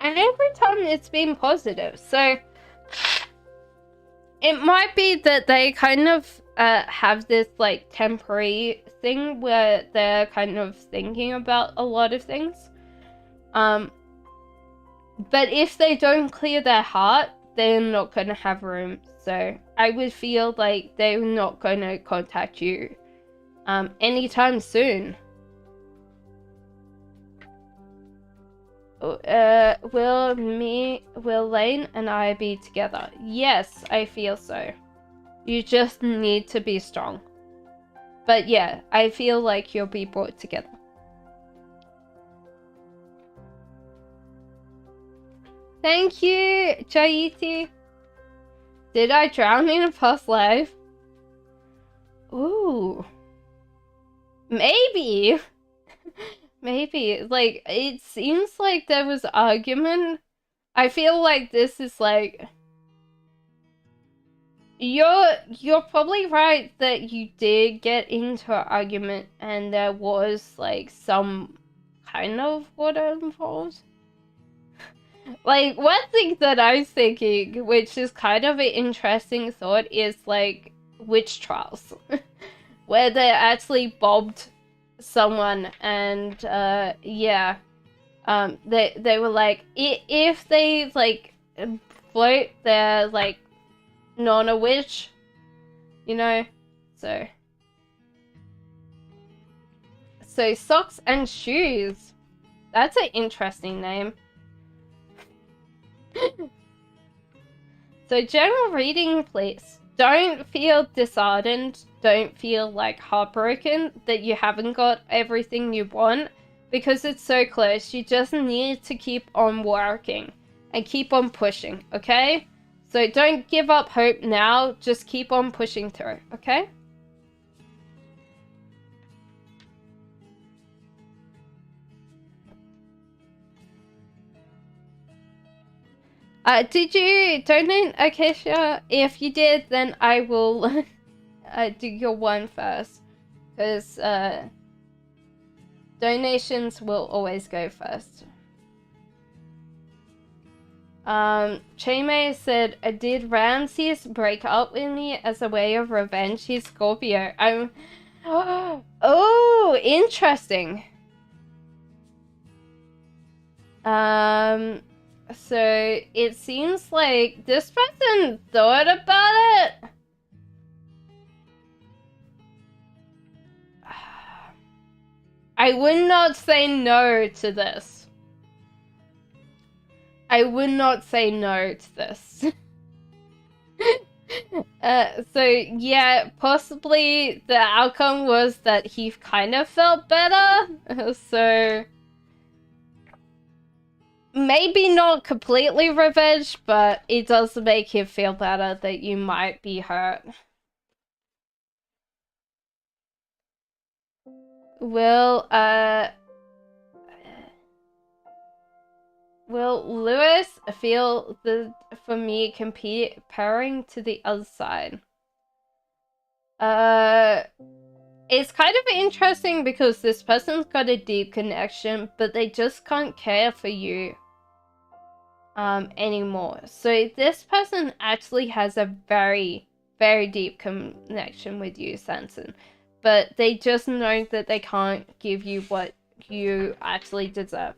And every time it's been positive, so it might be that they kind of have this like temporary thing where they're kind of thinking about a lot of things. But if they don't clear their heart, they're not going to have room. So I would feel like they're not going to contact you anytime soon. Will Lane and I be together? Yes, I feel so. You just need to be strong. But yeah, I feel like you'll be brought together. Thank you, Chaiti. Did I drown in a past life? Ooh. Maybe. Maybe. Like, it seems like there was argument. I feel like this is like... You're probably right that you did get into an argument and there was, like, some kind of water involved. Like, one thing that I was thinking, which is kind of an interesting thought, is, like, witch trials. Where they actually bobbed someone and yeah, they were like, if they like float, they're like not a witch, you know. So Socks and Shoes, that's an interesting name. So general reading, please. Don't feel disheartened. Don't feel like heartbroken that you haven't got everything you want, because it's so close. You just need to keep on working and keep on pushing, okay? So don't give up hope now. Just keep on pushing through, okay? Did you donate, Acacia? If you did, then I will do your one first. Because donations will always go first. Chame said, did Ramses break up with me as a way of revenge? He's Scorpio. I'm... Oh, interesting. So it seems like this person thought about it. I would not say no to this. I would not say no to this. So yeah, possibly the outcome was that he kind of felt better. So maybe not completely revenge, but it does make him feel better that you might be hurt. Will Lewis feel for me comparing to the other side? It's kind of interesting because this person's got a deep connection, but they just can't care for you anymore. So this person actually has a very, very deep connection with you, Sanson, but they just know that they can't give you what you actually deserve.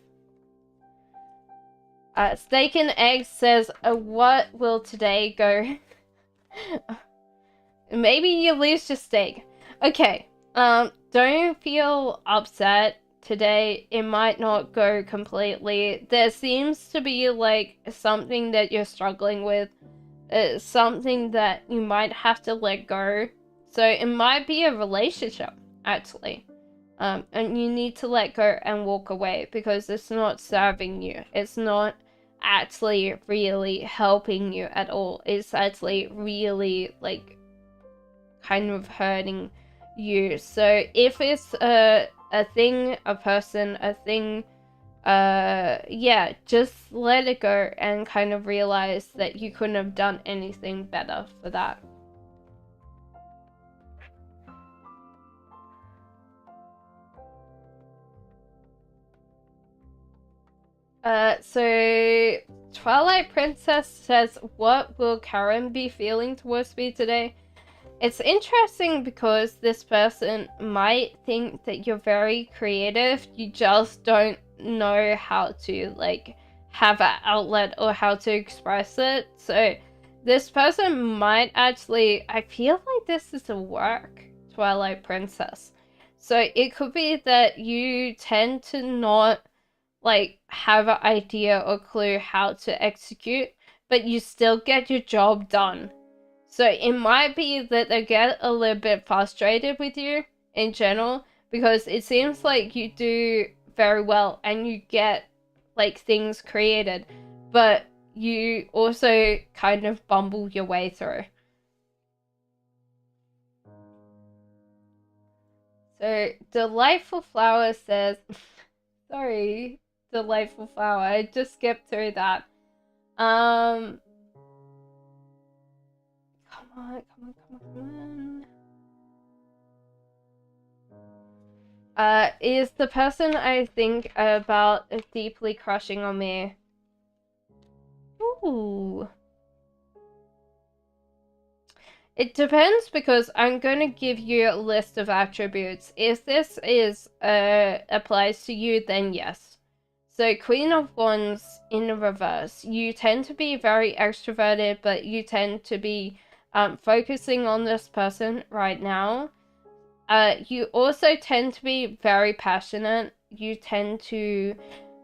Steak and Egg says, what will today go? Maybe you lose your steak. Okay, don't feel upset today. It might not go completely. There seems to be like something that you're struggling with. Something that you might have to let go. So it might be a relationship, actually. And you need to let go and walk away because it's not serving you. It's not actually really helping you at all. It's actually really like kind of hurting you. So if it's a thing, a person, a thing, yeah, just let it go and kind of realize that you couldn't have done anything better for that. So Twilight Princess says, what will Karen be feeling towards me today? It's interesting because this person might think that you're very creative. You just don't know how to like have an outlet or how to express it. So this person might actually, I feel like this is a work, Twilight Princess. So it could be that you tend to not like have an idea or clue how to execute, but you still get your job done. So it might be that they get a little bit frustrated with you in general because it seems like you do very well and you get like things created, but you also kind of bumble your way through. So Delightful Flower says, sorry, Delightful Flower, I just skipped through that. Come on. Is the person I think about deeply crushing on me? Ooh. It depends because I'm going to give you a list of attributes. If this is applies to you, then yes. So Queen of Wands in reverse. You tend to be very extroverted, but you tend to be focusing on this person right now. You also tend to be very passionate. You tend to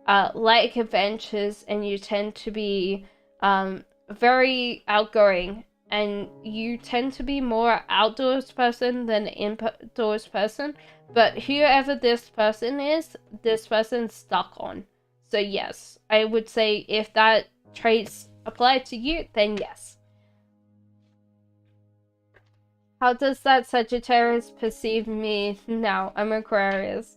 like adventures, and you tend to be very outgoing. And you tend to be more outdoors person than indoors person. But whoever this person is, this person's stuck on. So yes, I would say if that traits apply to you, then yes. How does that Sagittarius perceive me now? I'm Aquarius.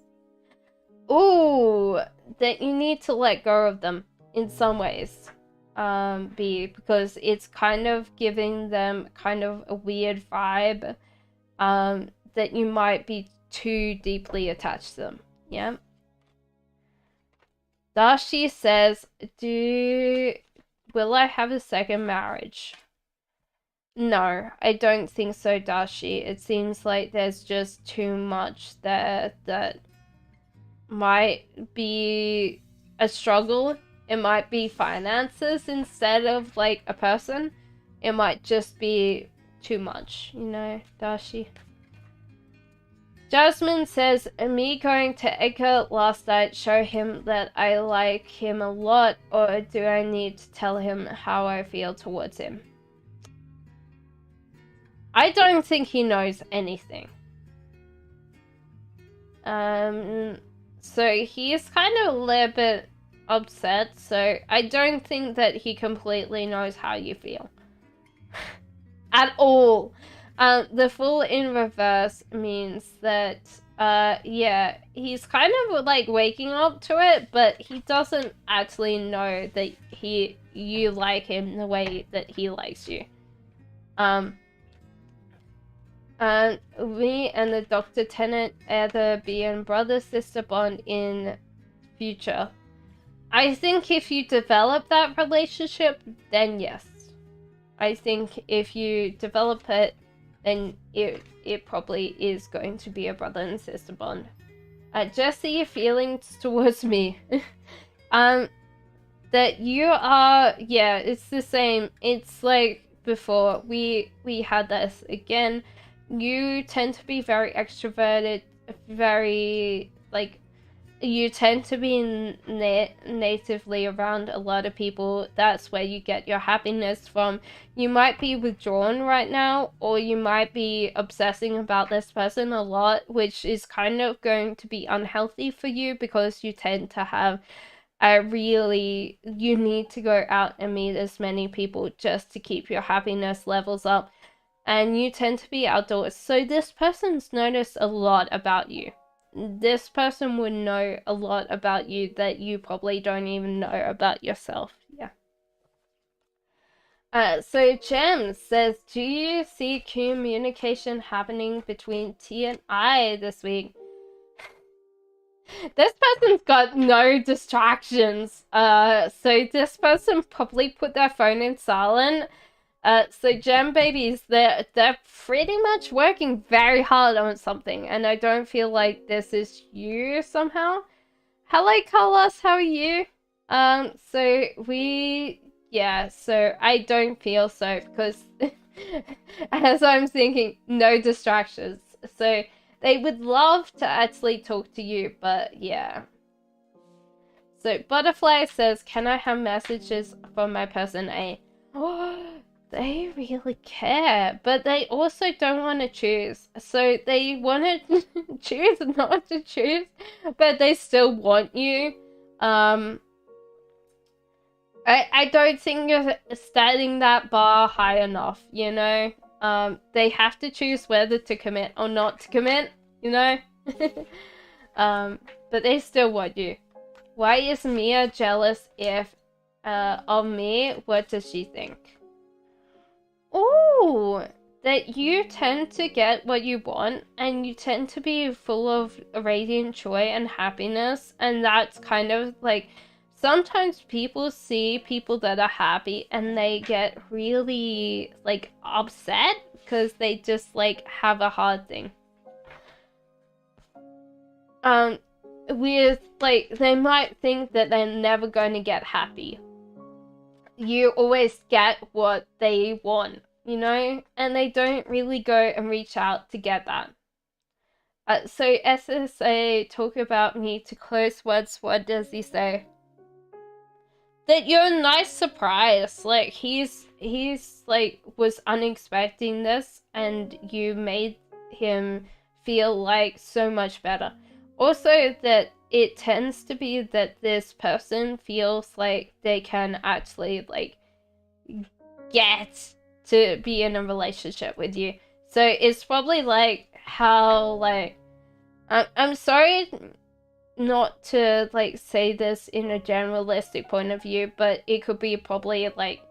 Ooh, that you need to let go of them in some ways. Because it's kind of giving them kind of a weird vibe. That you might be too deeply attached to them. Yeah. Dashi says, will I have a second marriage? No, I don't think so, Dashi. It seems like there's just too much there that might be a struggle It might be finances instead of like a person. It might just be too much, you know, Dashi. Jasmine says, me going to Edgar last night show him that I like him a lot, or do I need to tell him how I feel towards him? I don't think he knows anything. So he's kind of a little bit upset, so I don't think that he completely knows how you feel. At all. The Fool in reverse means that, yeah, he's kind of like waking up to it, but he doesn't actually know that you like him the way that he likes you. Me and the Dr. Tennant either be in brother-sister bond in future. I think if you develop that relationship, then yes. I think if you develop it, then it probably is going to be a brother and sister bond. Jesse, your feelings towards me. That you are, yeah, it's the same. It's like before, we had this again. You tend to be very extroverted, very, like, you tend to be natively around a lot of people. That's where you get your happiness from. You might be withdrawn right now, or you might be obsessing about this person a lot, which is kind of going to be unhealthy for you, because you tend to have you need to go out and meet as many people just to keep your happiness levels up. And you tend to be outdoors. So this person's noticed a lot about you. This person would know a lot about you that you probably don't even know about yourself. Yeah. So Jem says, do you see communication happening between T and I this week? This person's got no distractions. So this person probably put their phone in silent. So Gem babies, they're pretty much working very hard on something, and I don't feel like this is you somehow. Hello Carlos, how are you? So I don't feel so, because as I'm thinking, no distractions. So they would love to actually talk to you, but yeah. So Butterfly says, can I have messages from my person A? Oh, they really care, but they also don't want to choose. So they want to choose not to choose, but they still want you. I don't think you're setting that bar high enough, you know? They have to choose whether to commit or not to commit, you know? But they still want you. Why is Mia jealous of me? What does she think? Oh, that you tend to get what you want, and you tend to be full of radiant joy and happiness, and that's kind of like, sometimes people see people that are happy and they get really like upset because they just like have a hard thing. With like, they might think that they're never going to get happy. You always get what they want, you know, and they don't really go and reach out to get that. So SSA talk about me to close words. What does he say? That you're a nice surprise. Like he's like was unexpecting this, and you made him feel like so much better. Also, that it tends to be that this person feels like they can actually like get to be in a relationship with you. So it's probably like how like I'm sorry not to like say this in a generalistic point of view, but it could be probably like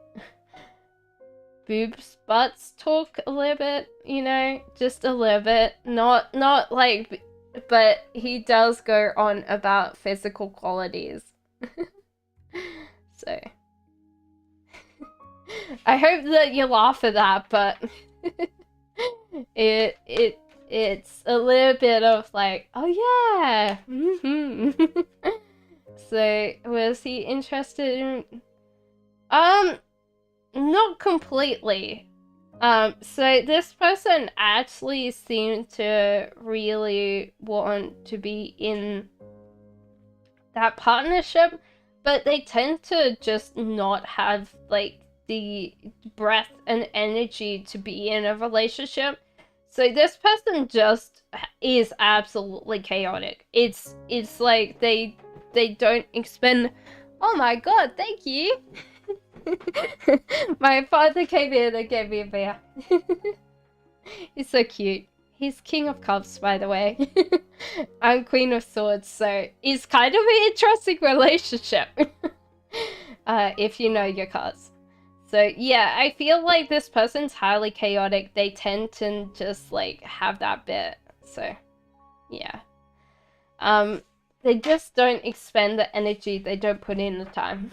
boobs butts talk a little bit, you know, just a little bit, not like, but he does go on about physical qualities. So I hope that you laugh at that, but it's a little bit of like, oh yeah, So was he interested in not completely. So this person actually seemed to really want to be in that partnership, but they tend to just not have like the breath and energy to be in a relationship. So this person just is absolutely chaotic. It's like they don't expend. Oh my god, thank you. My father came in and gave me a beer. He's so cute. He's King of Cups, by the way. I'm Queen of Swords, so it's kind of an interesting relationship. If you know your cards. So yeah, I feel like this person's highly chaotic. They tend to just like have that bit. So yeah. They just don't expend the energy. They don't put in the time.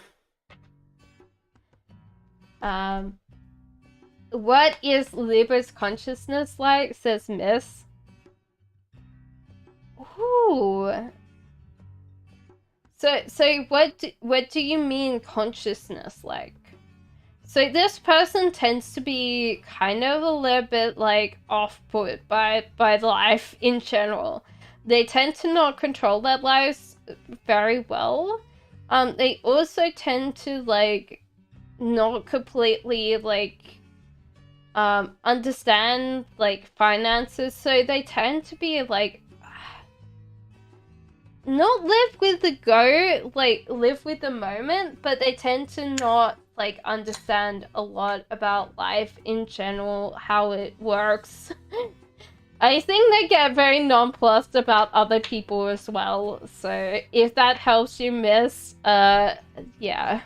What is Libra's consciousness like? Says Miss. Ooh. So what do you mean consciousness like? So this person tends to be kind of a little bit like off-put by life in general. They tend to not control their lives very well. They also tend to like not completely like understand like finances, so they tend to be like not live with the go, like live with the moment, but they tend to not like understand a lot about life in general, how it works. I think they get very nonplussed about other people as well, so if that helps you, Miss, yeah.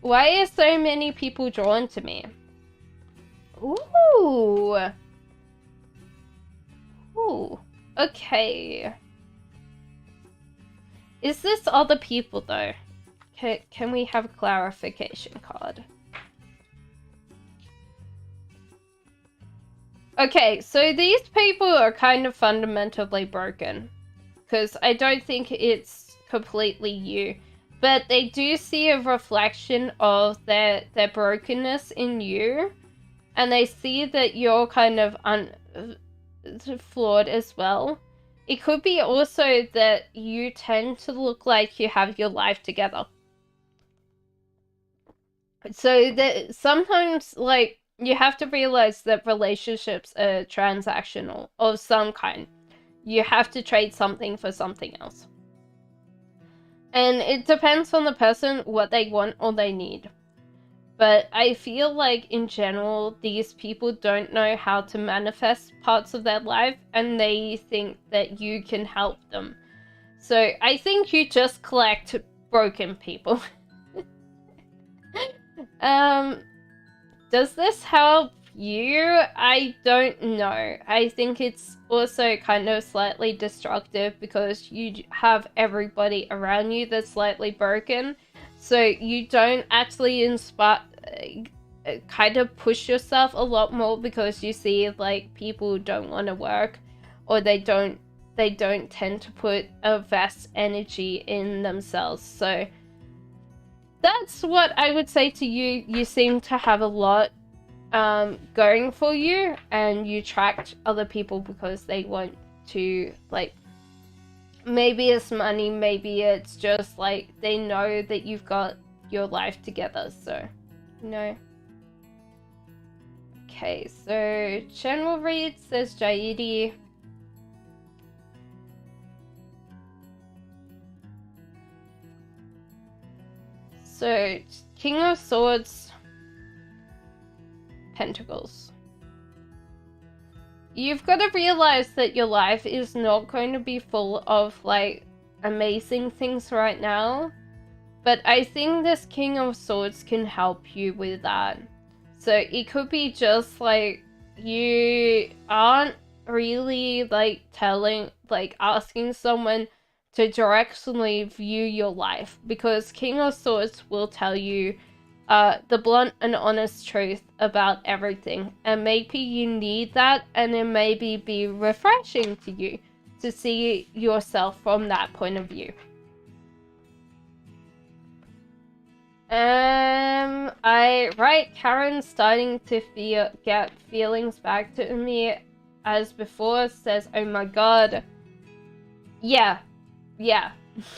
Why are so many people drawn to me? Ooh. Ooh. Okay. Is this other people though? Can we have a clarification card? Okay, so these people are kind of fundamentally broken. Because I don't think it's completely you. But they do see a reflection of their brokenness in you. And they see that you're kind of flawed as well. It could be also that you tend to look like you have your life together. So that sometimes, like, you have to realize that relationships are transactional of some kind. You have to trade something for something else. And it depends on the person, what they want or they need. But I feel like, in general, these people don't know how to manifest parts of their life, and they think that you can help them. So I think you just collect broken people. Does this help you? I don't know. I think it's also kind of slightly destructive because you have everybody around you that's slightly broken. So you don't actually inspire, kind of push yourself a lot more because you see like people don't want to work, or they don't tend to put a vast energy in themselves. So that's what I would say to you. You seem to have a lot going for you, and you attract other people because they want to, like, maybe it's money, maybe it's just like they know that you've got your life together, so you know. Okay, so general read says Jaidi. So King of Swords, Pentacles. You've got to realize that your life is not going to be full of like amazing things right now, but I think this King of Swords can help you with that. So it could be just like you aren't really like asking someone to directionally view your life, because King of Swords will tell you the blunt and honest truth about everything, and maybe you need that, and it maybe be refreshing to you to see yourself from that point of view. Karen's starting to get feelings back to me as before, says, oh my god. Yeah.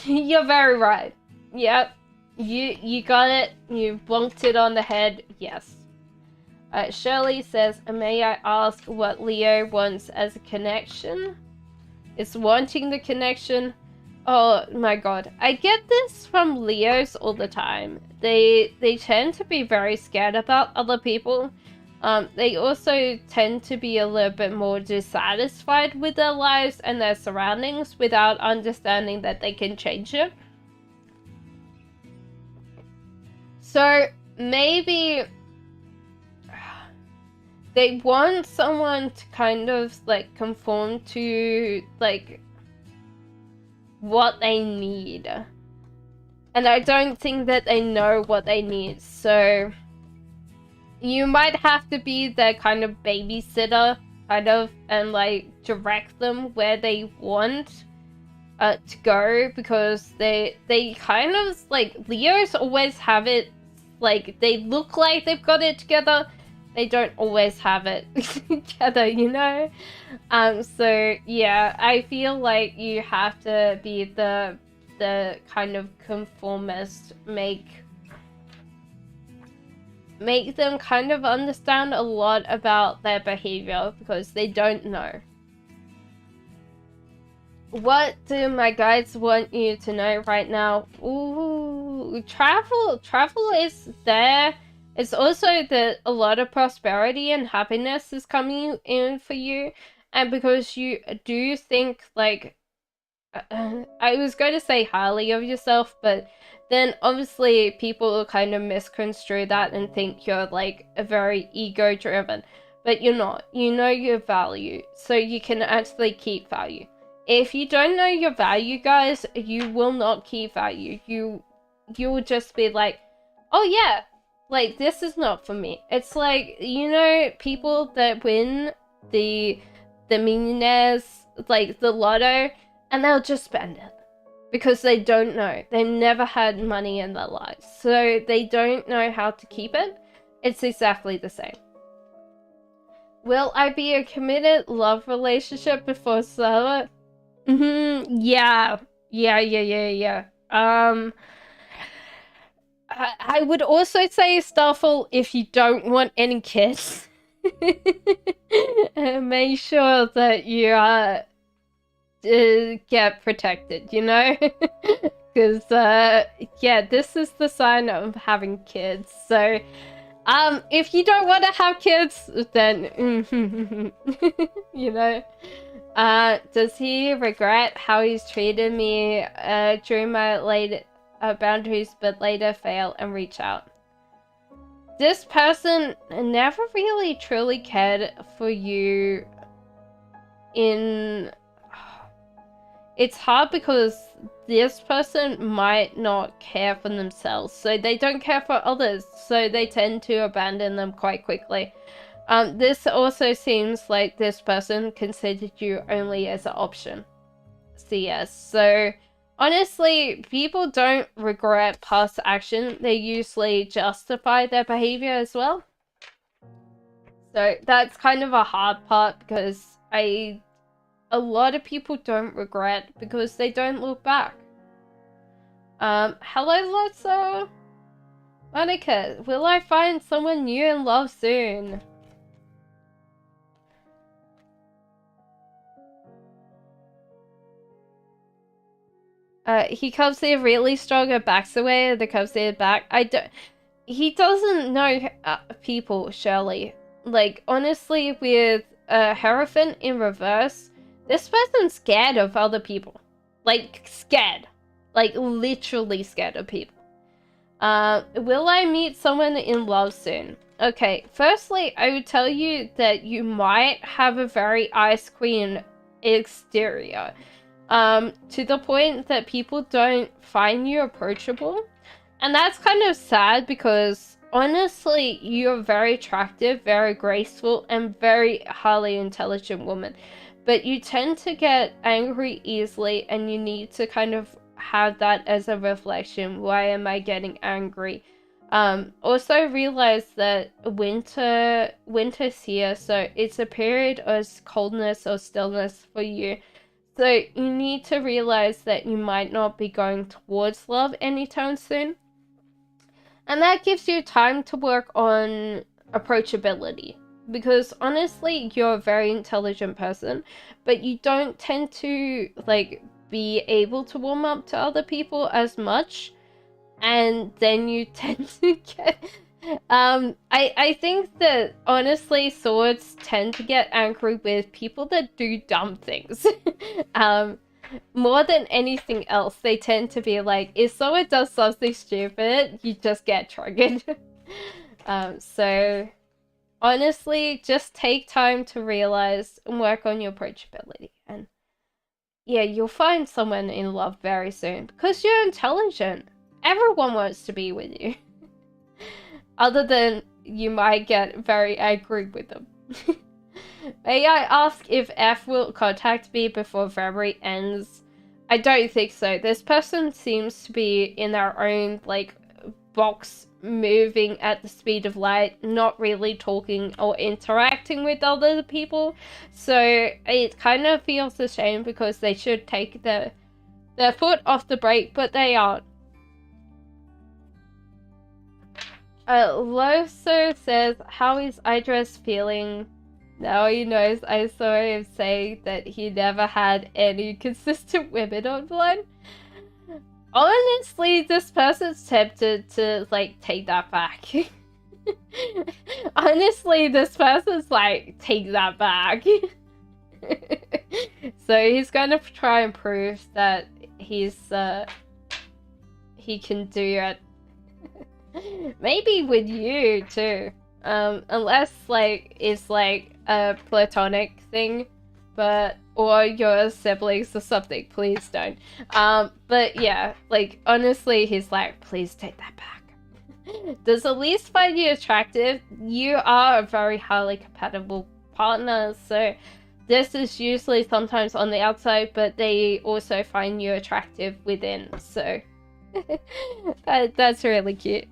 You're very right. Yep. You got it. You bonked it on the head. Yes. Shirley says, may I ask what Leo wants as a connection? Is wanting the connection? Oh my god. I get this from Leos all the time. They tend to be very scared about other people. They also tend to be a little bit more dissatisfied with their lives and their surroundings without understanding that they can change it. So maybe they want someone to kind of like conform to like what they need. And I don't think that they know what they need. So you might have to be their kind of babysitter, kind of, and like direct them where they want to go, because they kind of like, Leos always have it, like they look like they've got it together, they don't always have it together, you know? So yeah, I feel like you have to be the kind of conformist, make them kind of understand a lot about their behavior, because they don't know. What do my guides want you to know right now? Ooh, travel is there. It's also that a lot of prosperity and happiness is coming in for you, and because you do think like, I was going to say highly of yourself, but then obviously people will kind of misconstrue that and think you're like a very ego-driven, but you're not. You know your value, so you can actually keep value. If you don't know your value, guys, you will not keep value. You will just be like, oh yeah, like this is not for me. It's like, you know, people that win the millionaires, like the lotto, and they'll just spend it because they don't know. They never had money in their lives, so they don't know how to keep it. It's exactly the same. Will I be a committed love relationship before Sarah? Yeah. I would also say, Starfall, if you don't want any kids, make sure that you get protected, you know? Because, yeah, this is the sign of having kids. So, if you don't want to have kids, then, you know? Does he regret how he's treated me during my late boundaries, but later fail and reach out? This person never really truly cared for you. It's hard because this person might not care for themselves, so they don't care for others, so they tend to abandon them quite quickly. This also seems like this person considered you only as an option. CS. So honestly, people don't regret past action. They usually justify their behavior as well. So that's kind of a hard part, because a lot of people don't regret because they don't look back. Hello, Lotso. Monica, will I find someone new in love soon? He comes here really strong and backs away, and the comes here back. He doesn't know people, Shirley. Like, honestly, with Hierophant in reverse, this person's scared of other people. Like, scared. Like, literally scared of people. Will I meet someone in love soon? Okay, firstly, I would tell you that you might have a very Ice Queen exterior. To the point that people don't find you approachable. And that's kind of sad, because honestly, you're very attractive, very graceful, and very highly intelligent woman. But you tend to get angry easily, and you need to kind of have that as a reflection. Why am I getting angry? Also realize that winter's here, so it's a period of coldness or stillness for you. So you need to realize that you might not be going towards love anytime soon. And that gives you time to work on approachability. Because honestly, you're a very intelligent person, but you don't tend to like be able to warm up to other people as much. And then you tend to get I think that honestly swords tend to get angry with people that do dumb things. More than anything else, they tend to be like, if someone does something stupid, you just get triggered. So honestly, just take time to realize and work on your approachability. And yeah, you'll find someone in love very soon because you're intelligent. Everyone wants to be with you. Other than you might get very angry with them. May I ask if F will contact me before February ends? I don't think so. This person seems to be in their own, like, box, moving at the speed of light, not really talking or interacting with other people. So it kind of feels a shame because they should take their foot off the brake, but they aren't. Loso says, how is Idris feeling? Now he knows I saw him say that he never had any consistent women online. Honestly, this person's tempted to, like, take that back. Honestly, this person's like, take that back. So he's gonna try and prove that he can do it. Maybe with you too. Unless like it's like a platonic thing, or your siblings or something, please don't. But yeah, like honestly, he's like, please take that back. Does Elise find you attractive? You are a very highly compatible partner, so this is usually sometimes on the outside, but they also find you attractive within, so that's really cute.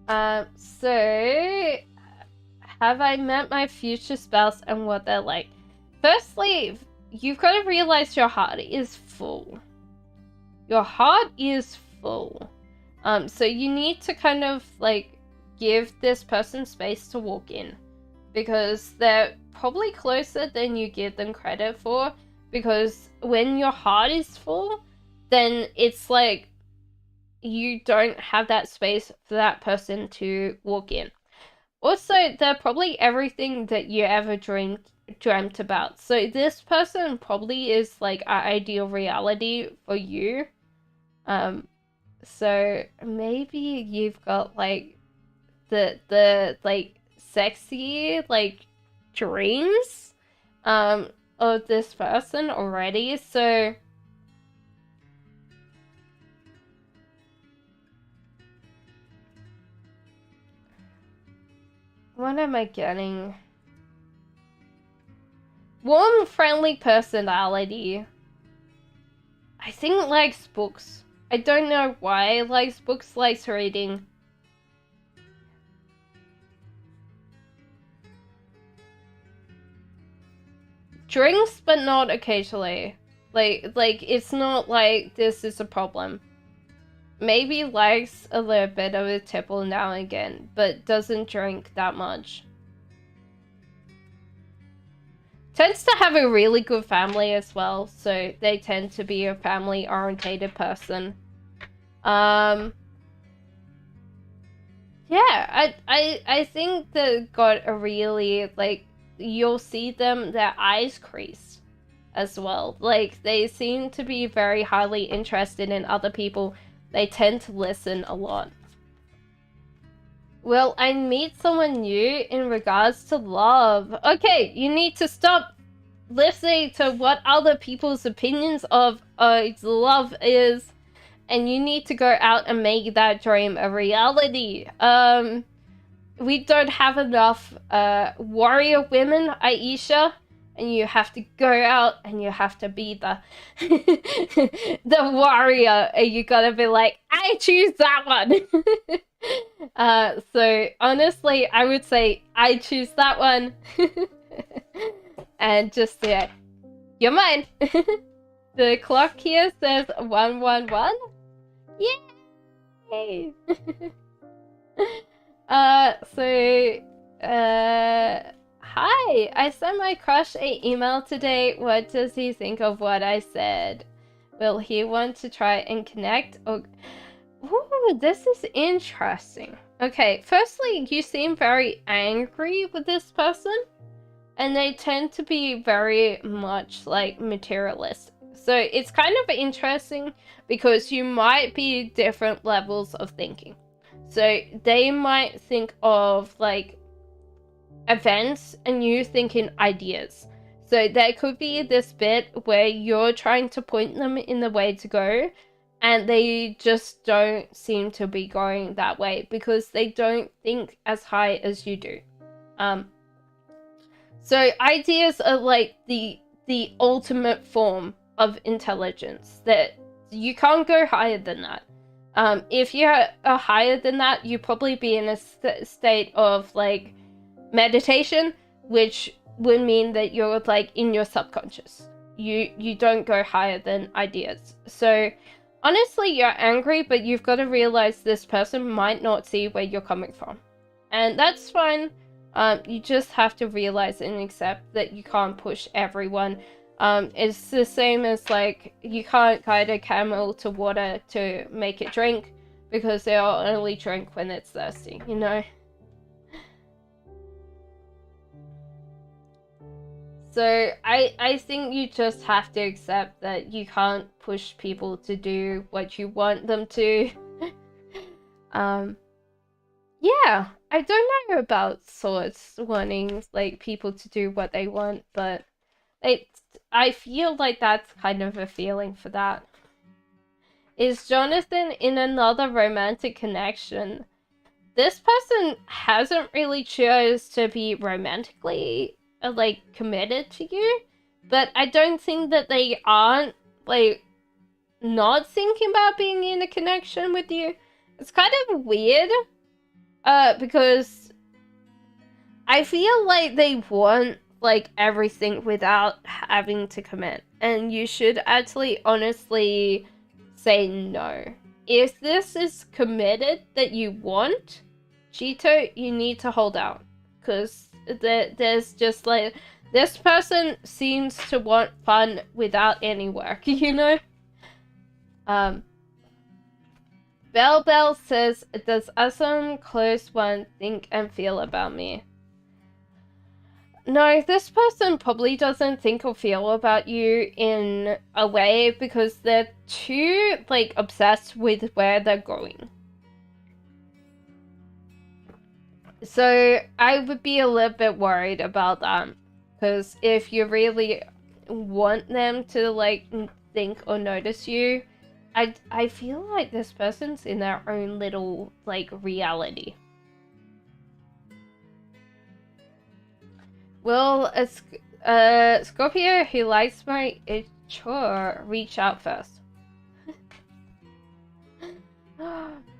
So have I met my future spouse and what they're like? Firstly, you've got to realize your heart is full. Your heart is full. So you need to kind of like give this person space to walk in, because they're probably closer than you give them credit for, because when your heart is full, then it's like you don't have that space for that person to walk in. Also, they're probably everything that you ever dreamt about. So this person probably is like our ideal reality for you. So maybe you've got like the like sexy like dreams of this person already. So what am I getting? Warm, friendly personality. I think likes books. I don't know why. Likes books, likes reading. Drinks, but not occasionally. Like it's not like this is a problem. Maybe likes a little bit of a tipple now and again, but doesn't drink that much. Tends to have a really good family as well, so they tend to be a family-orientated person. Yeah, I think they got a really, like, you'll see them, their eyes crease as well. Like, they seem to be very highly interested in other people. They tend to listen a lot. Will I meet someone new in regards to love? Okay, you need to stop listening to what other people's opinions of love is, and you need to go out and make that dream a reality. We don't have enough warrior women, Aisha. and you have to go out and you have to be the the warrior, and you gotta be like, I choose that one. So honestly, I would say I choose that one. And just say, you're mine. The clock here says 111. Yay! Hi, I sent my crush an email today. What does he think of what I said? Will he want to try and connect? Or... Ooh, this is interesting. Okay, firstly, you seem very angry with this person, and they tend to be very much like materialist. So it's kind of interesting because you might be different levels of thinking. So they might think of like events and you think in ideas. So there could be this bit where you're trying to point them in the way to go, and they just don't seem to be going that way because they don't think as high as you do. So ideas are like the ultimate form of intelligence, that you can't go higher than that. If you are higher than that, you probably be in a state of like meditation, which would mean that you're like in your subconscious. You don't go higher than ideas. So honestly, you're angry, but you've got to realize this person might not see where you're coming from, and that's fine. You just have to realize and accept that you can't push everyone. It's the same as like you can't guide a camel to water to make it drink, because they'll only drink when it's thirsty, you know? So I think you just have to accept that you can't push people to do what you want them to. Yeah, I don't know about swords wanting like people to do what they want, but I feel like that's kind of a feeling for that. Is Jonathan in another romantic connection? This person hasn't really chose to be romantically like committed to you, but I don't think that they aren't like not thinking about being in a connection with you. It's kind of weird, because I feel like they want like everything without having to commit, and you should actually honestly say no. If this is committed that you want, Cheeto, you need to hold out, because there's just like, this person seems to want fun without any work, you know? Bell says, does some close one think and feel about me? No, this person probably doesn't think or feel about you in a way because they're too, like, obsessed with where they're going. So I would be a little bit worried about that, because if you really want them to, like, think or notice you, I feel like this person's in their own little, like, reality. Will a Scorpio who likes my chore reach out first?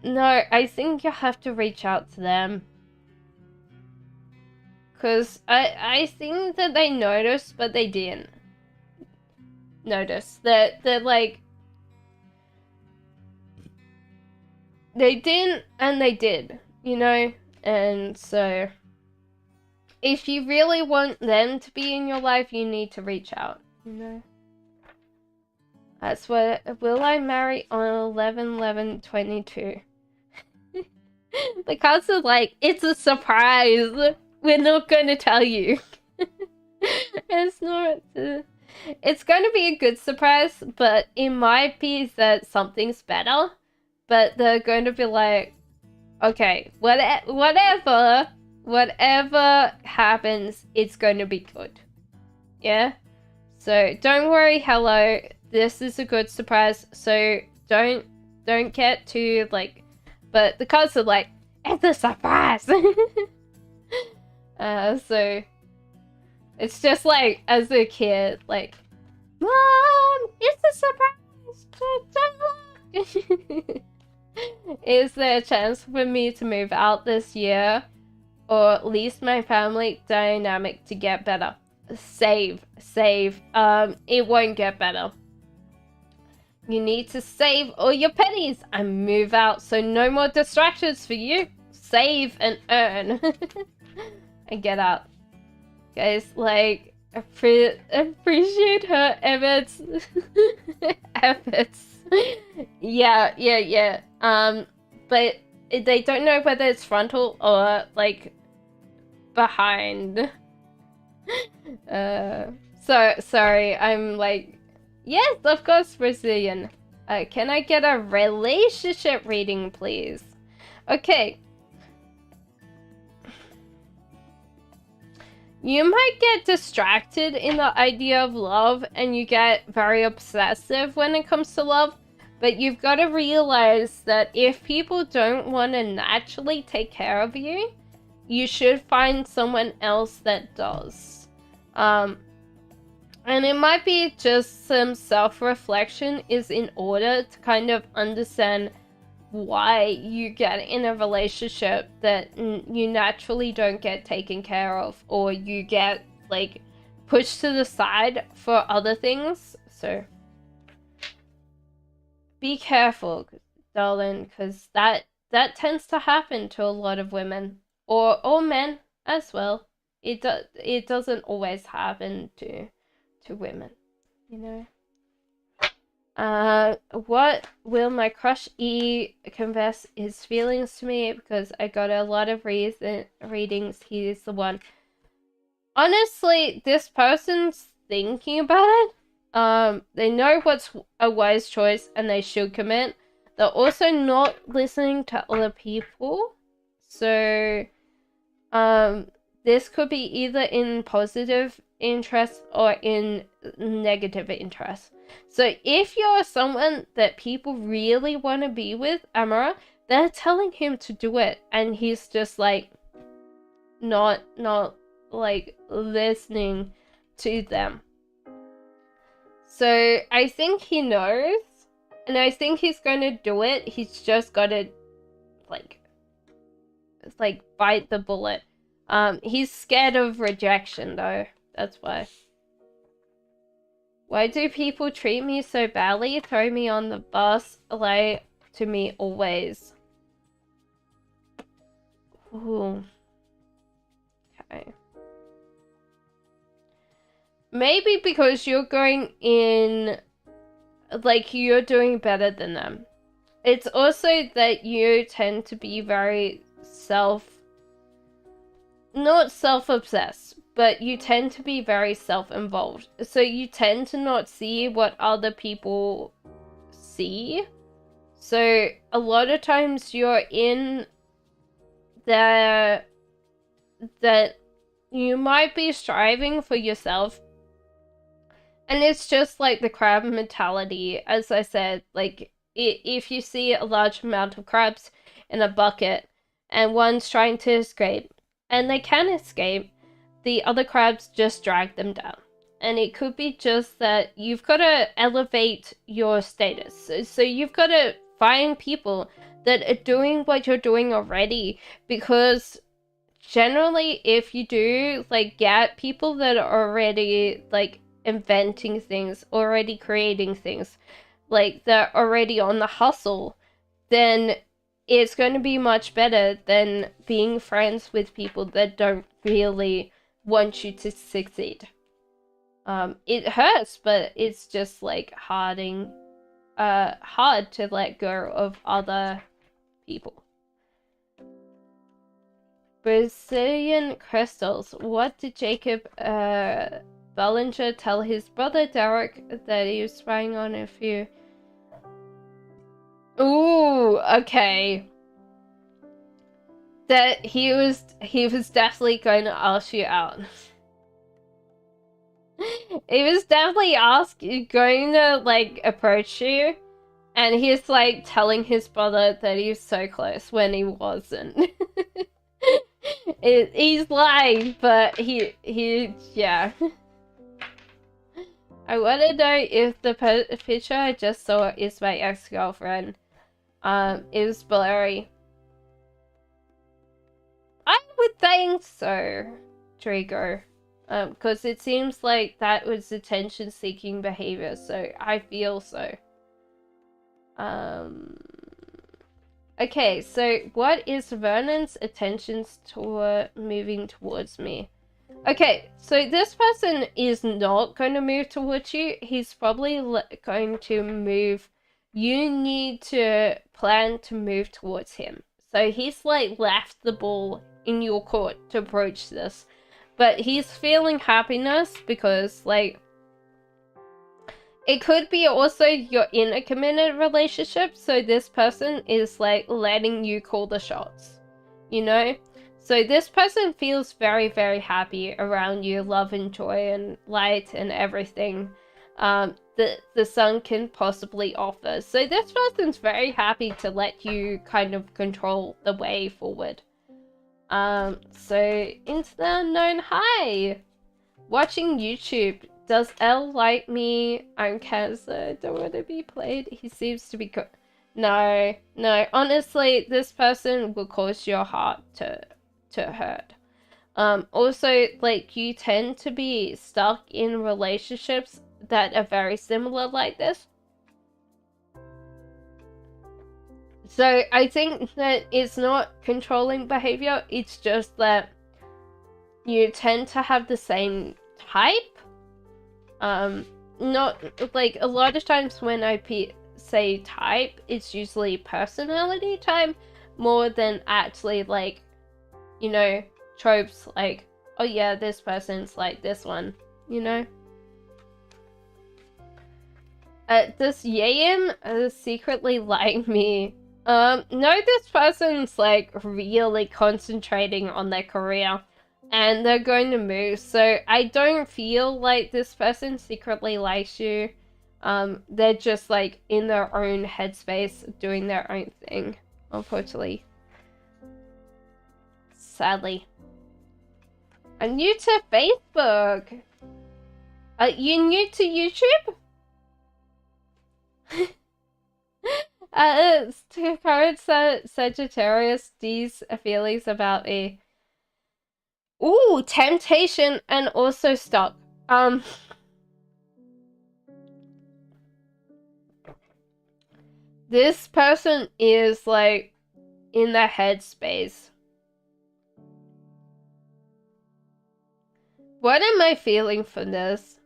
No, I think you have to reach out to them. Because I think that they noticed, but they didn't notice. That they're like... They didn't, and they did, you know? And so... if you really want them to be in your life, you need to reach out, you know? That's what... Will I marry on 11/11/22? The cards are like, it's a surprise! We're not going to tell you. It's not... It's going to be a good surprise, but it might be that something's better. But they're going to be like, okay, whatever happens, it's going to be good. Yeah? So don't worry, hello. This is a good surprise. So don't get too like, but the cards are like, it's a surprise. So It's just like, as a kid, like, Mom, it's a surprise! Is there a chance for me to move out this year? Or at least my family dynamic to get better? Save. It won't get better. You need to save all your pennies and move out so no more distractions for you. Save and earn. And get out. Guys, like, appreciate her efforts. Efforts. Yeah. But they don't know whether it's frontal or, like, behind. So sorry, I'm like, yes, of course, Brazilian. Can I get a relationship reading, please? Okay. You might get distracted in the idea of love and you get very obsessive when it comes to love, but you've got to realize that if people don't want to naturally take care of you, you should find someone else that does. And it might be just some self-reflection is in order to kind of understand why you get in a relationship that you naturally don't get taken care of, or you get, like, pushed to the side for other things. So be careful, darling, because that tends to happen to a lot of women, or men as well. It doesn't always happen to women, you know. What will my crush E confess his feelings to me? Because I got a lot of readings. He's the one. Honestly, this person's thinking about it. They know what's a wise choice and they should commit. They're also not listening to other people. So, this could be either in positive interest or in negative interest. So if you're someone that people really want to be with, Amara, they're telling him to do it, and he's just like not like listening to them. So I think he knows, and I think he's going to do it. He's just got to like bite the bullet. He's scared of rejection though. That's why. Why do people treat me so badly? Throw me on the bus, lie to me always. Ooh. Okay. Maybe because you're going in, like, you're doing better than them. It's also that you tend to be very not self-obsessed, but you tend to be very self-involved. So you tend to not see what other people see. So a lot of times you're in there that you might be striving for yourself. And it's just like the crab mentality. As I said, like, if you see a large amount of crabs in a bucket and one's trying to escape, and they can escape, the other crabs just drag them down. And it could be just that you've got to elevate your status. So you've got to find people that are doing what you're doing already, because generally if you do, like, get people that are already, like, inventing things, already creating things, like, they're already on the hustle, then it's going to be much better than being friends with people that don't really want you to succeed. It hurts, but it's just like hard to let go of other people. Brazilian crystals. What did Jacob Bellinger tell his brother Derek that he was spying on a few? Ooh, okay. That he was definitely going to ask you out. He was definitely going to, like, approach you, and he's like telling his brother that he was so close when he wasn't. He's lying, but yeah. I want to know if the picture I just saw is my ex-girlfriend. It was blurry. I would think so, Trigo. Because it seems like that was attention-seeking behavior, so I feel so. Okay, so what is Vernon's attentions toward moving towards me? Okay, so this person is not going to move towards you. He's probably going to move. You need to plan to move towards him. So he's like left the ball in your court to approach this. But he's feeling happiness because like it could be also you're in a committed relationship, so this person is like letting you call the shots, you know? So this person feels very, very happy around you, love and joy and light and everything that the sun can possibly offer. So this person's very happy to let you kind of control the way forward. So into the unknown, hi! Watching YouTube. Does L like me? I'm Cancer. Don't want to be played. He seems to be good. No. Honestly, this person will cause your heart to hurt. Also, like, you tend to be stuck in relationships that are very similar like this. So I think that it's not controlling behavior. It's just that you tend to have the same type. Not like a lot of times when I say type, it's usually personality type more than actually like, you know, tropes like, oh yeah, this person's like this one, you know. Does Yayan secretly like me? No, this person's like really concentrating on their career. And they're going to move, so I don't feel like this person secretly likes you. They're just like in their own headspace, doing their own thing, unfortunately. Sadly. I'm new to Facebook. Are you new to YouTube? To current Sagittarius, these feelings about me. Ooh, temptation and also stuck. This person is like in the headspace. What am I feeling for this?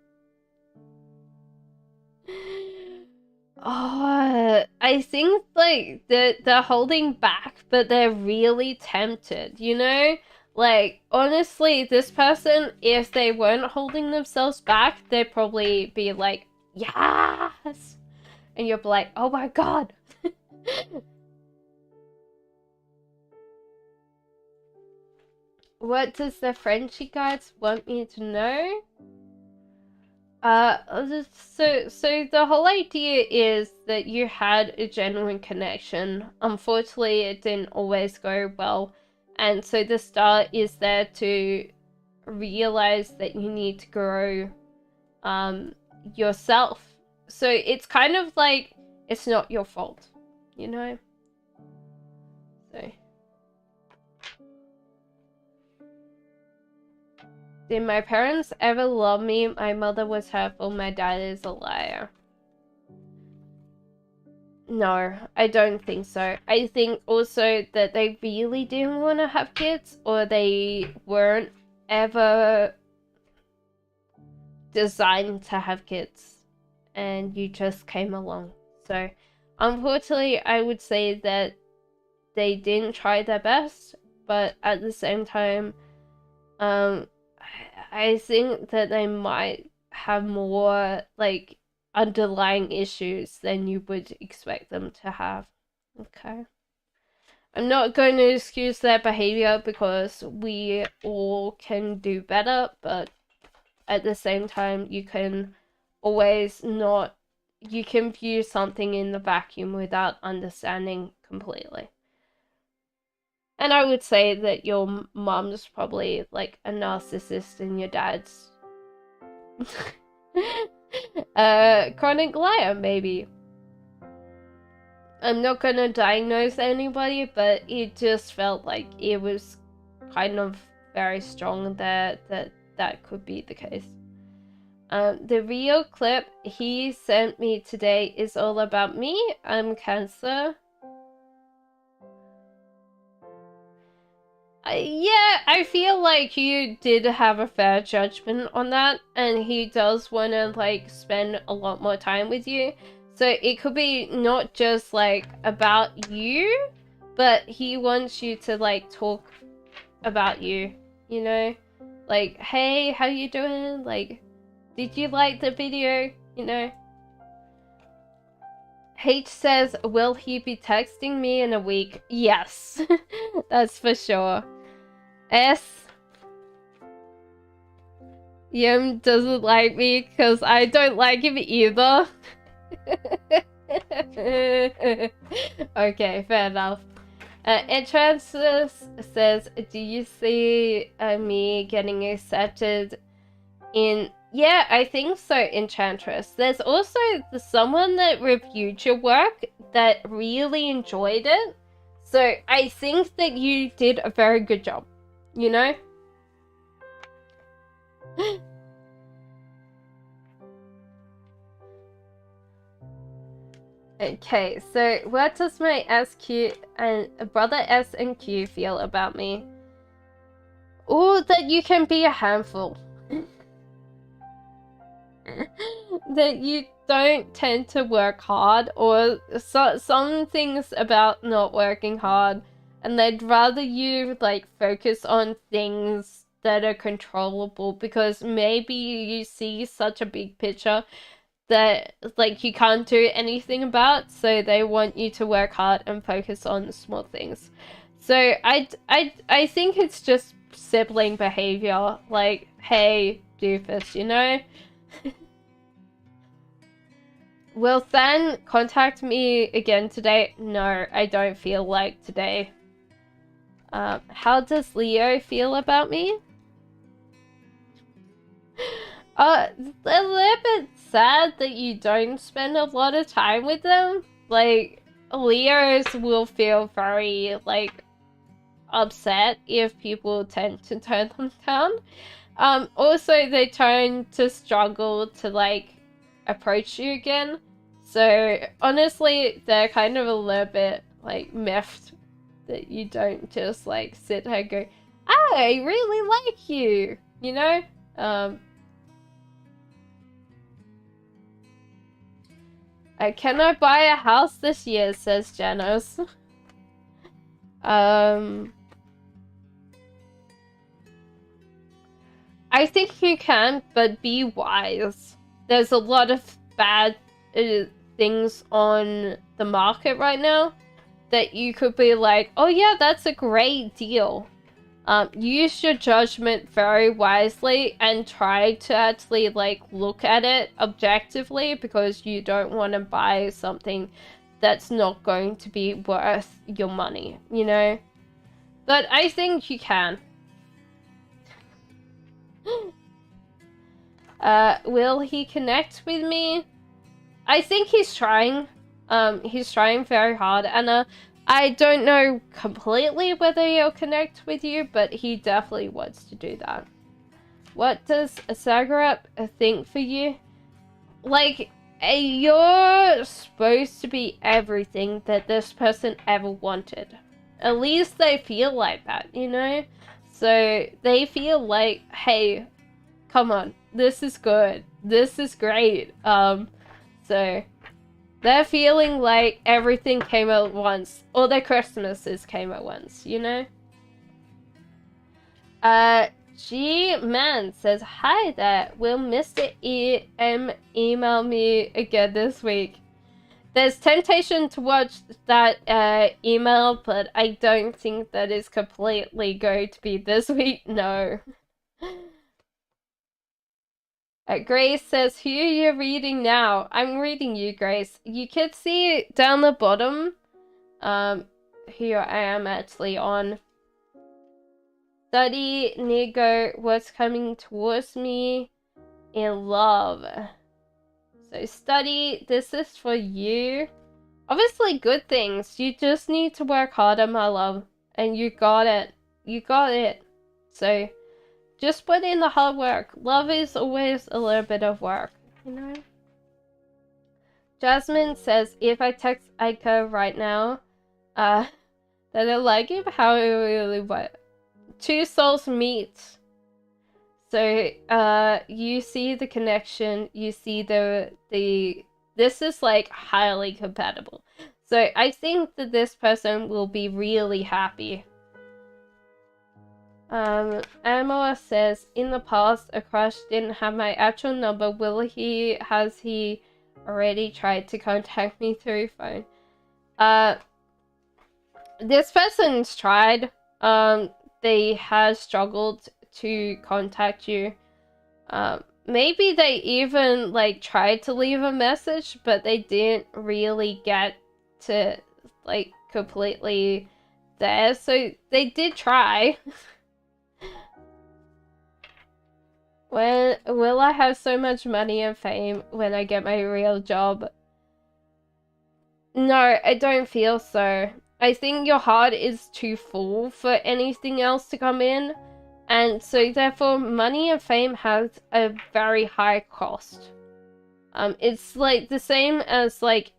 Oh, I think like they're holding back, but they're really tempted, you know? Like, honestly, this person, if they weren't holding themselves back, they'd probably be like, yes! And you'll be like, oh my god! What does the friendship guides want me to know? So the whole idea is that you had a genuine connection. Unfortunately, it didn't always go well. And so the star is there to realize that you need to grow yourself. So it's kind of like it's not your fault, you know? So did my parents ever love me? My mother was hurtful, my dad is a liar. No, I don't think so. I think also that they really didn't want to have kids, or they weren't ever designed to have kids, and you just came along. So, unfortunately, I would say that they didn't try their best, but at the same time, I think that they might have more, like, underlying issues than you would expect them to have. Okay. I'm not going to excuse their behavior because we all can do better, but at the same time, you can always not, you can view something in the vacuum without understanding completely. And I would say that your mom's probably like a narcissist and your dad's chronic liar, maybe. I'm not gonna diagnose anybody, but it just felt like it was kind of very strong that could be the case. The real clip he sent me today is all about me. I'm Cancer. Yeah, I feel like you did have a fair judgment on that, and he does want to like spend a lot more time with you. So it could be not just like about you, but he wants you to like talk about you, you know? Like, hey, how you doing? Like, did you like the video? You know? H says, will he be texting me in a week? Yes, that's for sure. S, Yum doesn't like me because I don't like him either. Okay, fair enough. Enchantress says, do you see me getting accepted in... Yeah, I think so, Enchantress. There's also someone that reviewed your work that really enjoyed it. So I think that you did a very good job, you know? Okay, so what does my SQ and brother S and Q feel about me? Oh, that you can be a handful. That you don't tend to work hard, or some things about not working hard, and they'd rather you like focus on things that are controllable, because maybe you see such a big picture that like you can't do anything about, so they want you to work hard and focus on the small things. So I think it's just sibling behavior, like, hey doofus, you know? Will Than contact me again today? No, I don't feel like today. How does Leo feel about me? A little bit sad that you don't spend a lot of time with them. Like, Leos will feel very, like, upset if people tend to turn them down. Also, they tend to struggle to, like, approach you again. So, honestly, they're kind of a little bit, like, miffed that you don't just, like, sit there and go, I really like you, you know? Can I buy a house this year, says Janos. I think you can, but be wise. There's a lot of bad things on the market right now that you could be like, oh yeah, that's a great deal. Use your judgment very wisely and try to actually like look at it objectively, because you don't want to buy something that's not going to be worth your money, you know? But I think you can. Will he connect with me? I think he's trying. He's trying very hard, and I don't know completely whether he'll connect with you, but he definitely wants to do that. What does Sagarap think for you? Like, you're supposed to be everything that this person ever wanted. At least they feel like that, you know? So they feel like, hey, come on, this is good. This is great. So they're feeling like everything came at once. All their Christmases came at once, you know? G-Man says, hi there. Will Mr. E.M. email me again this week? There's temptation to watch that email, but I don't think that is completely going to be this week. No. Grace says, who are you reading now? I'm reading you, Grace. You can see down the bottom who I am actually on. Study, Nego, what's coming towards me in love. So study, this is for you. Obviously good things. You just need to work harder, my love. And you got it. You got it. So just put in the hard work. Love is always a little bit of work, you know? Jasmine says, if I text Aika right now, that I like him, how it really what? Two souls meet. So, you see the connection, you see this is like highly compatible. So I think that this person will be really happy. Amor says, in the past, a crush didn't have my actual number. Has he already tried to contact me through phone? This person's tried. They have struggled to contact you. Maybe they even like tried to leave a message, but they didn't really get to like completely there. So they did try. When will I have so much money and fame when I get my real job? No, I don't feel so. I think your heart is too full for anything else to come in. And so therefore money and fame has a very high cost. It's like the same as like,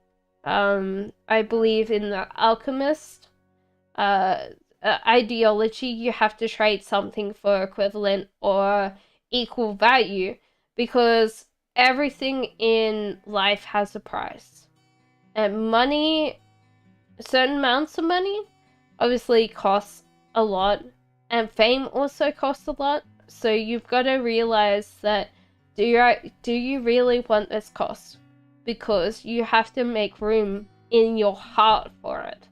I believe in the alchemist ideology. You have to trade something for equivalent or equal value, because everything in life has a price. And money, certain amounts of money, obviously costs a lot. And fame also costs a lot, so you've got to realize that do you really want this cost? Because you have to make room in your heart for it,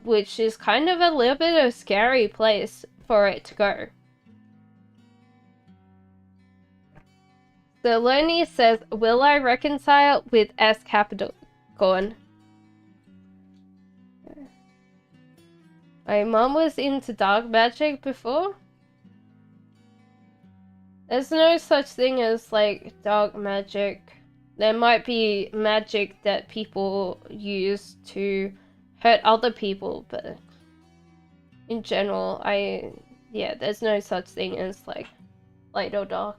which is kind of a little bit of a scary place for it to go. So Loney says, will I reconcile with S Capricorn? My mom was into dark magic before. There's no such thing as like dark magic. There might be magic that people use to hurt other people, but in general, there's no such thing as like light or dark.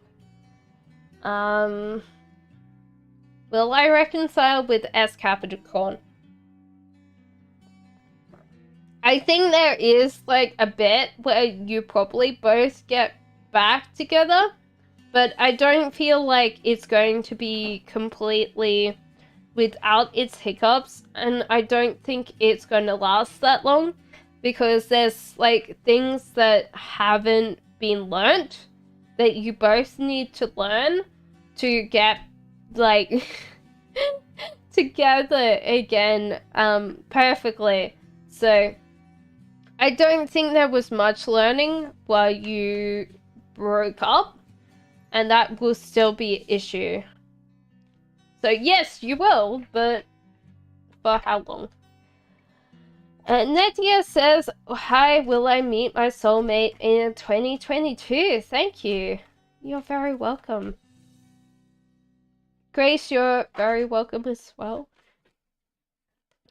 Will I reconcile with S Capricorn? I think there is like a bit where you probably both get back together, but I don't feel like it's going to be completely without its hiccups, and I don't think it's going to last that long, because there's like things that haven't been learnt that you both need to learn to get like together again perfectly. So I don't think there was much learning while you broke up, and that will still be an issue. So yes, you will, but for how long? Nadia says, hi, will I meet my soulmate in 2022? Thank you. You're very welcome. Grace, you're very welcome as well.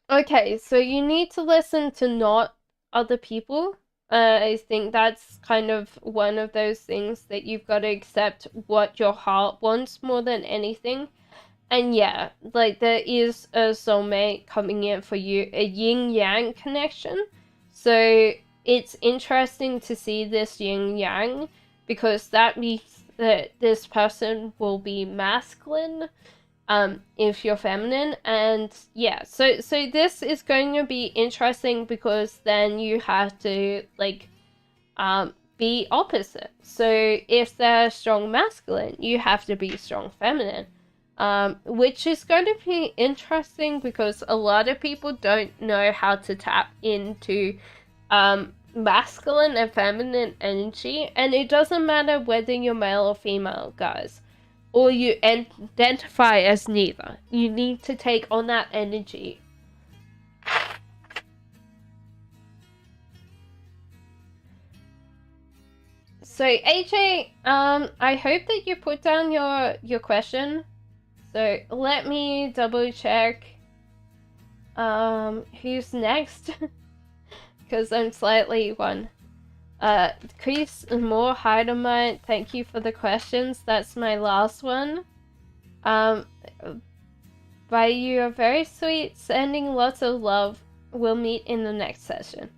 Okay, so you need to listen to not other people. I think that's kind of one of those things that you've got to accept what your heart wants more than anything. And yeah, like there is a soulmate coming in for you, a yin-yang connection. So it's interesting to see this yin-yang, because that means that this person will be masculine, if you're feminine. And yeah, so this is going to be interesting, because then you have to like be opposite. So if they're strong masculine, you have to be strong feminine, which is going to be interesting, because a lot of people don't know how to tap into masculine and feminine energy. And it doesn't matter whether you're male or female, guys, or you identify as neither. You need to take on that energy. So AJ, I hope that you put down your question. So let me double check who's next, because I'm slightly one. Chris Moore Heidemann, thank you for the questions. That's my last one. Bye, you are very sweet, sending lots of love. We'll meet in the next session.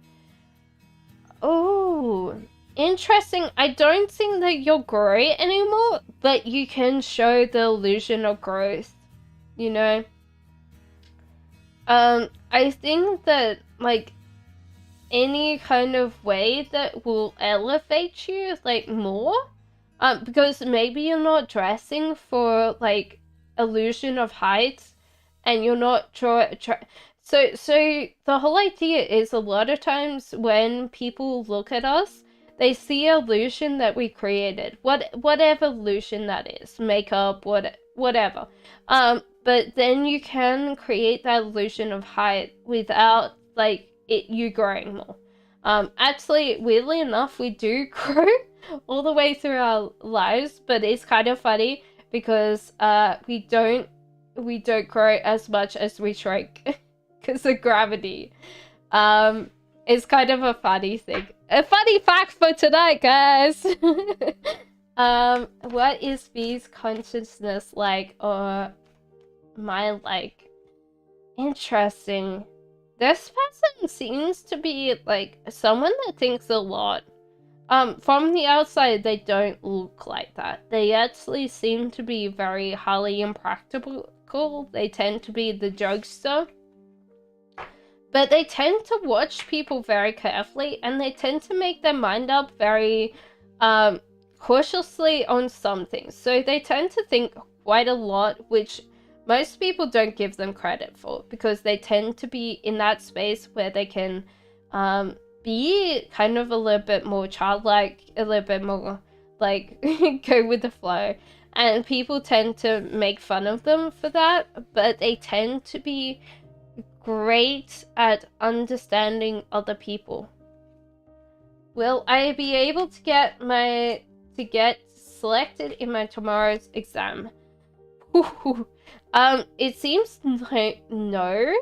Oh, interesting. I don't think that you're great anymore, but you can show the illusion of growth, you know? I think that, like, any kind of way that will elevate you, like, more, because maybe you're not dressing for, like, illusion of height, and you're not so the whole idea is a lot of times when people look at us, they see an illusion that we created, whatever illusion that is, makeup, whatever. But then you can create that illusion of height without, like, you growing more. Actually, weirdly enough, we do grow all the way through our lives, but it's kind of funny because we don't grow as much as we shrink because of gravity. It's kind of a funny thing. A funny fact for tonight, guys. What is V's consciousness like, or my like? Interesting. This person seems to be like someone that thinks a lot. From the outside, they don't look like that. They actually seem to be very highly impractical. They tend to be the jokester. But they tend to watch people very carefully, and they tend to make their mind up very cautiously on some things. So they tend to think quite a lot, which most people don't give them credit for, because they tend to be in that space where they can be kind of a little bit more childlike, a little bit more like go with the flow, and people tend to make fun of them for that, but they tend to be great at understanding other people. Will I be able to get selected in my tomorrow's exam? It seems like no.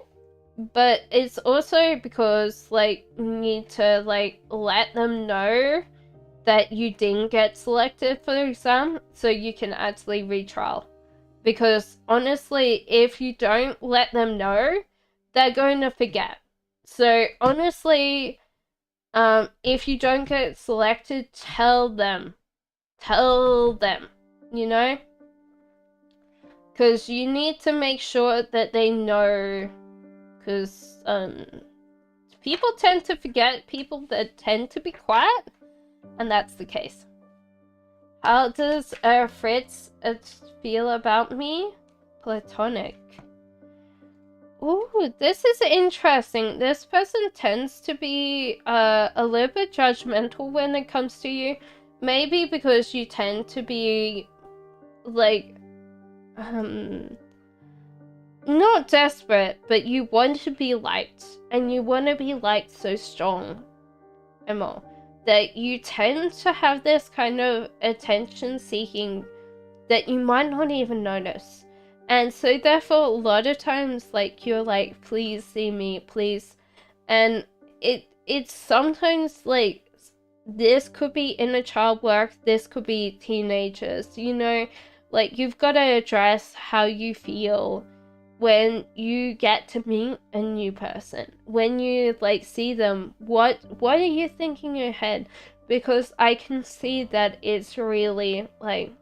But it's also because, like, you need to, like, let them know that you didn't get selected for the exam so you can actually retrial. Because, honestly, if you don't let them know, they're going to forget. So, honestly, if you don't get selected, tell them. Tell them, you know? Because you need to make sure that they know. Because people tend to forget people that tend to be quiet, and that's the case. How does Fritz feel about me? Platonic. Ooh, this is interesting. This person tends to be a little bit judgmental when it comes to you. Maybe because you tend to be, like, not desperate, but you want to be liked, and you want to be liked so strong and more, that you tend to have this kind of attention seeking that you might not even notice. And so therefore a lot of times, like, you're like, please see me, please. And it's sometimes like, this could be inner child work, this could be teenagers, you know, like, you've got to address how you feel when you get to meet a new person, when you, like, see them, what are you thinking in your head? Because I can see that it's really, like,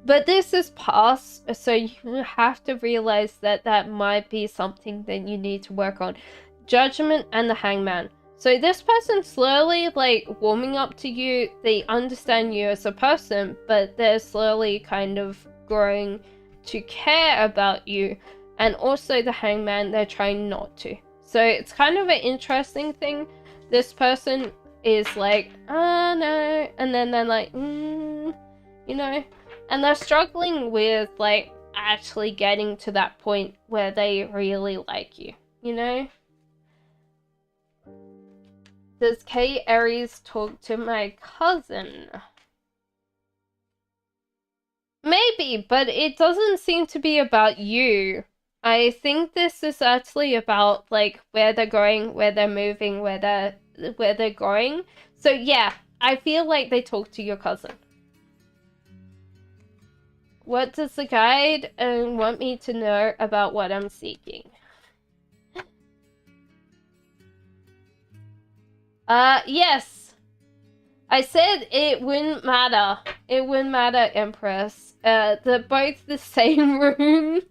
but this is past, so you have to realize that that might be something that you need to work on. Judgment and the Hangman. So this person slowly, like, warming up to you. They understand you as a person, but they're slowly kind of growing to care about you. And also the Hangman, they're trying not to. So it's kind of an interesting thing. This person is like, oh no, and then they're like, you know, and they're struggling with, like, actually getting to that point where they really like you, you know? Does K Aries talk to my cousin? Maybe, but it doesn't seem to be about you. I think this is actually about like where they're going, where they're moving, where they're going. So yeah, I feel like they talk to your cousin. What does the guide want me to know about what I'm seeking? Yes. I said it wouldn't matter. It wouldn't matter, Empress. They're both the same room.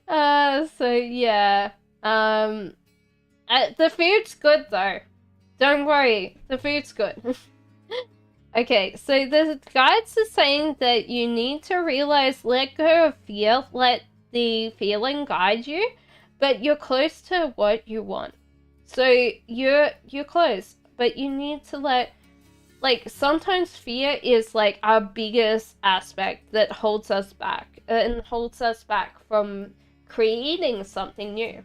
So yeah. The food's good though. Don't worry, the food's good. Okay, so the guides are saying that you need to realize, let go of fear, let the feeling guide you, but you're close to what you want. So you're close, but you need to like sometimes fear is like our biggest aspect that holds us back and holds us back from creating something new.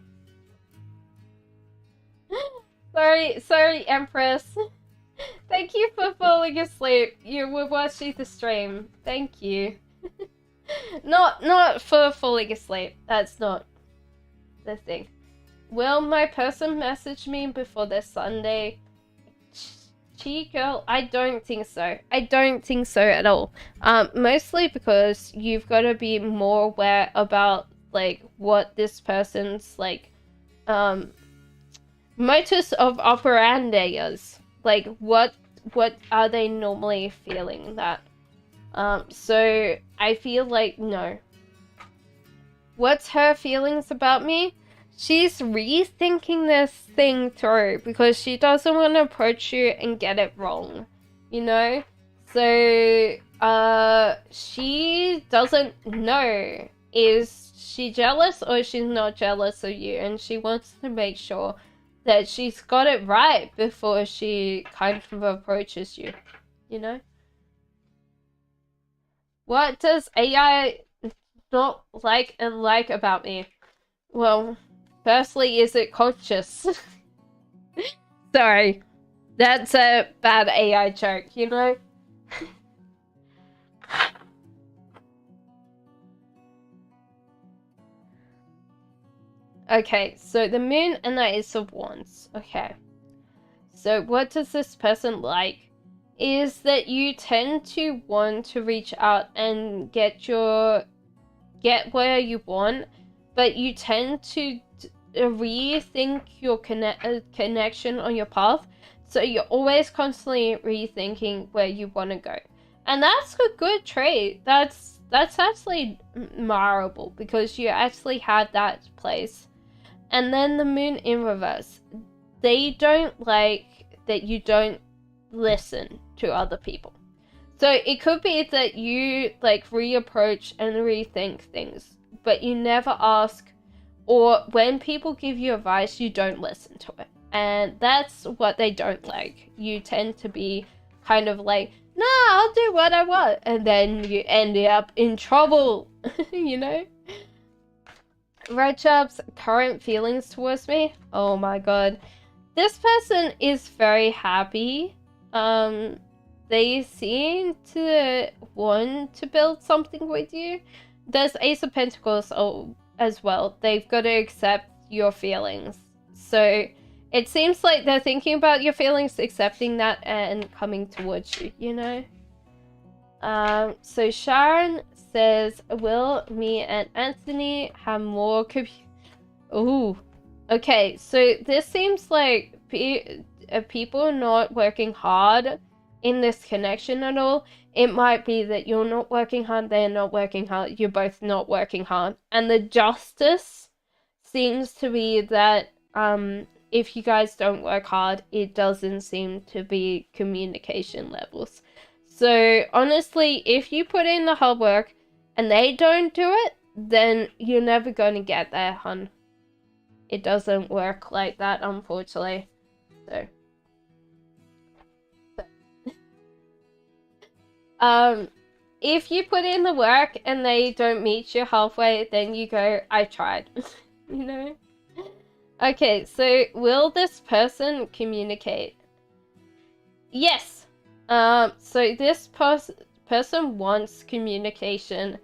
Sorry, Empress. Thank you for falling asleep. You were watching the stream. Thank you. Not for falling asleep. That's not the thing. Will my person message me before this Sunday? Girl, I don't think so. I don't think so at all. Mostly because you've got to be more aware about like what this person's like modus of operandi is. Like what are they normally feeling that? So I feel like no. What's her feelings about me? She's rethinking this thing through because she doesn't want to approach you and get it wrong, you know? So, she doesn't know. Is she jealous or she's not jealous of you? And she wants to make sure that she's got it right before she kind of approaches you, you know? What does AI not like and like about me? Well, firstly, is it conscious? Sorry. That's a bad AI joke, you know? Okay, so the moon and the Ace of Wands. Okay. So what does this person like? Is that you tend to want to reach out and get where you want, but you tend to rethink your connection on your path. So you're always constantly rethinking where you want to go. And that's a good trait. That's actually admirable because you actually have that place. And then the moon in reverse. They don't like that you don't listen to other people. So it could be that you like reapproach and rethink things, but you never ask, or when people give you advice, you don't listen to it. And that's what they don't like. You tend to be kind of like, nah, I'll do what I want. And then you end up in trouble, you know? Rajab's current feelings towards me? Oh my god. This person is very happy. They seem to want to build something with you. There's Ace of Pentacles as well. They've got to accept your feelings. So it seems like they're thinking about your feelings, accepting that, and coming towards you, you know? So Sharon says, will me and Anthony have more Ooh. Okay, so this seems like people not working hard in this connection at all. It might be that you're not working hard, they're not working hard, you're both not working hard. And the justice seems to be that if you guys don't work hard, it doesn't seem to be communication levels. So honestly, if you put in the hard work and they don't do it, then you're never going to get there, hun. It doesn't work like that, unfortunately. So. If you put in the work and they don't meet you halfway, then you go, I tried. You know? Okay, so will this person communicate? Yes. So this person wants communication.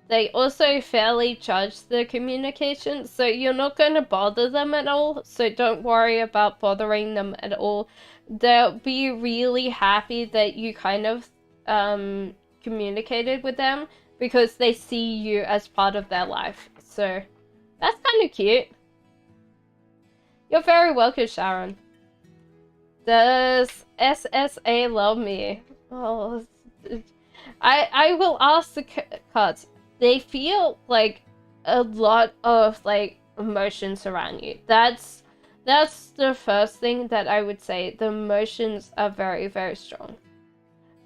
They also fairly judge the communication, so you're not going to bother them at all, so don't worry about bothering them at all. They'll be really happy that you kind of communicated with them because they see you as part of their life. So that's kind of cute. You're very welcome, Sharon. Does SSA love me? Oh, I will ask the cards. They feel like a lot of like emotions around you. That's the first thing that I would say. The emotions are very, very strong.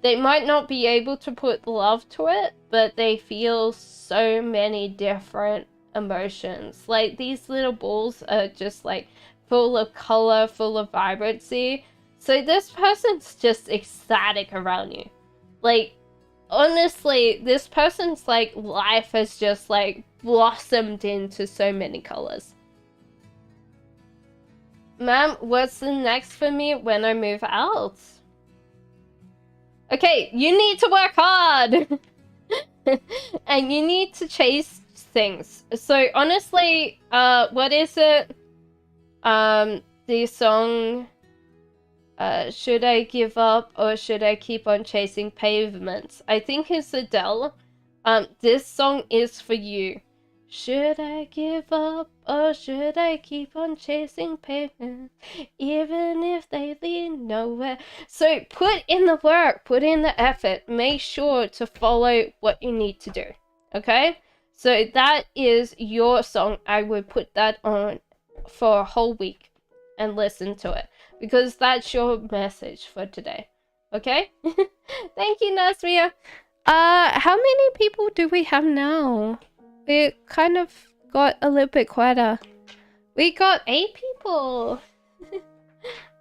They might not be able to put love to it, but they feel so many different emotions. Like these little balls are just like full of color, full of vibrancy. So this person's just ecstatic around you. Like, honestly, this person's like life has just like blossomed into so many colors. Ma'am, what's the next for me when I move out? Okay, you need to work hard! And you need to chase things. So honestly, what is it? The song, should I give up or should I keep on chasing pavements? I think it's Adele. This song is for you. Should I give up or should I keep on chasing pavements, even if they lead nowhere? So put in the work, put in the effort, make sure to follow what you need to do, okay? So that is your song. I would put that on for a whole week and listen to it, because that's your message for today, okay? Thank you, Nasria. How many people do we have now? It kind of got a little bit quieter. We got 8 people.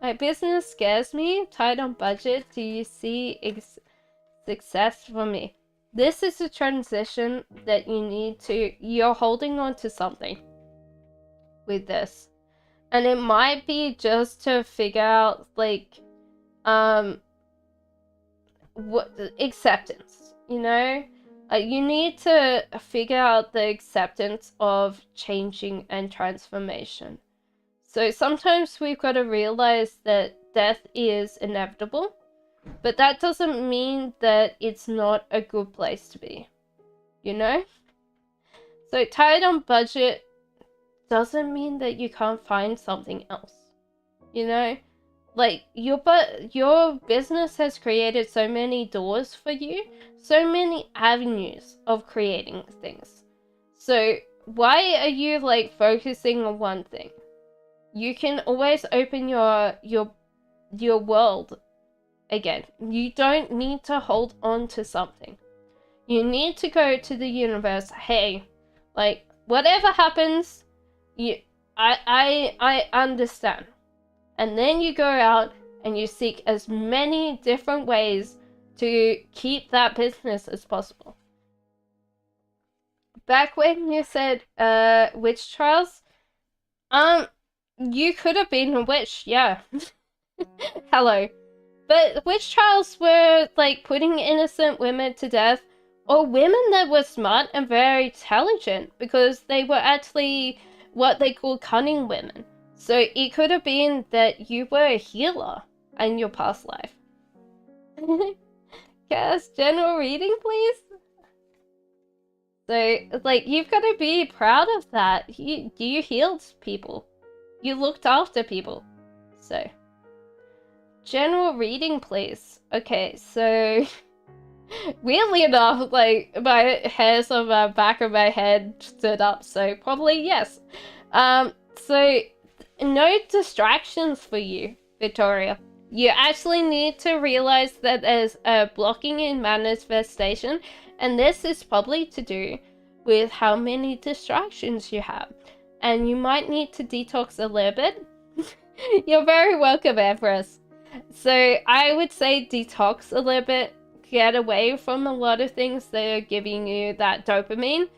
My business scares me. Tight on budget. Do you see success for me? This is a transition that you need to... You're holding on to something with this. And it might be just to figure out, like, what acceptance, you know? You need to figure out the acceptance of changing and transformation. So sometimes we've got to realize that death is inevitable, but that doesn't mean that it's not a good place to be, you know? So tight on budget doesn't mean that you can't find something else, you know? Like, your business has created so many doors for you, so many avenues of creating things. So why are you like focusing on one thing? You can always open your world again. You don't need to hold on to something. You need to go to the universe. Hey, like, whatever happens, I understand. And then you go out and you seek as many different ways to keep that business as possible. Back when you said witch trials, you could have been a witch, yeah. Hello. But witch trials were like putting innocent women to death, or women that were smart and very intelligent, because they were actually what they call cunning women. So it could have been that you were a healer in your past life. Cass, general reading, please? So, like, you've got to be proud of that. You healed people. You looked after people. So, general reading, please. Okay, so... weirdly enough, like, my hairs on the back of my head stood up, so probably yes. So... no distractions for you, Victoria. You actually need to realize that there's a blocking in manifestation, and this is probably to do with how many distractions you have. And you might need to detox a little bit. You're very welcome, Everest. So I would say detox a little bit, get away from a lot of things that are giving you that dopamine,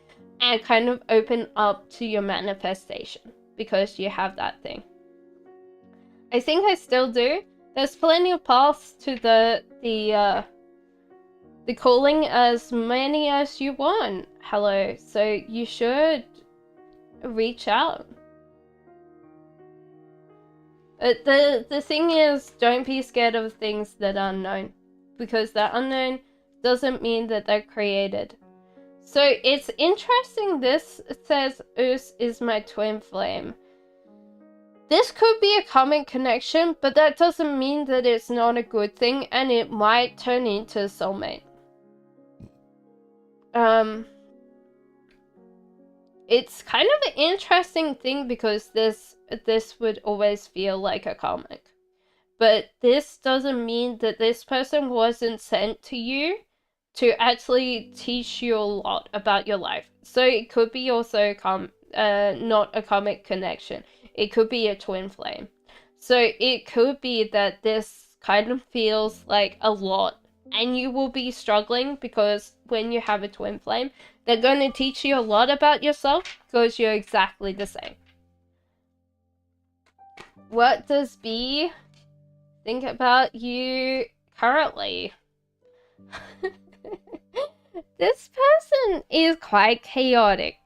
and kind of open up to your manifestation. because you have that thing. I think I still do. There's plenty of paths to the calling, as many as you want. Hello, so you should reach out. The thing is, don't be scared of things that are unknown, because they're unknown doesn't mean that they're created. So it's interesting, this says Us is my twin flame. This could be a karmic connection, but that doesn't mean that it's not a good thing, and it might turn into a soulmate. It's kind of an interesting thing, because this would always feel like a karmic. But this doesn't mean that this person wasn't sent to you to actually teach you a lot about your life. So it could be also not a karmic connection. It could be a twin flame. So it could be that this kind of feels like a lot, and you will be struggling, because when you have a twin flame, they're going to teach you a lot about yourself, because you're exactly the same. What does B think about you currently? This person is quite chaotic.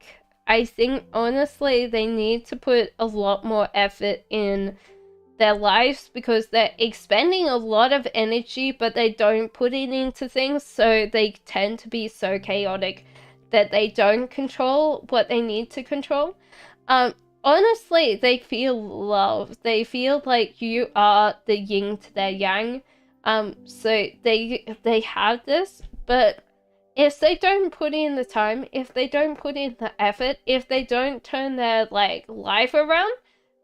I think, honestly, they need to put a lot more effort in their lives, because they're expending a lot of energy, but they don't put it into things, so they tend to be so chaotic that they don't control what they need to control. Honestly, they feel love. They feel like you are the yin to their yang. So they have this, but if they don't put in the time, if they don't put in the effort, if they don't turn their life around,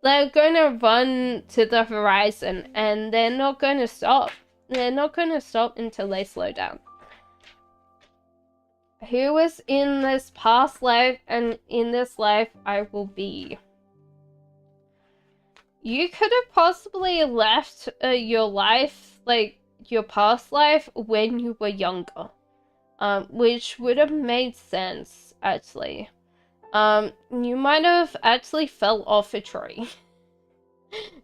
they're gonna run to the horizon, and they're not gonna stop. They're not gonna stop until they slow down. Who was in this past life, and in this life I will be? You could have possibly left your life, your past life, when you were younger. Which would have made sense, actually. You might have actually fell off a tree.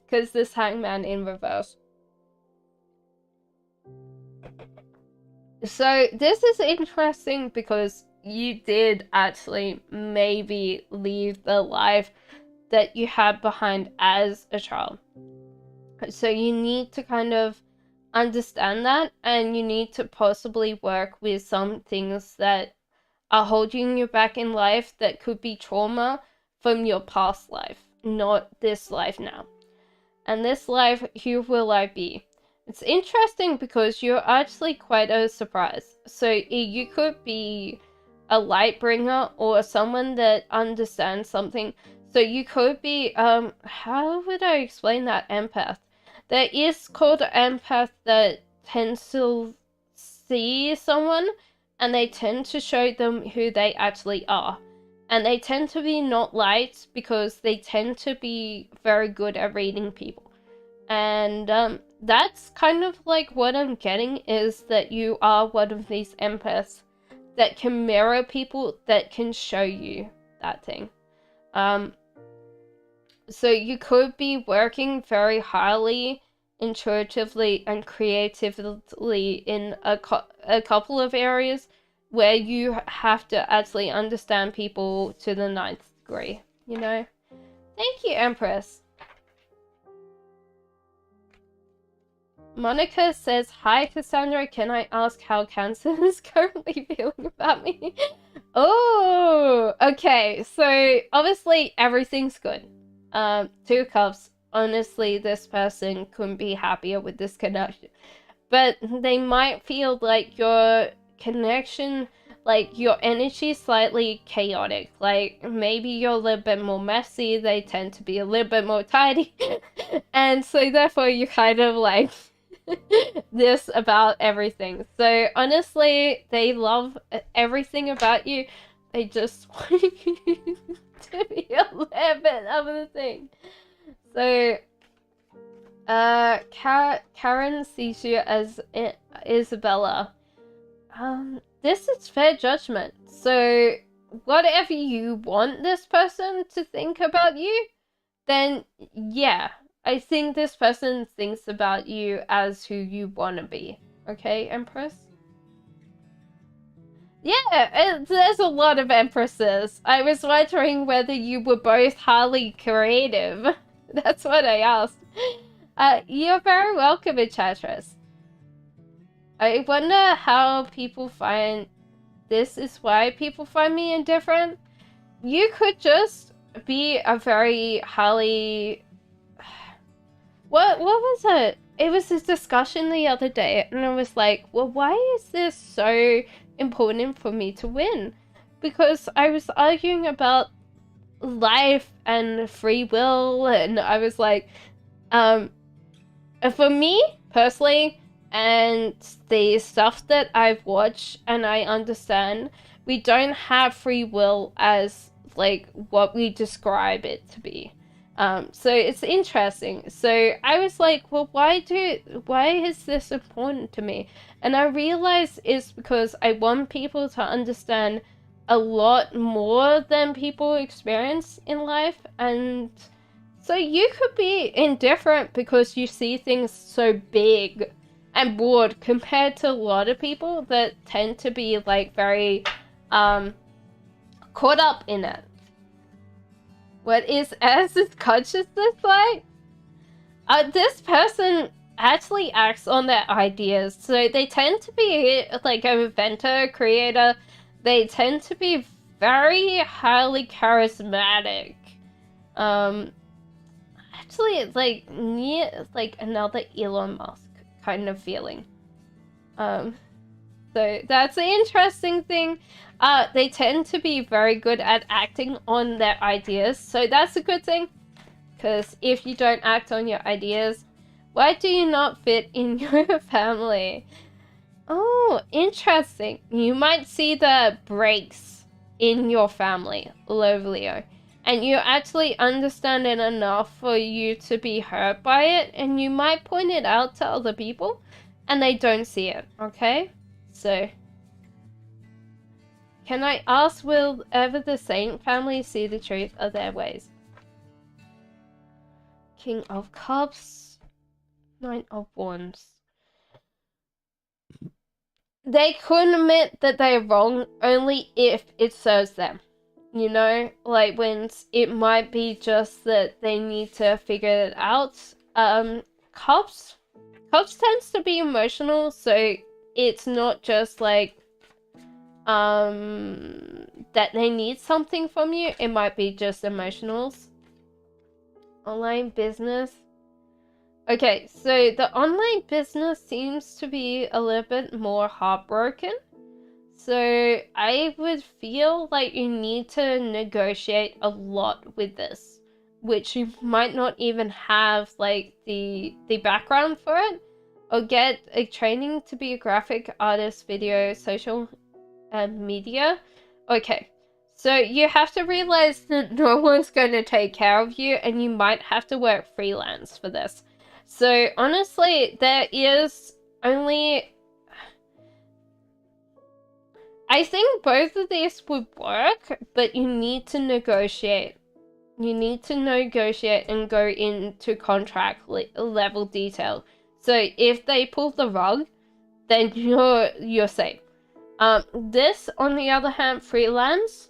Because this hangman in reverse. So this is interesting, because you did actually maybe leave the life that you had behind as a child. So you need to kind of understand that, and you need to possibly work with some things that are holding you back in life, that could be trauma from your past life, not this life now. And this life, who will I be? It's interesting, because you're actually quite a surprise. So you could be a light bringer, or someone that understands something. So you could be, how would I explain that? Empath. There is called an empath that tends to see someone, and they tend to show them who they actually are. And they tend to be not light, because they tend to be very good at reading people. And that's kind of like what I'm getting, is that you are one of these empaths that can mirror people, that can show you that thing. So you could be working very highly, intuitively, and creatively in a couple of areas where you have to actually understand people to the 9th degree, you know? Thank you, Empress. Monica says, hi, Cassandra, can I ask how Cancer is currently feeling about me? Oh, okay, so obviously everything's good. 2 cups. Honestly, this person couldn't be happier with this connection. But they might feel like your connection, your energy is slightly chaotic. Maybe you're a little bit more messy, they tend to be a little bit more tidy. And so therefore you kind of this about everything. So honestly, they love everything about you. They just want you to be a little bit of the thing. So, Karen sees you as Isabella. This is fair judgment. So, whatever you want this person to think about you, then yeah, I think this person thinks about you as who you want to be. Okay, Empress? Yeah, there's a lot of Empresses. I was wondering whether you were both highly creative. That's what I asked. You're very welcome, Enchantress. I wonder how people find... This is why people find me indifferent. You could just be a very highly... What was it? It was this discussion the other day, and I was like, well, why is this so important for me to win? Because I was arguing about life and free will, and I was like, for me, personally, and the stuff that I've watched and I understand, we don't have free will as, like, what we describe it to be. So it's interesting. So I was like, well, why is this important to me? And I realized it's because I want people to understand a lot more than people experience in life. And so you could be indifferent because you see things so big and broad compared to a lot of people that tend to be like very caught up in it. What is Alice's consciousness like? This person actually acts on their ideas, so they tend to be like an inventor, creator. They tend to be very highly charismatic. Actually, it's like near like another Elon Musk kind of feeling. So that's an interesting thing. They tend to be very good at acting on their ideas, so that's a good thing. Because if you don't act on your ideas, why do you not fit in your family? Oh, interesting. You might see the breaks in your family, Love Leo. And you actually understand it enough for you to be hurt by it, and you might point it out to other people, and they don't see it, okay? So, can I ask, will ever the Saint family see the truth of their ways? King of Cups, Knight of Wands. They could admit that they're wrong only if it serves them. You know, like when it might be just that they need to figure it out. Cups tends to be emotional, so it's not just like that they need something from you. It might be just emotionals. Online business. Okay, so the online business seems to be a little bit more heartbroken. So I would feel like you need to negotiate a lot with this, which you might not even have like the background for it, or get a training to be a graphic artist, video, social media. Okay, so you have to realize that no one's going to take care of you, and you might have to work freelance for this. So honestly, there is only... I think both of these would work, but you need to negotiate. You need to negotiate and go into contract level detail. So if they pull the rug, then you're safe. This, on the other hand, freelance.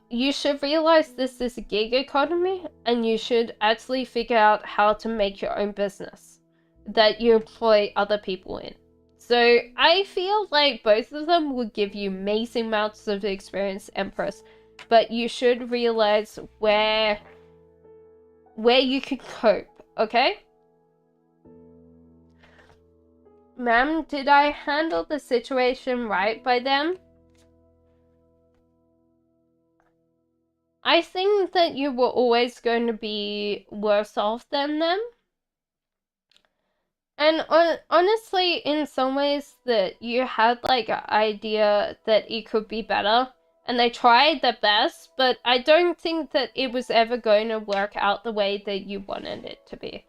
You should realize this is a gig economy, and you should actually figure out how to make your own business that you employ other people in. So I feel like both of them will give you amazing amounts of experience, Empress, but you should realize where you can cope, okay? Ma'am, did I handle the situation right by them? I think that you were always going to be worse off than them. And honestly, in some ways that you had like an idea that it could be better, and they tried their best, but I don't think that it was ever going to work out the way that you wanted it to be.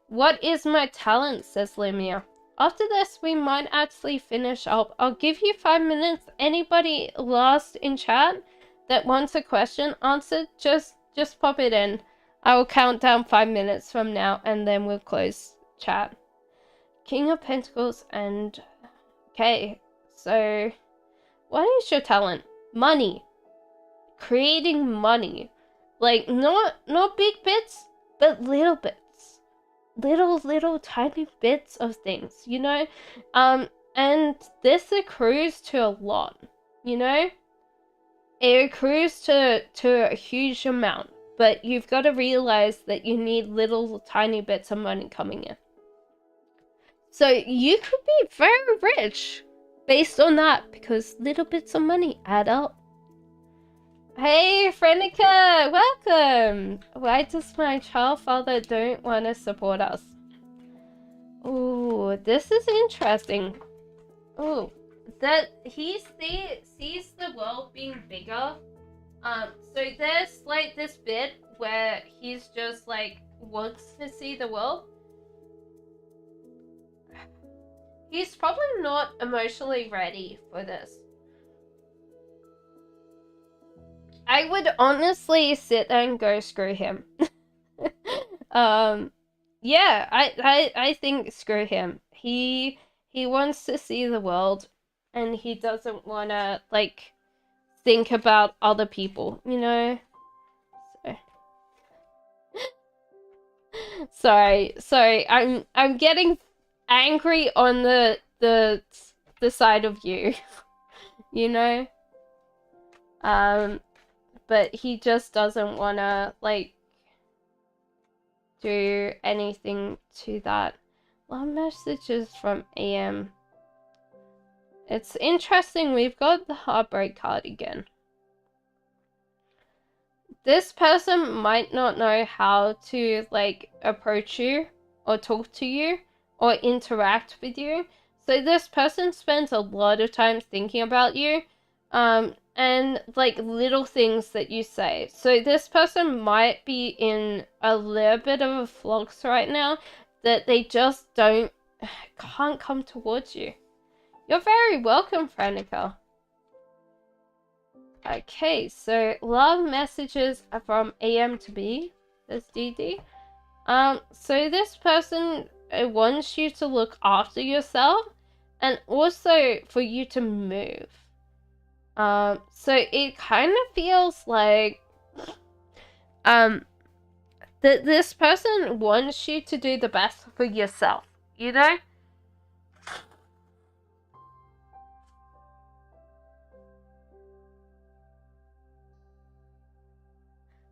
What is my talent, says Lemia. After this, we might actually finish up. I'll give you 5 minutes. Anybody last in chat that wants a question answered, just pop it in. I will count down 5 minutes from now, and then we'll close chat. King of Pentacles and... Okay, so... What is your talent? Money. Creating money. Like, not big bits, but little bits. Little tiny bits of things, you know? And this accrues to a lot, you know? It accrues to a huge amount. But you've got to realize that you need little tiny bits of money coming in. So you could be very rich based on that, because little bits of money add up. Hey, Frenica, welcome! Why does my child father don't want to support us? Ooh, this is interesting. Ooh, that he sees the world being bigger. So there's like this bit where he's just like wants to see the world. He's probably not emotionally ready for this. I would honestly sit there and go screw him. Yeah, I think screw him. He wants to see the world, and he doesn't want to like think about other people, you know? So. sorry, I'm getting angry on the side of you. You know? But he just doesn't want to like do anything to that. Love messages from AM. It's interesting, we've got the heartbreak card again. This person might not know how to like approach you or talk to you or interact with you. So this person spends a lot of time thinking about you, and like little things that you say. So this person might be in a little bit of a flux right now, that they just can't come towards you. You're very welcome, Frenica. Okay, so love messages are from AM to B. That's DD. So this person wants you to look after yourself, and also for you to move. So it kind of feels like that this person wants you to do the best for yourself, you know?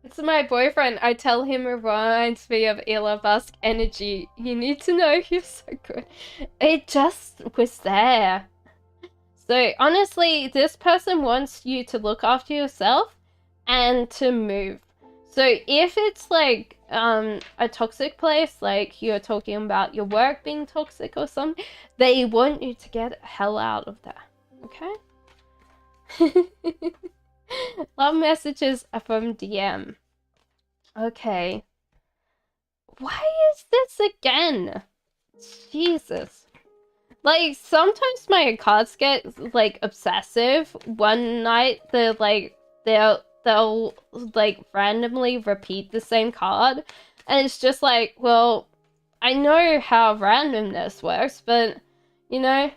It's my boyfriend. I tell him it reminds me of Elon Musk energy. You need to know he's so good. It just was there. So honestly, this person wants you to look after yourself and to move. So if it's like a toxic place, like you're talking about your work being toxic or something, they want you to get the hell out of there. Okay? Love messages are from DM. Okay. Why is this again? Jesus. Like, sometimes my cards get, like, obsessive. One night, they'll like, randomly repeat the same card. And it's just like, well, I know how randomness works, but, you know...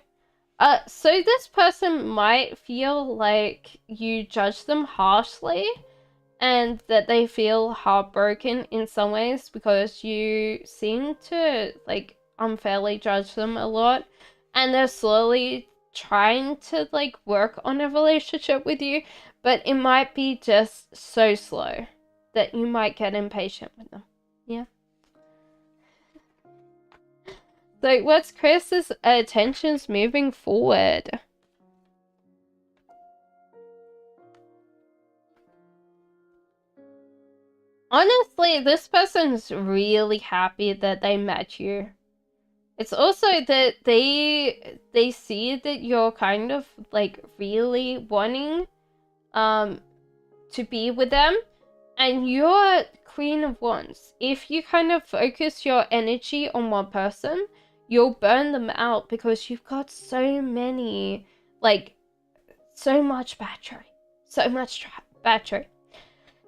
So this person might feel like you judge them harshly, and that they feel heartbroken in some ways because you seem to, like, unfairly judge them a lot, and they're slowly trying to, like, work on a relationship with you, but it might be just so slow that you might get impatient with them. Yeah. So what's Chris's attentions moving forward? Honestly, this person's really happy that they met you. It's also that they see that you're kind of like really wanting to be with them, and you're Queen of Wands. If you kind of focus your energy on one person, you'll burn them out because you've got so many, like, so much battery battery.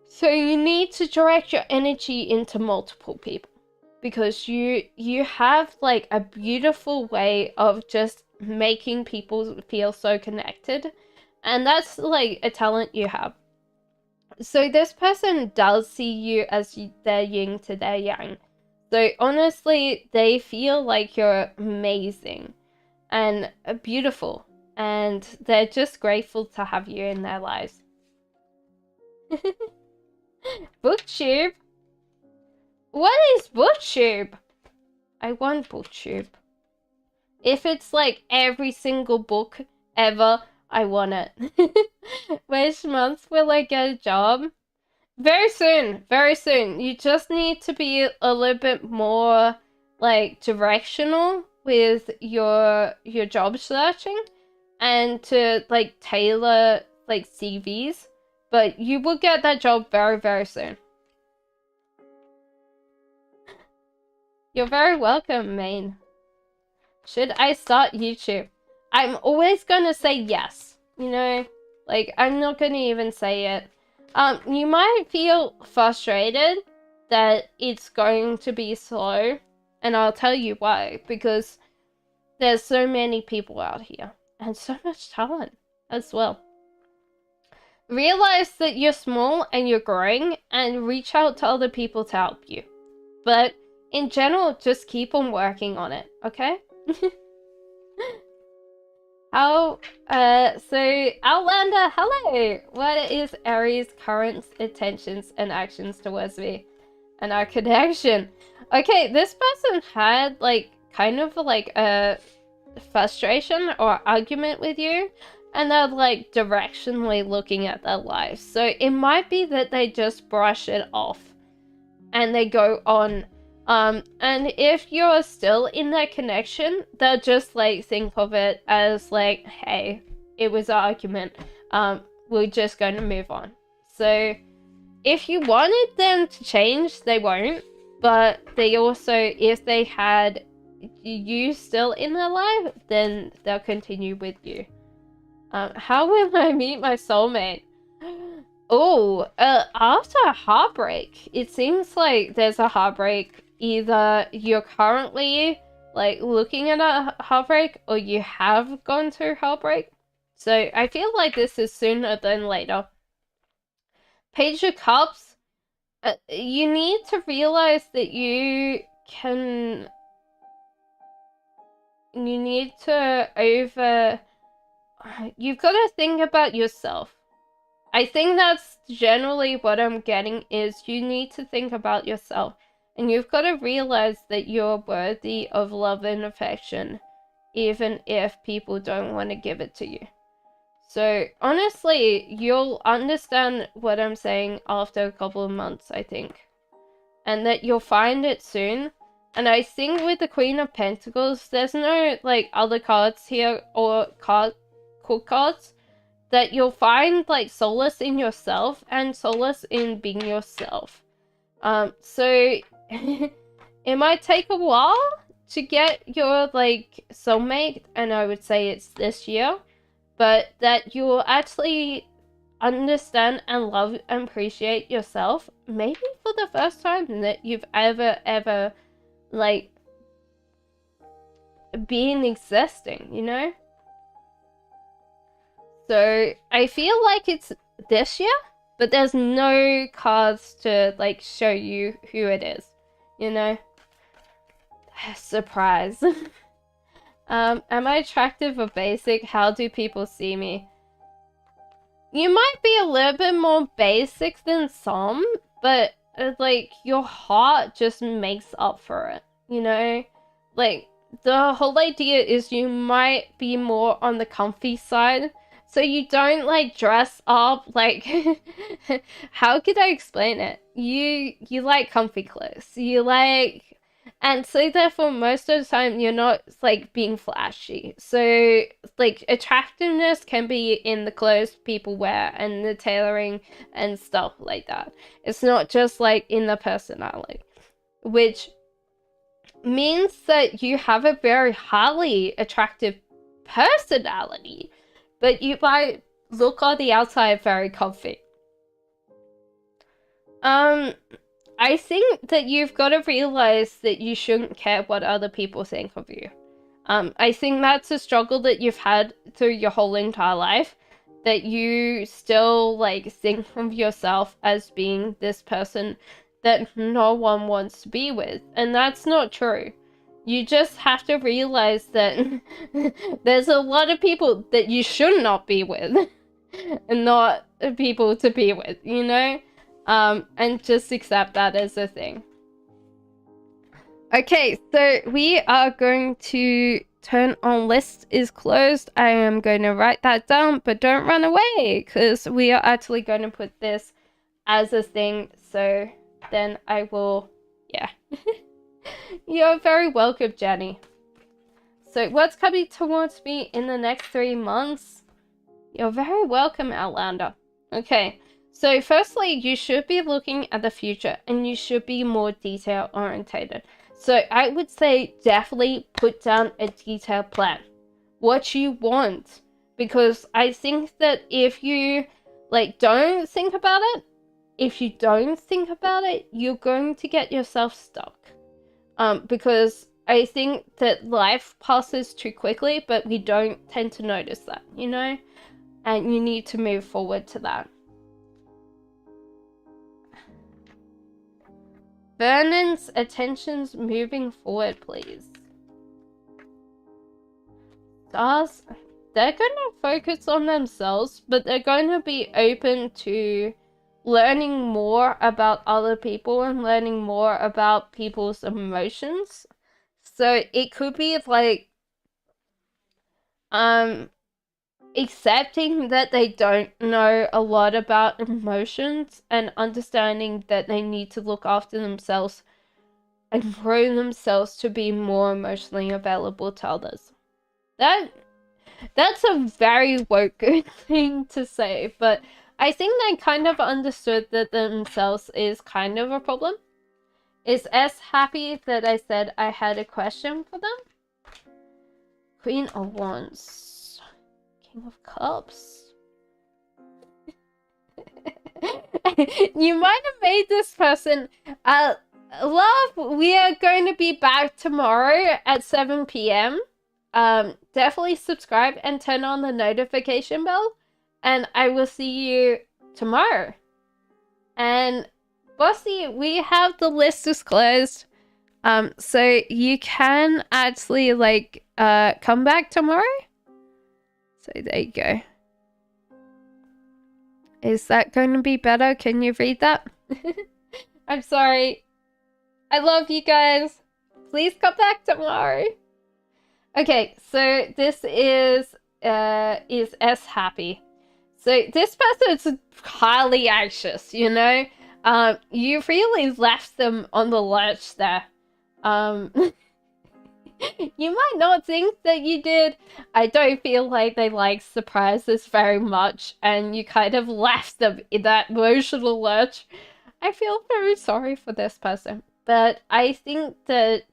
So you need to direct your energy into multiple people, because you have like a beautiful way of just making people feel so connected, and that's like a talent you have. So this person does see you as their yin to their yang. So honestly, they feel like you're amazing and beautiful, and they're just grateful to have you in their lives. Booktube? What is Booktube? I want Booktube. If it's like every single book ever, I want it. Which month will I get a job? Very soon, very soon. You just need to be a little bit more like directional with your job searching, and to like tailor like CVs, but you will get that job very, very soon. You're very welcome, Maine. Should I start YouTube? I'm always gonna say yes, you know? Like, I'm not gonna even say it. You might feel frustrated that it's going to be slow, and I'll tell you why. Because there's so many people out here, and so much talent as well. Realize that you're small and you're growing, and reach out to other people to help you. But in general, just keep on working on it, okay? So Outlander, hello! What is Aries' current intentions and actions towards me and our connection? Okay, this person had like kind of like a frustration or argument with you, and they're like directionally looking at their life. So it might be that they just brush it off and they go on. And if you're still in that connection, they'll just like think of it as like, hey, it was an argument. We're just going to move on. So if you wanted them to change, they won't. But they also, if they had you still in their life, then they'll continue with you. How will I meet my soulmate? Oh, after a heartbreak. It seems like there's a heartbreak. Either you're currently like looking at a heartbreak, or you have gone through heartbreak. So I feel like this is sooner than later. Page of Cups. You need to realize that you need to you've got to think about yourself. I think that's generally what I'm getting, is you need to think about yourself. And you've got to realize that you're worthy of love and affection, even if people don't want to give it to you. So honestly, you'll understand what I'm saying after a couple of months, I think. And that you'll find it soon. And I think with the Queen of Pentacles, there's no like other cards here or court cards, that you'll find like solace in yourself and solace in being yourself. So it might take a while to get your like soulmate, and I would say it's this year, but that you'll actually understand and love and appreciate yourself, maybe for the first time that you've ever like been existing, you know? So I feel like it's this year, but there's no cards to like show you who it is, you know? Surprise. Am I attractive or basic? How do people see me? You might be a little bit more basic than some, but like your heart just makes up for it, you know? Like the whole idea is you might be more on the comfy side. So you don't like dress up like how could I explain it? You like comfy clothes. You like, and so therefore most of the time you're not like being flashy. So like attractiveness can be in the clothes people wear and the tailoring and stuff like that. It's not just like in the personality, which means that you have a very highly attractive personality, but you might look on the outside very comfy. I think that you've got to realize that you shouldn't care what other people think of you. I think that's a struggle that you've had through your whole entire life, that you still like think of yourself as being this person that no one wants to be with, and that's not true. You just have to realize that there's a lot of people that you should not be with and not people to be with, you know? And just accept that as a thing. Okay, so we are going to turn on list is closed. I am going to write that down, but don't run away, because we are actually going to put this as a thing, so then I will, yeah. You're very welcome, Jenny. So what's coming towards me in the next 3 months? You're very welcome, Outlander. Okay, so firstly, you should be looking at the future, and you should be more detail orientated. So I would say definitely put down a detailed plan. What you want. Because I think that if you like don't think about it, you're going to get yourself stuck. Because I think that life passes too quickly, but we don't tend to notice that, you know? And you need to move forward to that. Vernon's attention's moving forward, please. Stars, they're going to focus on themselves, but they're going to be open to learning more about other people and learning more about people's emotions. So it could be like, accepting that they don't know a lot about emotions and understanding that they need to look after themselves and grow themselves to be more emotionally available to others. That's a very woke thing to say, but I think they kind of understood that themselves is kind of a problem. Is S happy that I said I had a question for them? Queen of Wands. King of Cups. You might have made this person love, we are going to be back tomorrow at 7 p.m. Definitely subscribe and turn on the notification bell, and I will see you tomorrow. And Bossy, we have the list is closed, so you can actually like come back tomorrow. So there you go. Is that going to be better? Can you read that? I'm sorry. I love you guys. Please come back tomorrow. Okay, so this is S happy. So this person's highly anxious, you know? You really left them on the lurch there. You might not think that you did. I don't feel like they like surprises very much, and you kind of left them in that emotional lurch. I feel very sorry for this person, but I think that,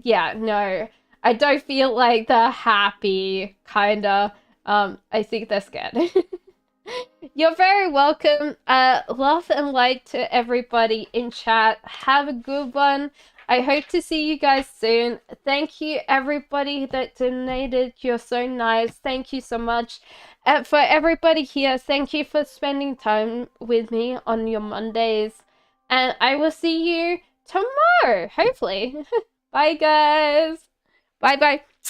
yeah, no, I don't feel like they're happy, kinda. I think they're scared. You're very welcome. Love and light to everybody in chat. Have a good one. I hope to see you guys soon. Thank you, everybody that donated. You're so nice. Thank you so much. For everybody here, thank you for spending time with me on your Mondays. And I will see you tomorrow, hopefully. Bye, guys. Bye-bye.